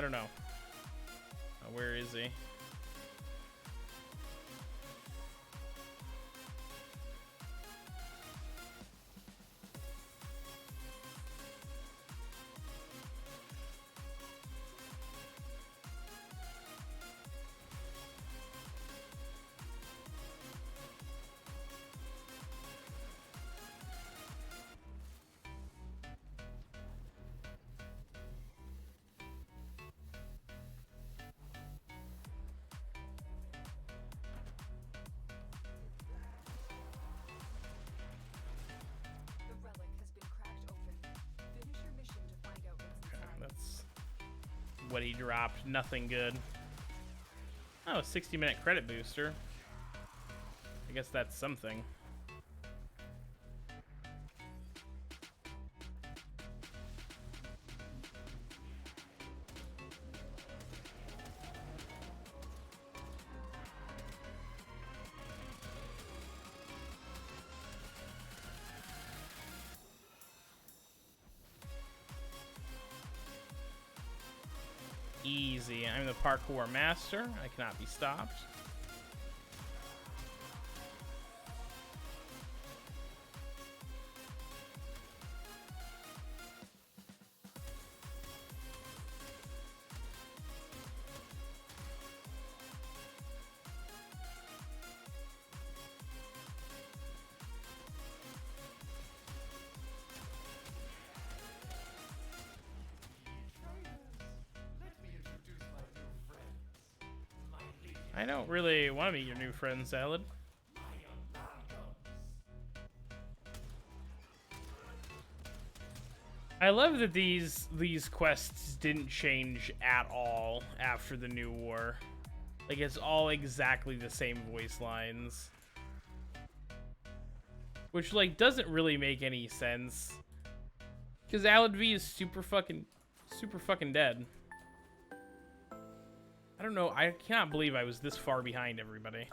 don't know. Where is he? That's what he dropped. Nothing good. Oh, 60-minute credit booster. I guess that's something. Easy. I'm the parkour master. I cannot be stopped. I don't really want to meet your new friend, Salad. I love that these quests didn't change at all after the new war. Like, it's all exactly the same voice lines. Which, like, doesn't really make any sense. Because Alad V is super fucking dead. I don't know. I cannot believe I was this far behind everybody.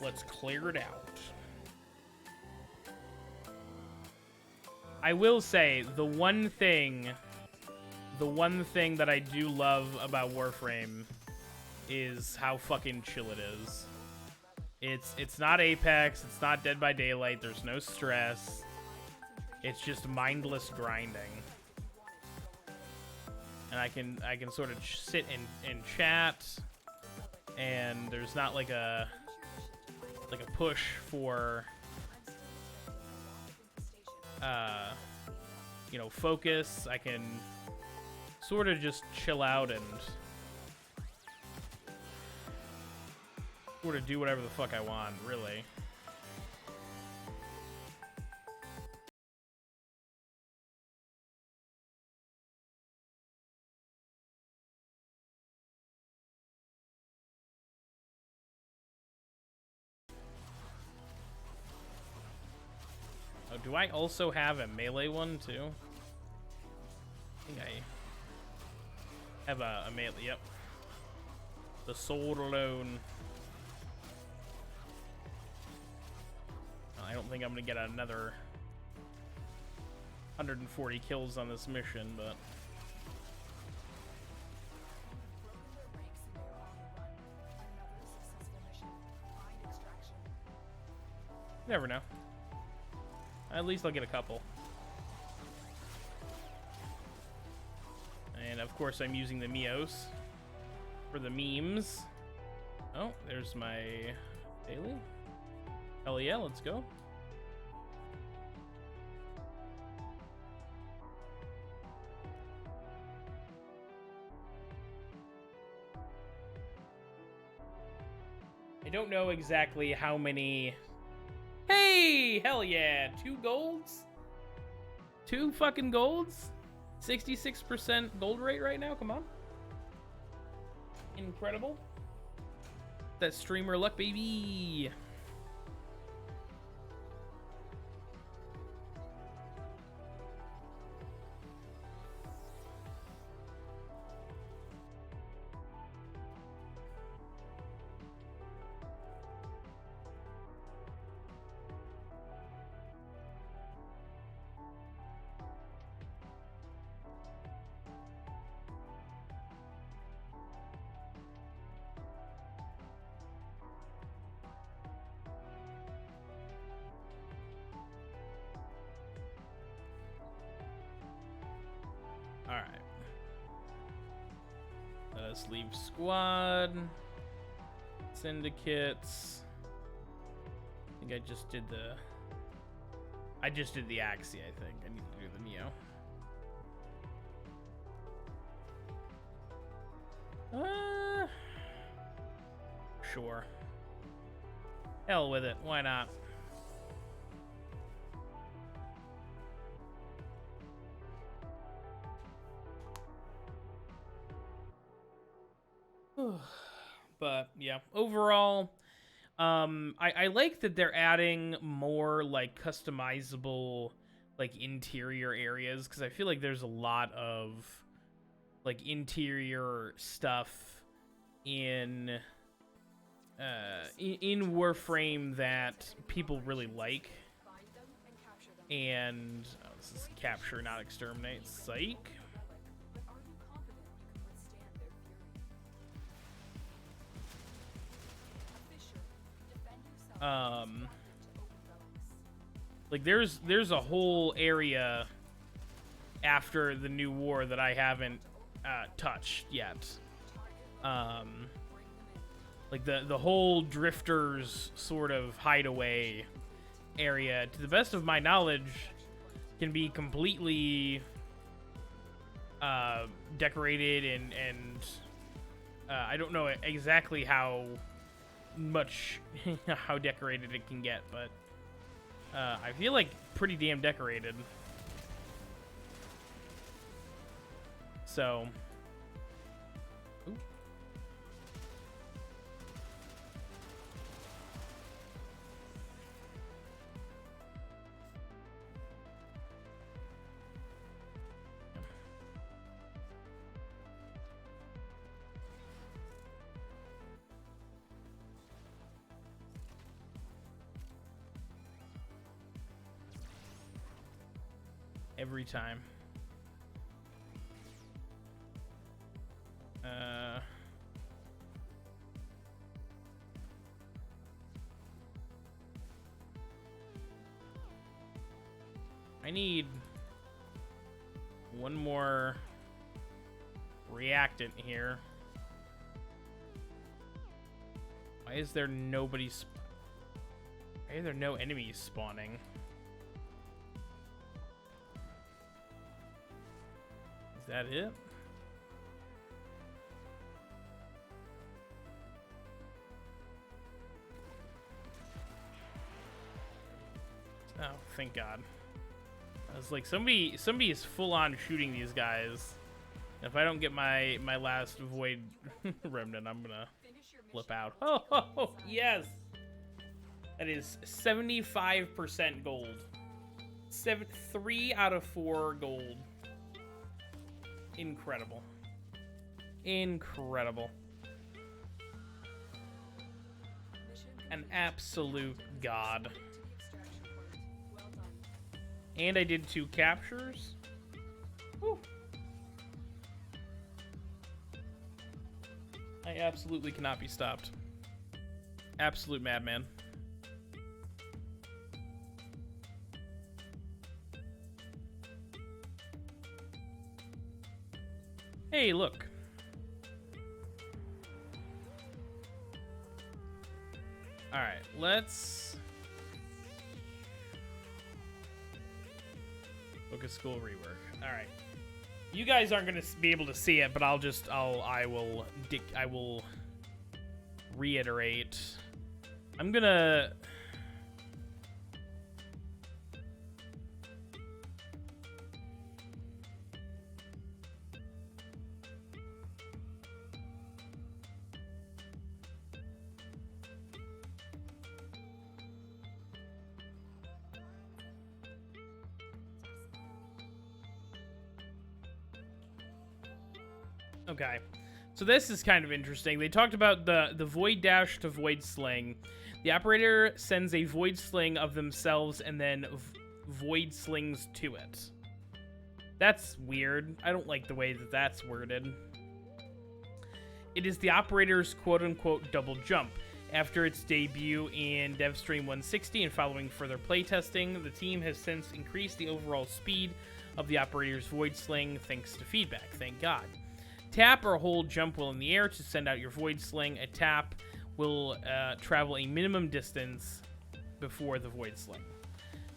Let's clear it out. I will say, the one thing the one thing that I do love about Warframe is how fucking chill it is. It's not Apex, it's not Dead by Daylight, there's no stress. It's just mindless grinding. And I can sort of sit and chat, and there's not like a push for you know, focus. I can sort of just chill out and sort of do whatever the fuck I want, really. Oh, do I also have a melee one too? I think I have a melee. Yep. The sword alone. I don't think I'm gonna get another 140 kills on this mission, but never know. At least I'll get a couple. And of course I'm using the Mios for the memes. Oh, there's my daily. Hell yeah, let's go. I don't know exactly how many. Hey, hell yeah, 2 golds? 2 fucking golds? 66% gold rate right now, come on. Incredible. That streamer luck, baby. Alright. Let us leave squad. Syndicates. I think I just did the Axie, I think. I need to do the Neo. Sure. Hell with it. Why not? But yeah, overall, I like that they're adding more like customizable like interior areas, because I feel like there's a lot of like interior stuff in Warframe that people really like. And this is capture, not exterminate. Psych. Like there's a whole area after the new war that I haven't touched yet. Like the whole drifters sort of hideaway area, to the best of my knowledge, can be completely decorated and I don't know exactly how much how decorated it can get, but I feel like pretty damn decorated. So ooh. Every time. I need one more reactant here. Why is there nobody? Why are there no enemies spawning? Is that it? Oh, thank God. I was like, somebody is full on shooting these guys. If I don't get my last void remnant, I'm gonna flip out. Oh, yes. That is 75% gold. 3 out of 4 gold. Incredible. Incredible. An absolute god. And I did 2 captures. Whew. I absolutely cannot be stopped. Absolute madman. Hey, look. All right, let's look at school rework. All right, you guys aren't gonna be able to see it, but I will reiterate. I'm gonna. Okay, so this is kind of interesting. They talked about the void dash to void sling. The operator sends a void sling of themselves and then void slings to it. That's weird. I don't like the way that that's worded. It is the operator's quote-unquote double jump. After its debut in Devstream 160 and following further playtesting, the team has since increased the overall speed of the operator's void sling thanks to feedback. Thank God. Tap or hold jump while in the air to send out your void sling. A tap will travel a minimum distance before the void sling.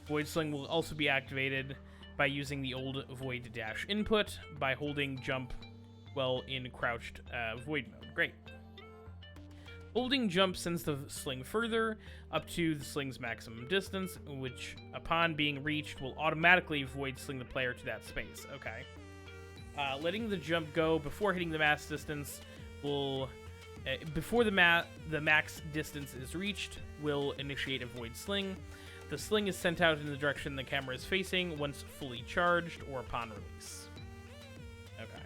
Void sling will also be activated by using the old void dash input by holding jump while in crouched void mode. Great. Holding jump sends the sling further up to the sling's maximum distance, which upon being reached will automatically void sling the player to that space. Okay. Letting the jump go before hitting the max distance will, before the max distance is reached, will initiate a void sling. The sling is sent out in the direction the camera is facing once fully charged or upon release. Okay.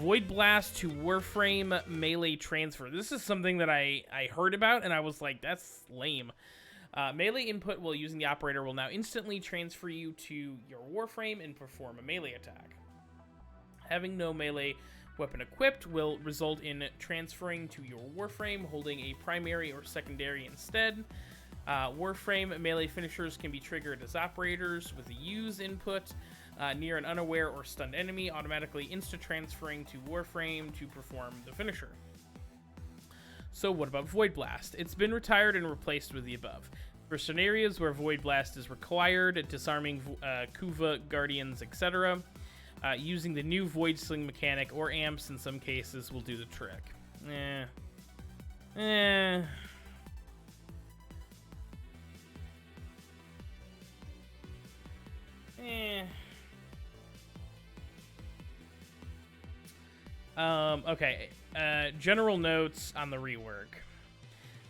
Void blast to Warframe melee transfer. This is something that I heard about and I was like, that's lame. Melee input while using the operator will now instantly transfer you to your Warframe and perform a melee attack. Having no melee weapon equipped will result in transferring to your Warframe, holding a primary or secondary instead. Warframe melee finishers can be triggered as operators with a use input near an unaware or stunned enemy, automatically insta-transferring to Warframe to perform the finisher. So what about Void Blast? It's been retired and replaced with the above. For scenarios where Void Blast is required, disarming Kuva, Guardians, etc., using the new Void Sling mechanic or amps in some cases will do the trick. Okay. General notes on the rework.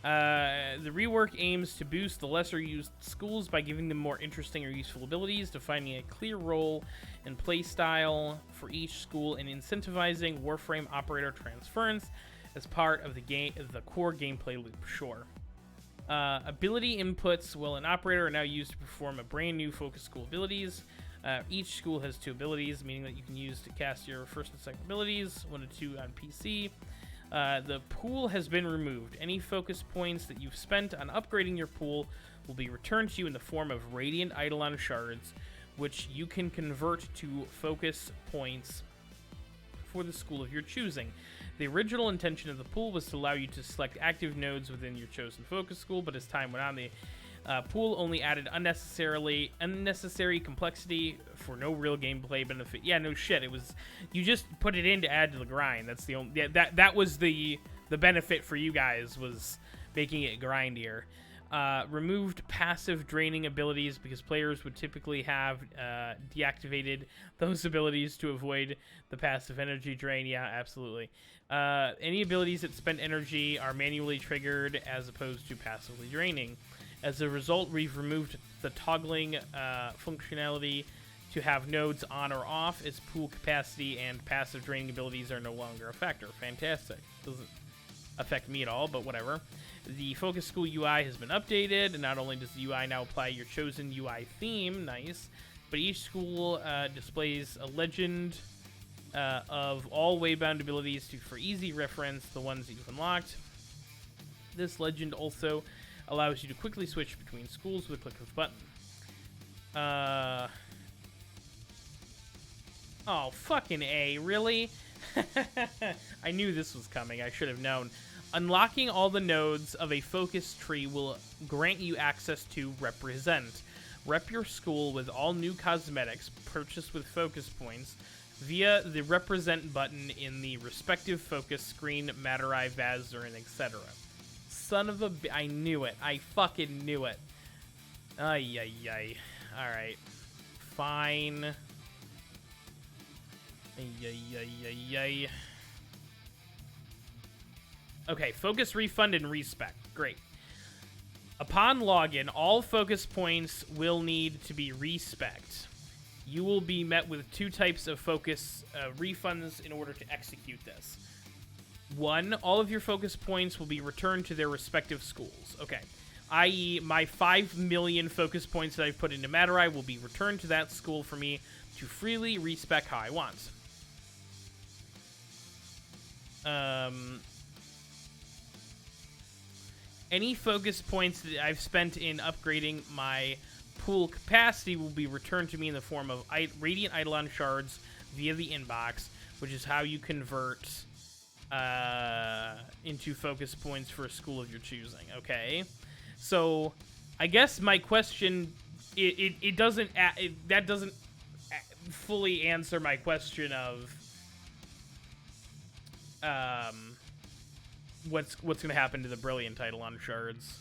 The rework aims to boost the lesser used schools by giving them more interesting or useful abilities, defining a clear role and play style for each school, and incentivizing Warframe operator transference as part of the core gameplay loop. Sure. Ability inputs will an operator are now used to perform a brand new focus school abilities. Each school has 2 abilities, meaning that you can use to cast your first and second abilities, 1 to 2 on PC. The pool has been removed. Any focus points that you've spent on upgrading your pool will be returned to you in the form of Radiant Eidolon shards, which you can convert to focus points for the school of your choosing. The original intention of the pool was to allow you to select active nodes within your chosen focus school, but as time went on, the pool only added unnecessary complexity for no real gameplay benefit. Yeah, no shit. It was, you just put it in to add to the grind. That's the only, yeah, that was the benefit for you guys, was making it grindier. Removed passive draining abilities because players would typically have deactivated those abilities to avoid the passive energy drain. Yeah, absolutely. Any abilities that spend energy are manually triggered as opposed to passively draining. As a result, we've removed the toggling functionality to have nodes on or off, as pool capacity and passive draining abilities are no longer a factor. Fantastic. Doesn't affect me at all, but whatever. The Focus School UI has been updated, and not only does the UI now apply your chosen UI theme, nice, but each school displays a legend of all waybound abilities for easy reference, the ones that you've unlocked. This legend also allows you to quickly switch between schools with a click of a button. Oh, fucking A, really? I knew this was coming. I should have known. Unlocking all the nodes of a focus tree will grant you access to Represent. Rep your school with all new cosmetics purchased with focus points via the Represent button in the respective focus screen, Materai, Vazarin, etc. Son of a I knew it. I fucking knew it. Ay, ay, ay. Alright. Fine. Ay, ay, ay, ay, ay. Okay, focus refund and respec. Great. Upon login, all focus points will need to be respec'd. You will be met with 2 types of focus refunds in order to execute this. 1, all of your focus points will be returned to their respective schools. Okay. I.e., my 5 million focus points that I've put into Materai will be returned to that school for me to freely respec how I want. Any focus points that I've spent in upgrading my pool capacity will be returned to me in the form of Radiant Eidolon shards via the inbox, which is how you convert into focus points for a school of your choosing. Okay, so I guess my question, it doesn't that doesn't fully answer my question of what's going to happen to the Brilliant Eidolon shards.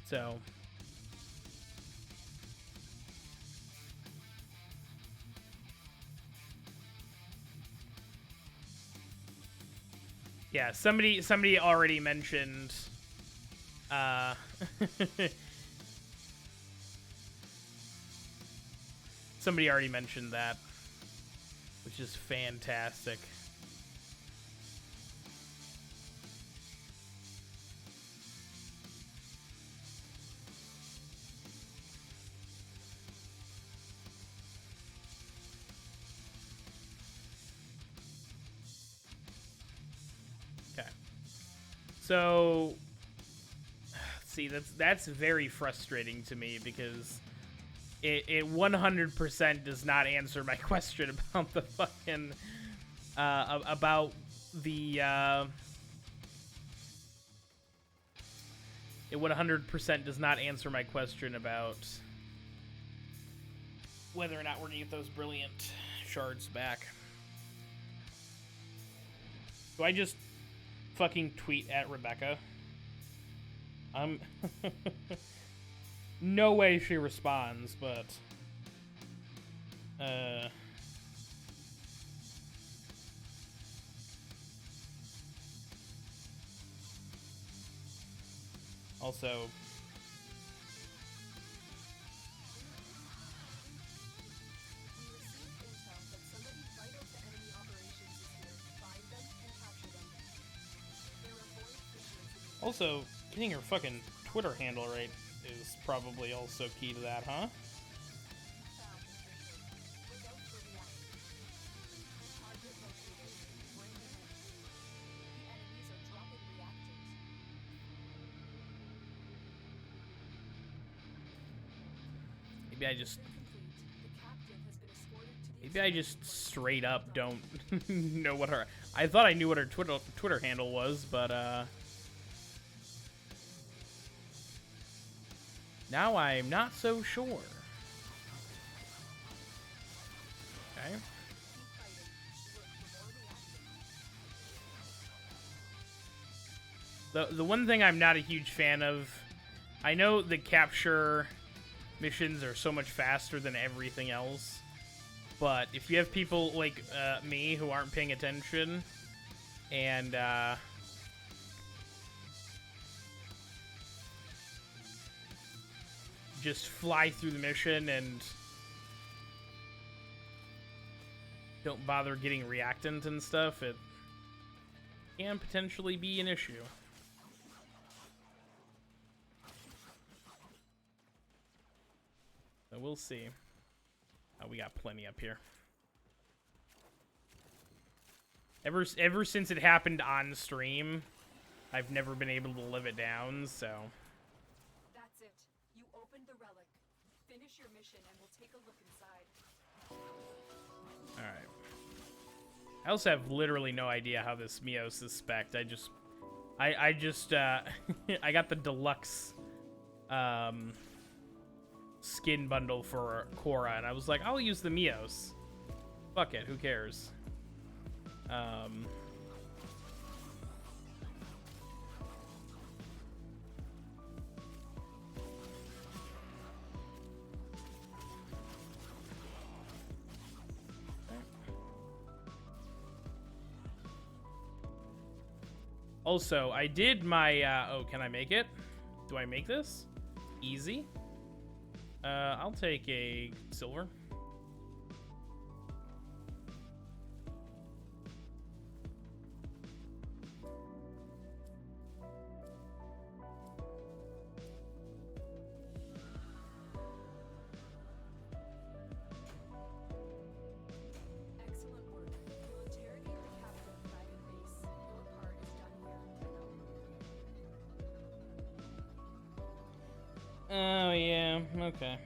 So yeah, somebody already mentioned somebody already mentioned that, which is fantastic. So, see, that's very frustrating to me because it 100% does not answer my question about the fucking about the it 100% does not answer my question about whether or not we're gonna get those Brilliant shards back. Do I just fucking tweet at Rebecca? No way she responds, but Also, getting her fucking Twitter handle right is probably also key to that, huh? Maybe I just straight up don't know what her... I thought I knew what her Twitter handle was, but, now I'm not so sure. Okay. The one thing I'm not a huge fan of... I know the capture missions are so much faster than everything else, but if you have people like me who aren't paying attention and just fly through the mission and don't bother getting reactant and stuff, it can potentially be an issue. So we'll see. Oh, we got plenty up here. Ever since it happened on stream, I've never been able to live it down, so. That's it. You opened the relic. Finish your mission and we'll take a look inside. Alright. I also have literally no idea how this Mios is spec'd. I I got the deluxe skin bundle for Korra, and I was like, I'll use the Mios. Fuck it, who cares? Also, I did my, oh, can I make it? Do I make this? Easy. I'll take a silver. Excellent work. You'll interrogate the captain of Dragon Base. Your part is done here. Oh, yeah, okay.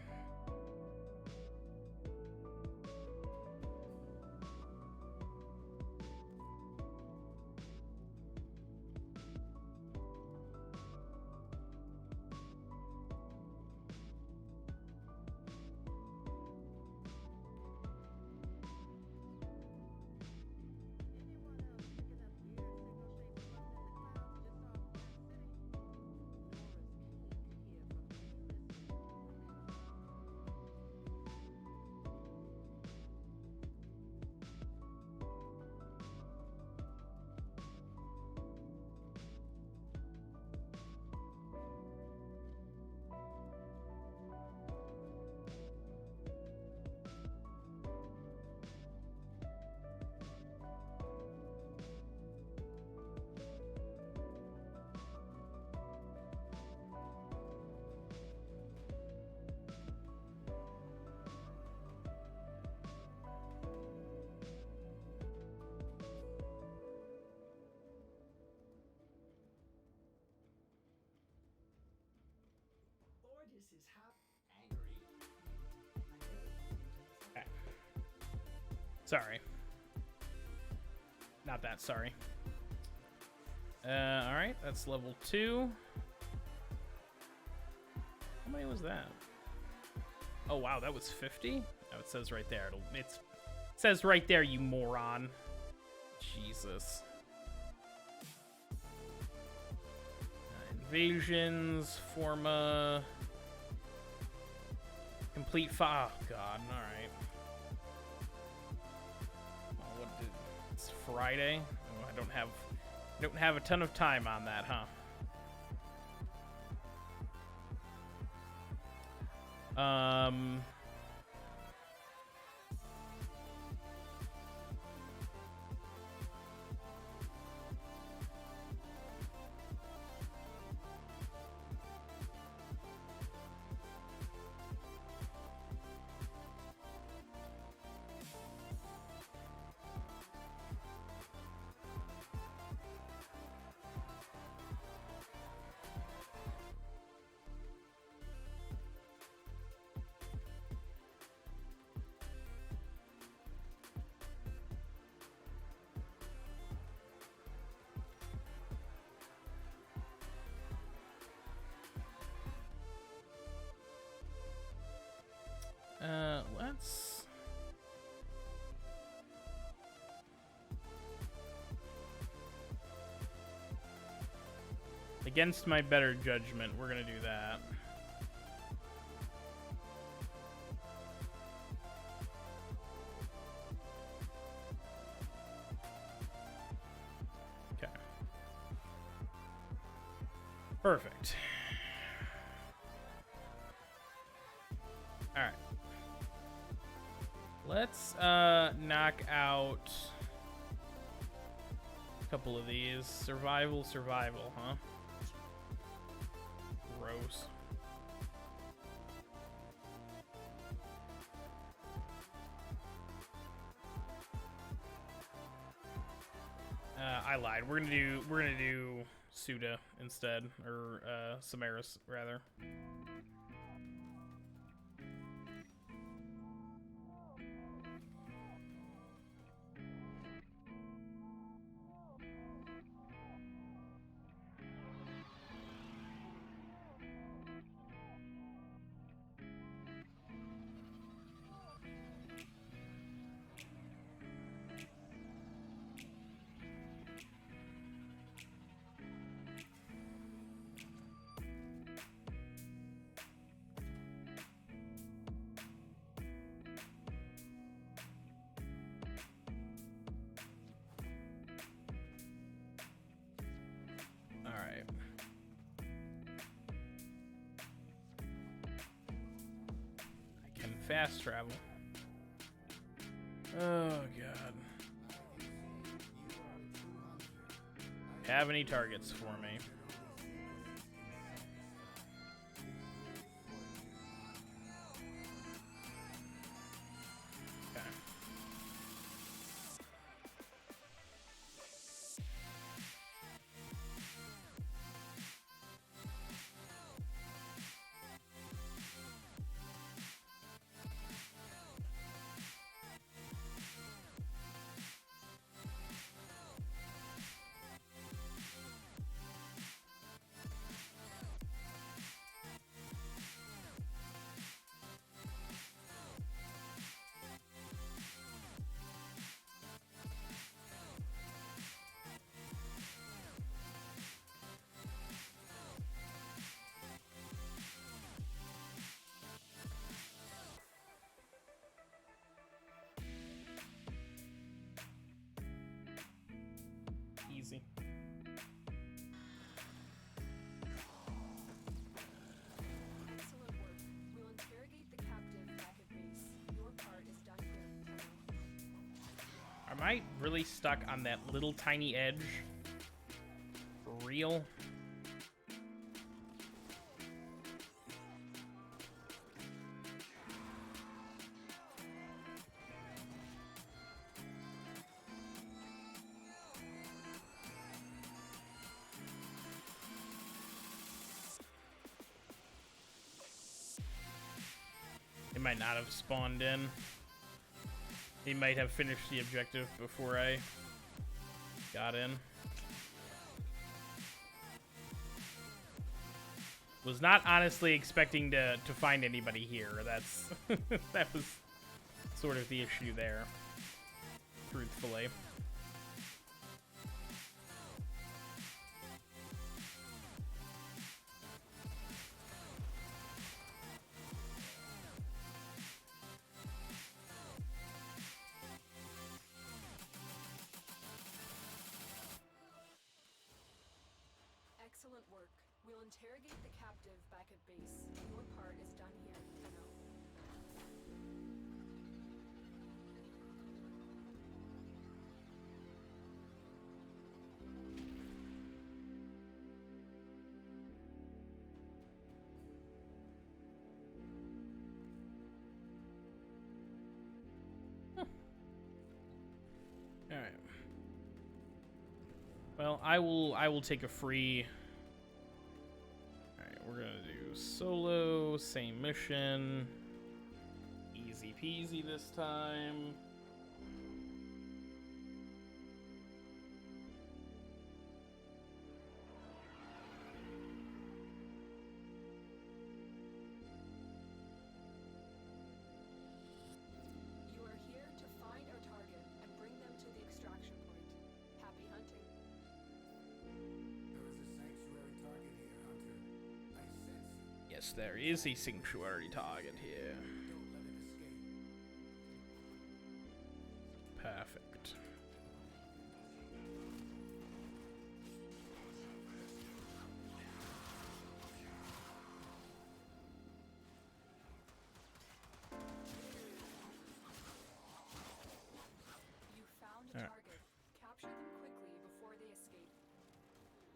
Okay. Sorry. Not that sorry. Alright, that's level 2. How many was that? Oh wow, that was 50? Oh, it says right there. It says right there, you moron. Jesus. Invasions, Forma. Complete oh god, alright. Oh, it's Friday? Oh, I don't have a ton of time on that, huh? Um. Let's. Against my better judgment, we're gonna do that. Okay. Perfect. All right. Let's knock out a couple of these. Survival, huh? Gross. I lied. We're gonna do Suda instead, or Samaris rather. Fast travel. Oh god. Have any targets for me? Okay. Easy. Excellent work. We'll interrogate the captive back at base. Your part is done here, Colonel. Am I really stuck on that little tiny edge? For real? It might not have spawned in. He might have finished the objective before I got in. Was not honestly expecting to find anybody here. That's that was sort of the issue there, truthfully. Excellent work. We'll interrogate the captive back at base. Your part is done here, Colonel. Well, I will take a free. All right, we're gonna do solo, same mission, easy peasy this time. You are here to find our target and bring them to the extraction point. Happy hunting. Yes, there is a sanctuary target here. Perfect. You found a target. Capture them quickly before they escape.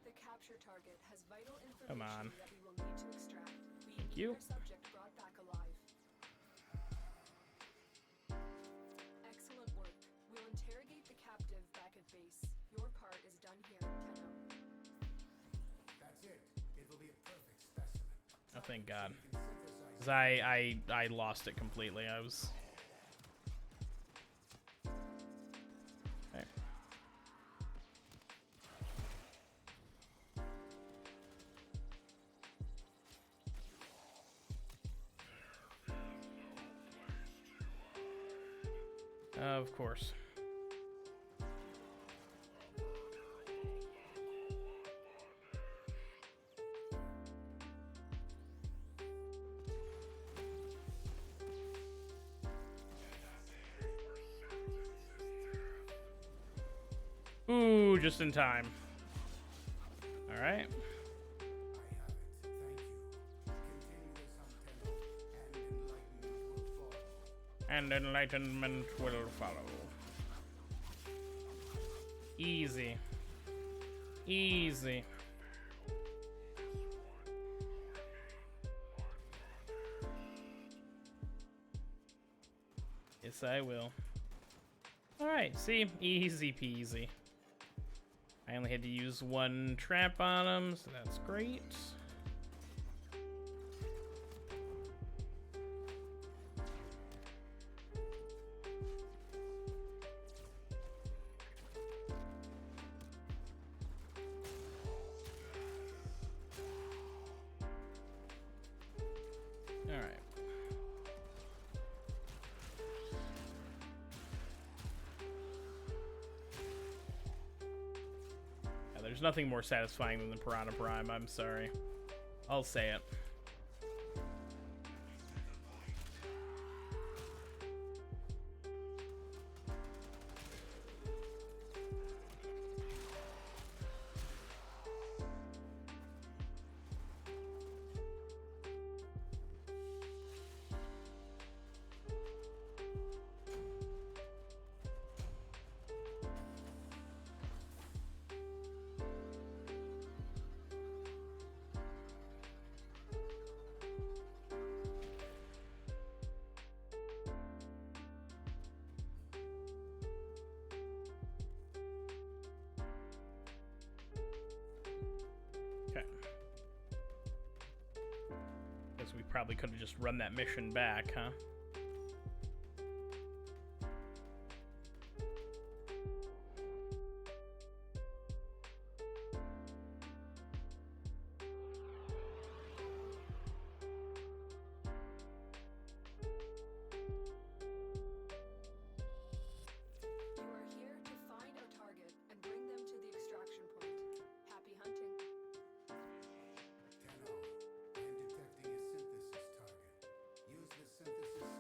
The capture target has vital Come information on. that we will need to extract. We Thank need you. our subject brought back alive. Excellent work. We'll interrogate the captive back at base. Your part is done here, Tenno. That's it. It will be a perfect specimen. Oh, thank God. 'Cause I lost it completely. I was. Okay. Of course. Ooh, just in time. All right. And enlightenment will follow. Easy. Easy. Yes, I will. Alright, see? Easy peasy. I only had to use one trap on him, so that's great. Alright. Yeah, there's nothing more satisfying than the Piranha Prime, I'm sorry. I'll say it. Okay. Guess we probably could have just run that mission back, huh? You are here to find our target and bring them to the extraction point. Happy hunting. Tenno, I'm detecting a synthesis target. Use the synthesis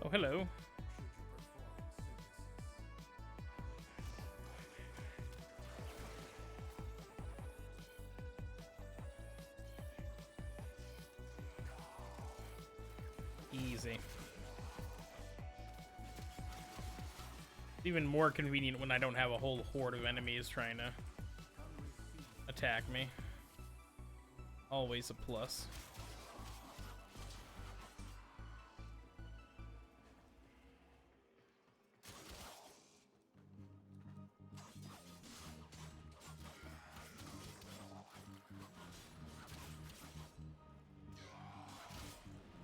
Oh, hello. Easy. It's even more convenient when I don't have a whole horde of enemies trying to attack me. Always a plus.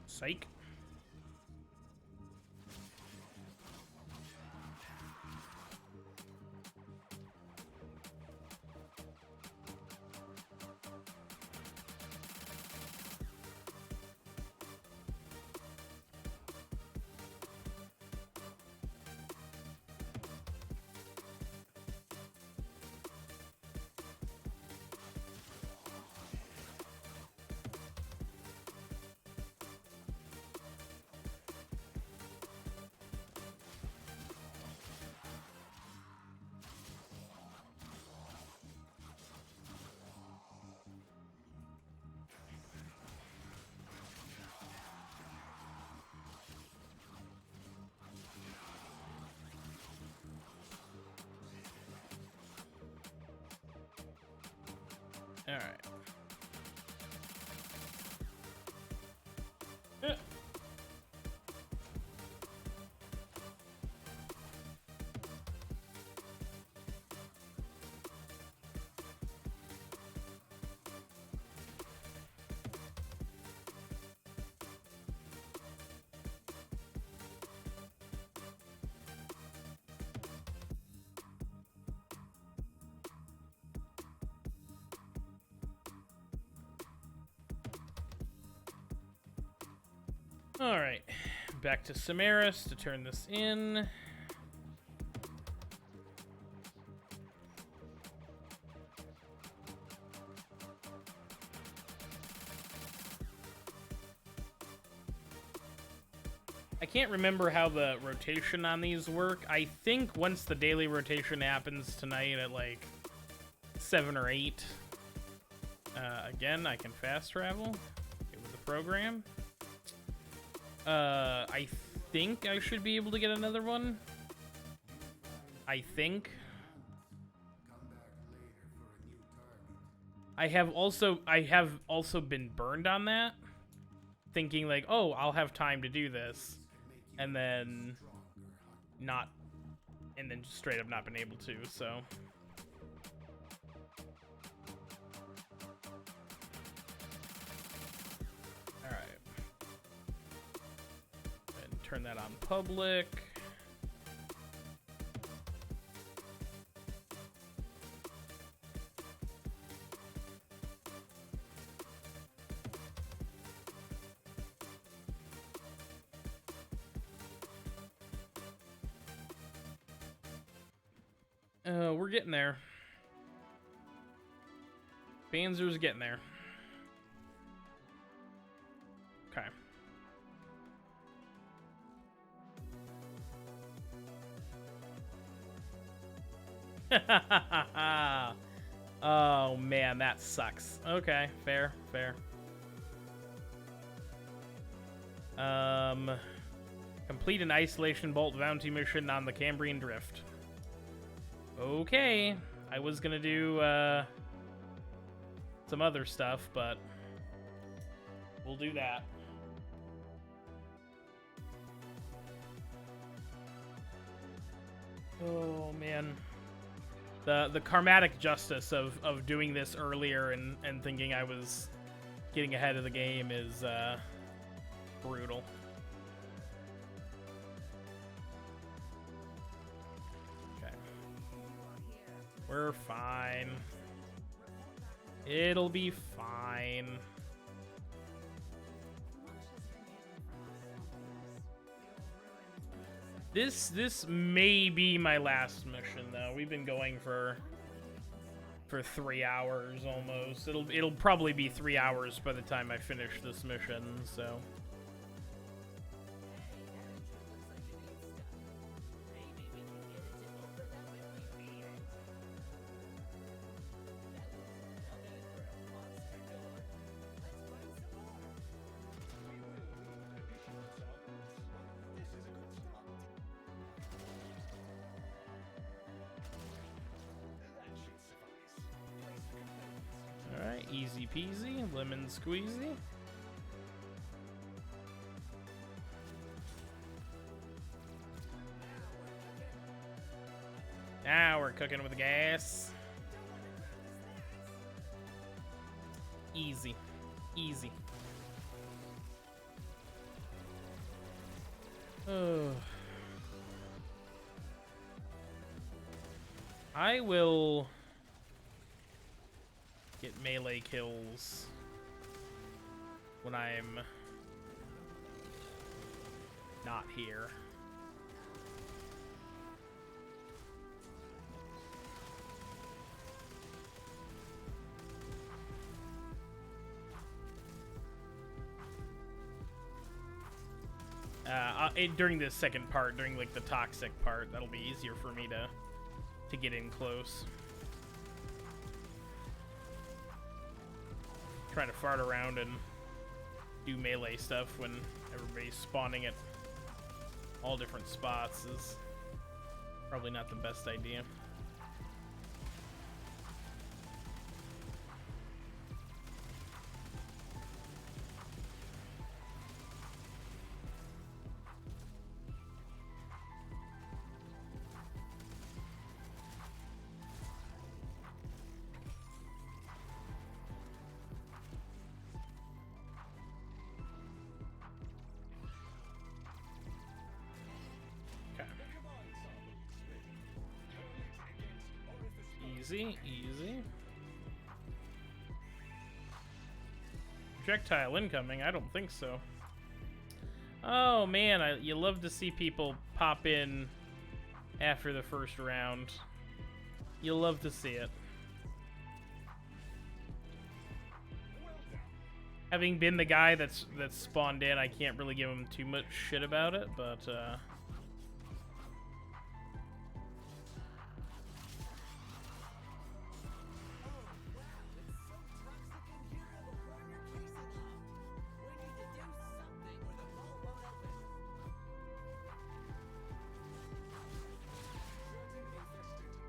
Psych. All right. All right, back to Samaris to turn this in. I can't remember how the rotation on these work. I think once the daily rotation happens tonight at like 7 or 8, again, I can fast travel with the program. I think I should be able to get another one. I think. I have also been burned on that, thinking like, oh, I'll have time to do this, and then just straight up not been able to. So. Turn that on public. We're getting there. Banzer's getting there. Okay. Oh man, that sucks. Okay, fair. Complete an isolation bolt bounty mission on the Cambrian Drift. Okay, I was gonna do some other stuff, but we'll do that. Oh man. The karmatic justice of doing this earlier and thinking I was getting ahead of the game is brutal. Okay. We're fine. It'll be fine. This may be my last mission though. We've been going for 3 hours almost. It'll probably be 3 hours by the time I finish this mission, so Easy peasy, lemon squeezy. Now we're cooking with gas. Easy. Easy. Oh. I will get melee kills when I'm not here. During the second part, during like the toxic part, that'll be easier for me to get in close. Trying to fart around and do melee stuff when everybody's spawning at all different spots is probably not the best idea. Easy, easy. Projectile incoming? I don't think so. Oh man, you love to see people pop in after the first round. You love to see it. Having been the guy that's spawned in, I can't really give him too much shit about it, but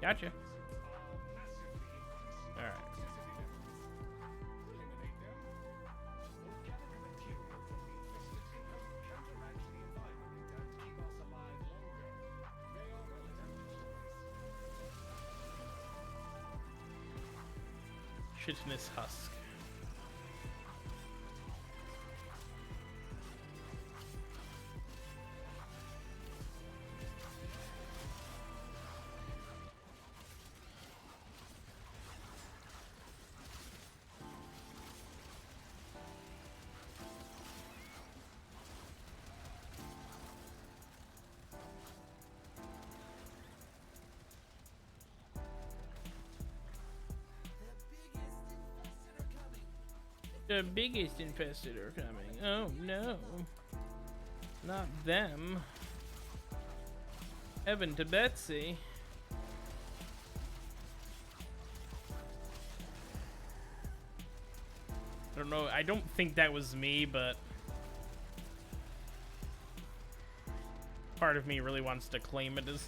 gotcha. All right. Chitinous husk. The biggest infested are coming. Oh no. Not them. Heaven to Betsy. I don't know. I don't think that was me, but part of me really wants to claim it as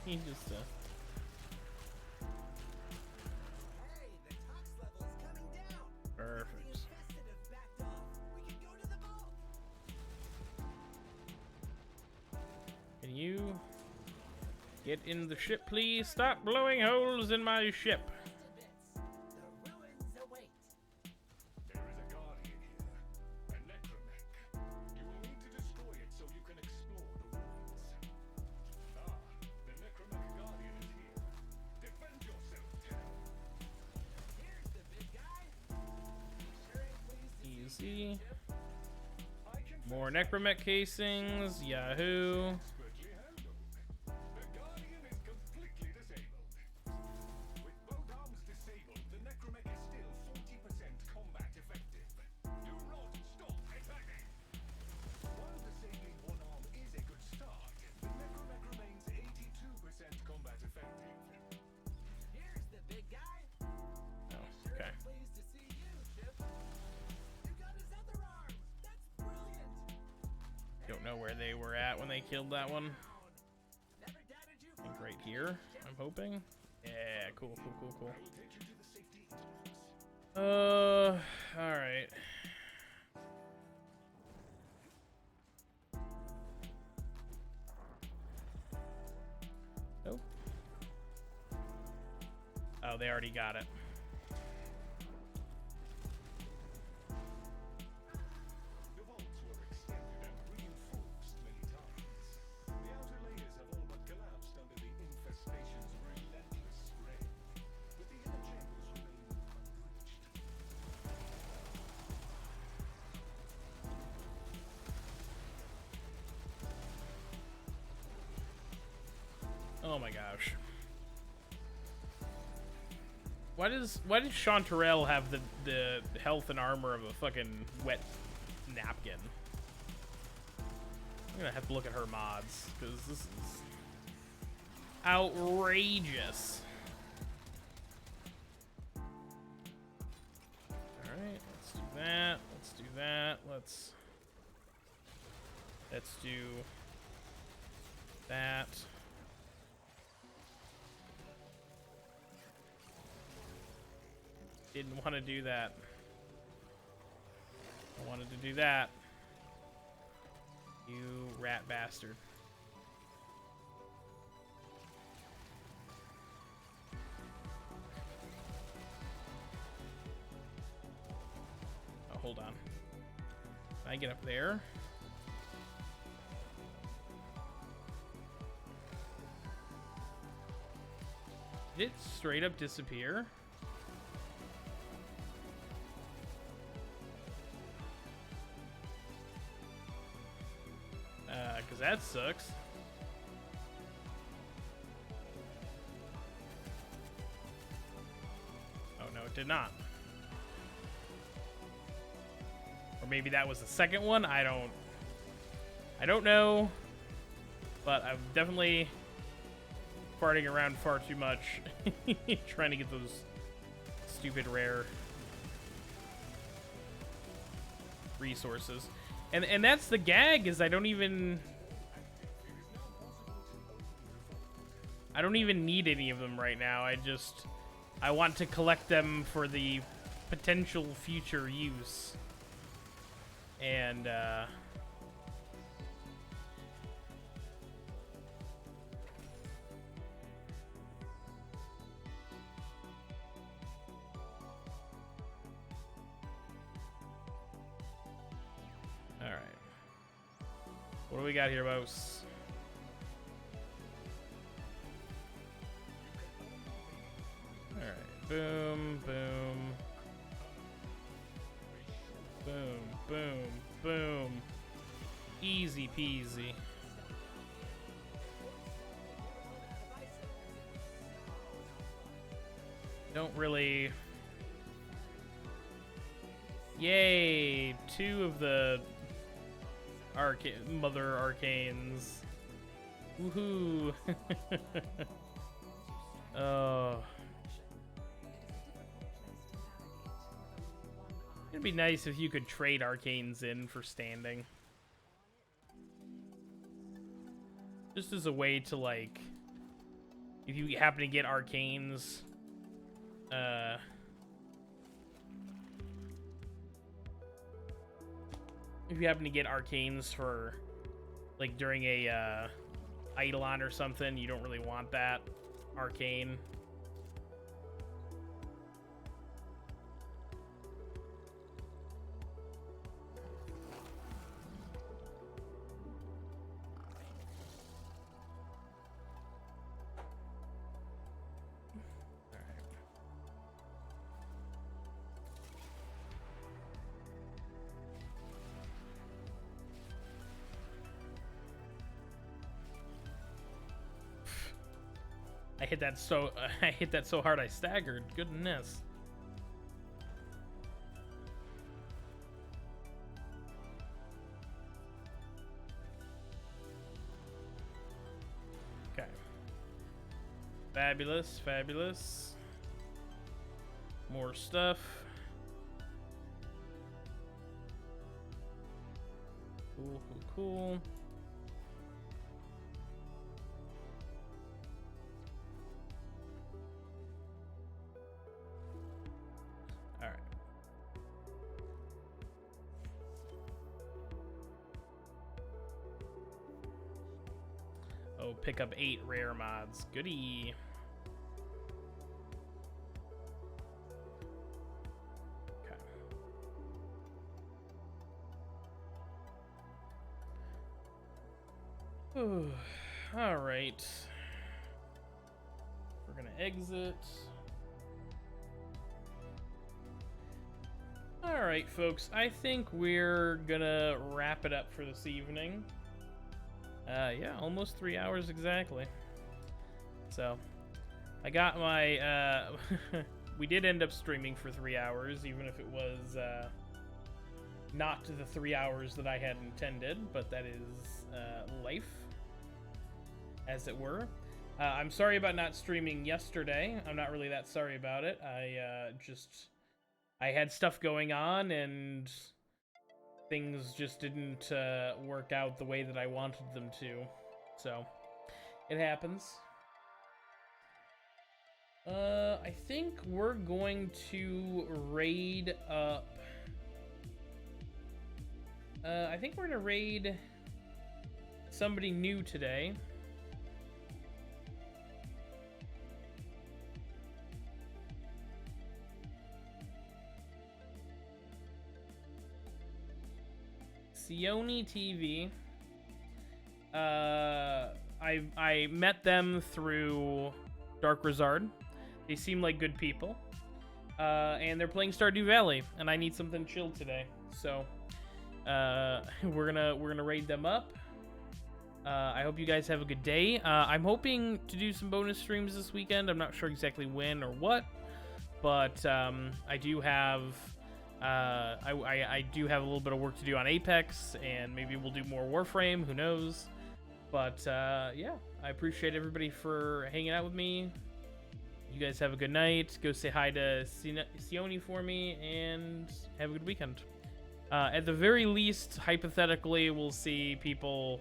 me. Just perfect. Can you get in the ship, please? Stop blowing holes in my ship. Easy. More necromech casings. Yahoo. Don't know where they were at when they killed that one. I think right here, I'm hoping. Yeah, cool. All right. Nope. Oh, they already got it. The vaults were extended and reinforced many times. The outer layers have all but collapsed under the infestation's relentless spread. But the inner chambers remain unbreached. Oh my gosh. Why does Chanterelle have the health and armor of a fucking wet napkin? I'm gonna have to look at her mods, because this is outrageous. Alright, let's do that. Let's do that. Let's do that. Didn't want to do that. I wanted to do that. You rat bastard. Oh, hold on. Can I get up there? Did it straight up disappear? Because that sucks. Oh no, it did not. Or maybe that was the second one. I don't know. But I'm definitely farting around far too much trying to get those stupid rare resources. And that's the gag, is I don't even need any of them right now. I want to collect them for the potential future use. And all right. What do we got here, Bose? All right. Boom, boom. Boom, boom, boom. Easy peasy. Don't really... Yay! 2 of the mother arcanes. Woohoo! Oh. It'd be nice if you could trade arcanes in for standing. Just as a way to, like, if you happen to get arcanes, if you happen to get arcanes for, like, during a, Eidolon or something, you don't really want that arcane. I hit that so hard I staggered. Goodness. Okay. Fabulous, fabulous. More stuff. Cool, cool, cool. All right. Oh, pick up 8 rare mods. Goody. Okay. All right. We're gonna exit. All right, folks. I think we're gonna wrap it up for this evening. Yeah, almost 3 hours exactly. So, I got my, we did end up streaming for 3 hours, even if it was, not the 3 hours that I had intended, but that is, life, as it were. I'm sorry about not streaming yesterday. I'm not really that sorry about it. I had stuff going on, and things just didn't work out the way that I wanted them to. So, it happens. I think we're going to raid up... I think we're gonna raid somebody new today. Sione TV. I met them through Dark Rizard. They seem like good people. And they're playing Stardew Valley, and I need something chill today. So we're gonna raid them up. I hope you guys have a good day. I'm hoping to do some bonus streams this weekend. I'm not sure exactly when or what, but I do have I do have a little bit of work to do on Apex, and maybe we'll do more Warframe. Who knows? But yeah, I appreciate everybody for hanging out with me. You guys have a good night. Go say hi to Sione for me, and have a good weekend. At the very least, hypothetically, we'll see people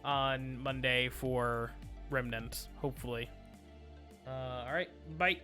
on Monday for Remnant, hopefully. All right, bye.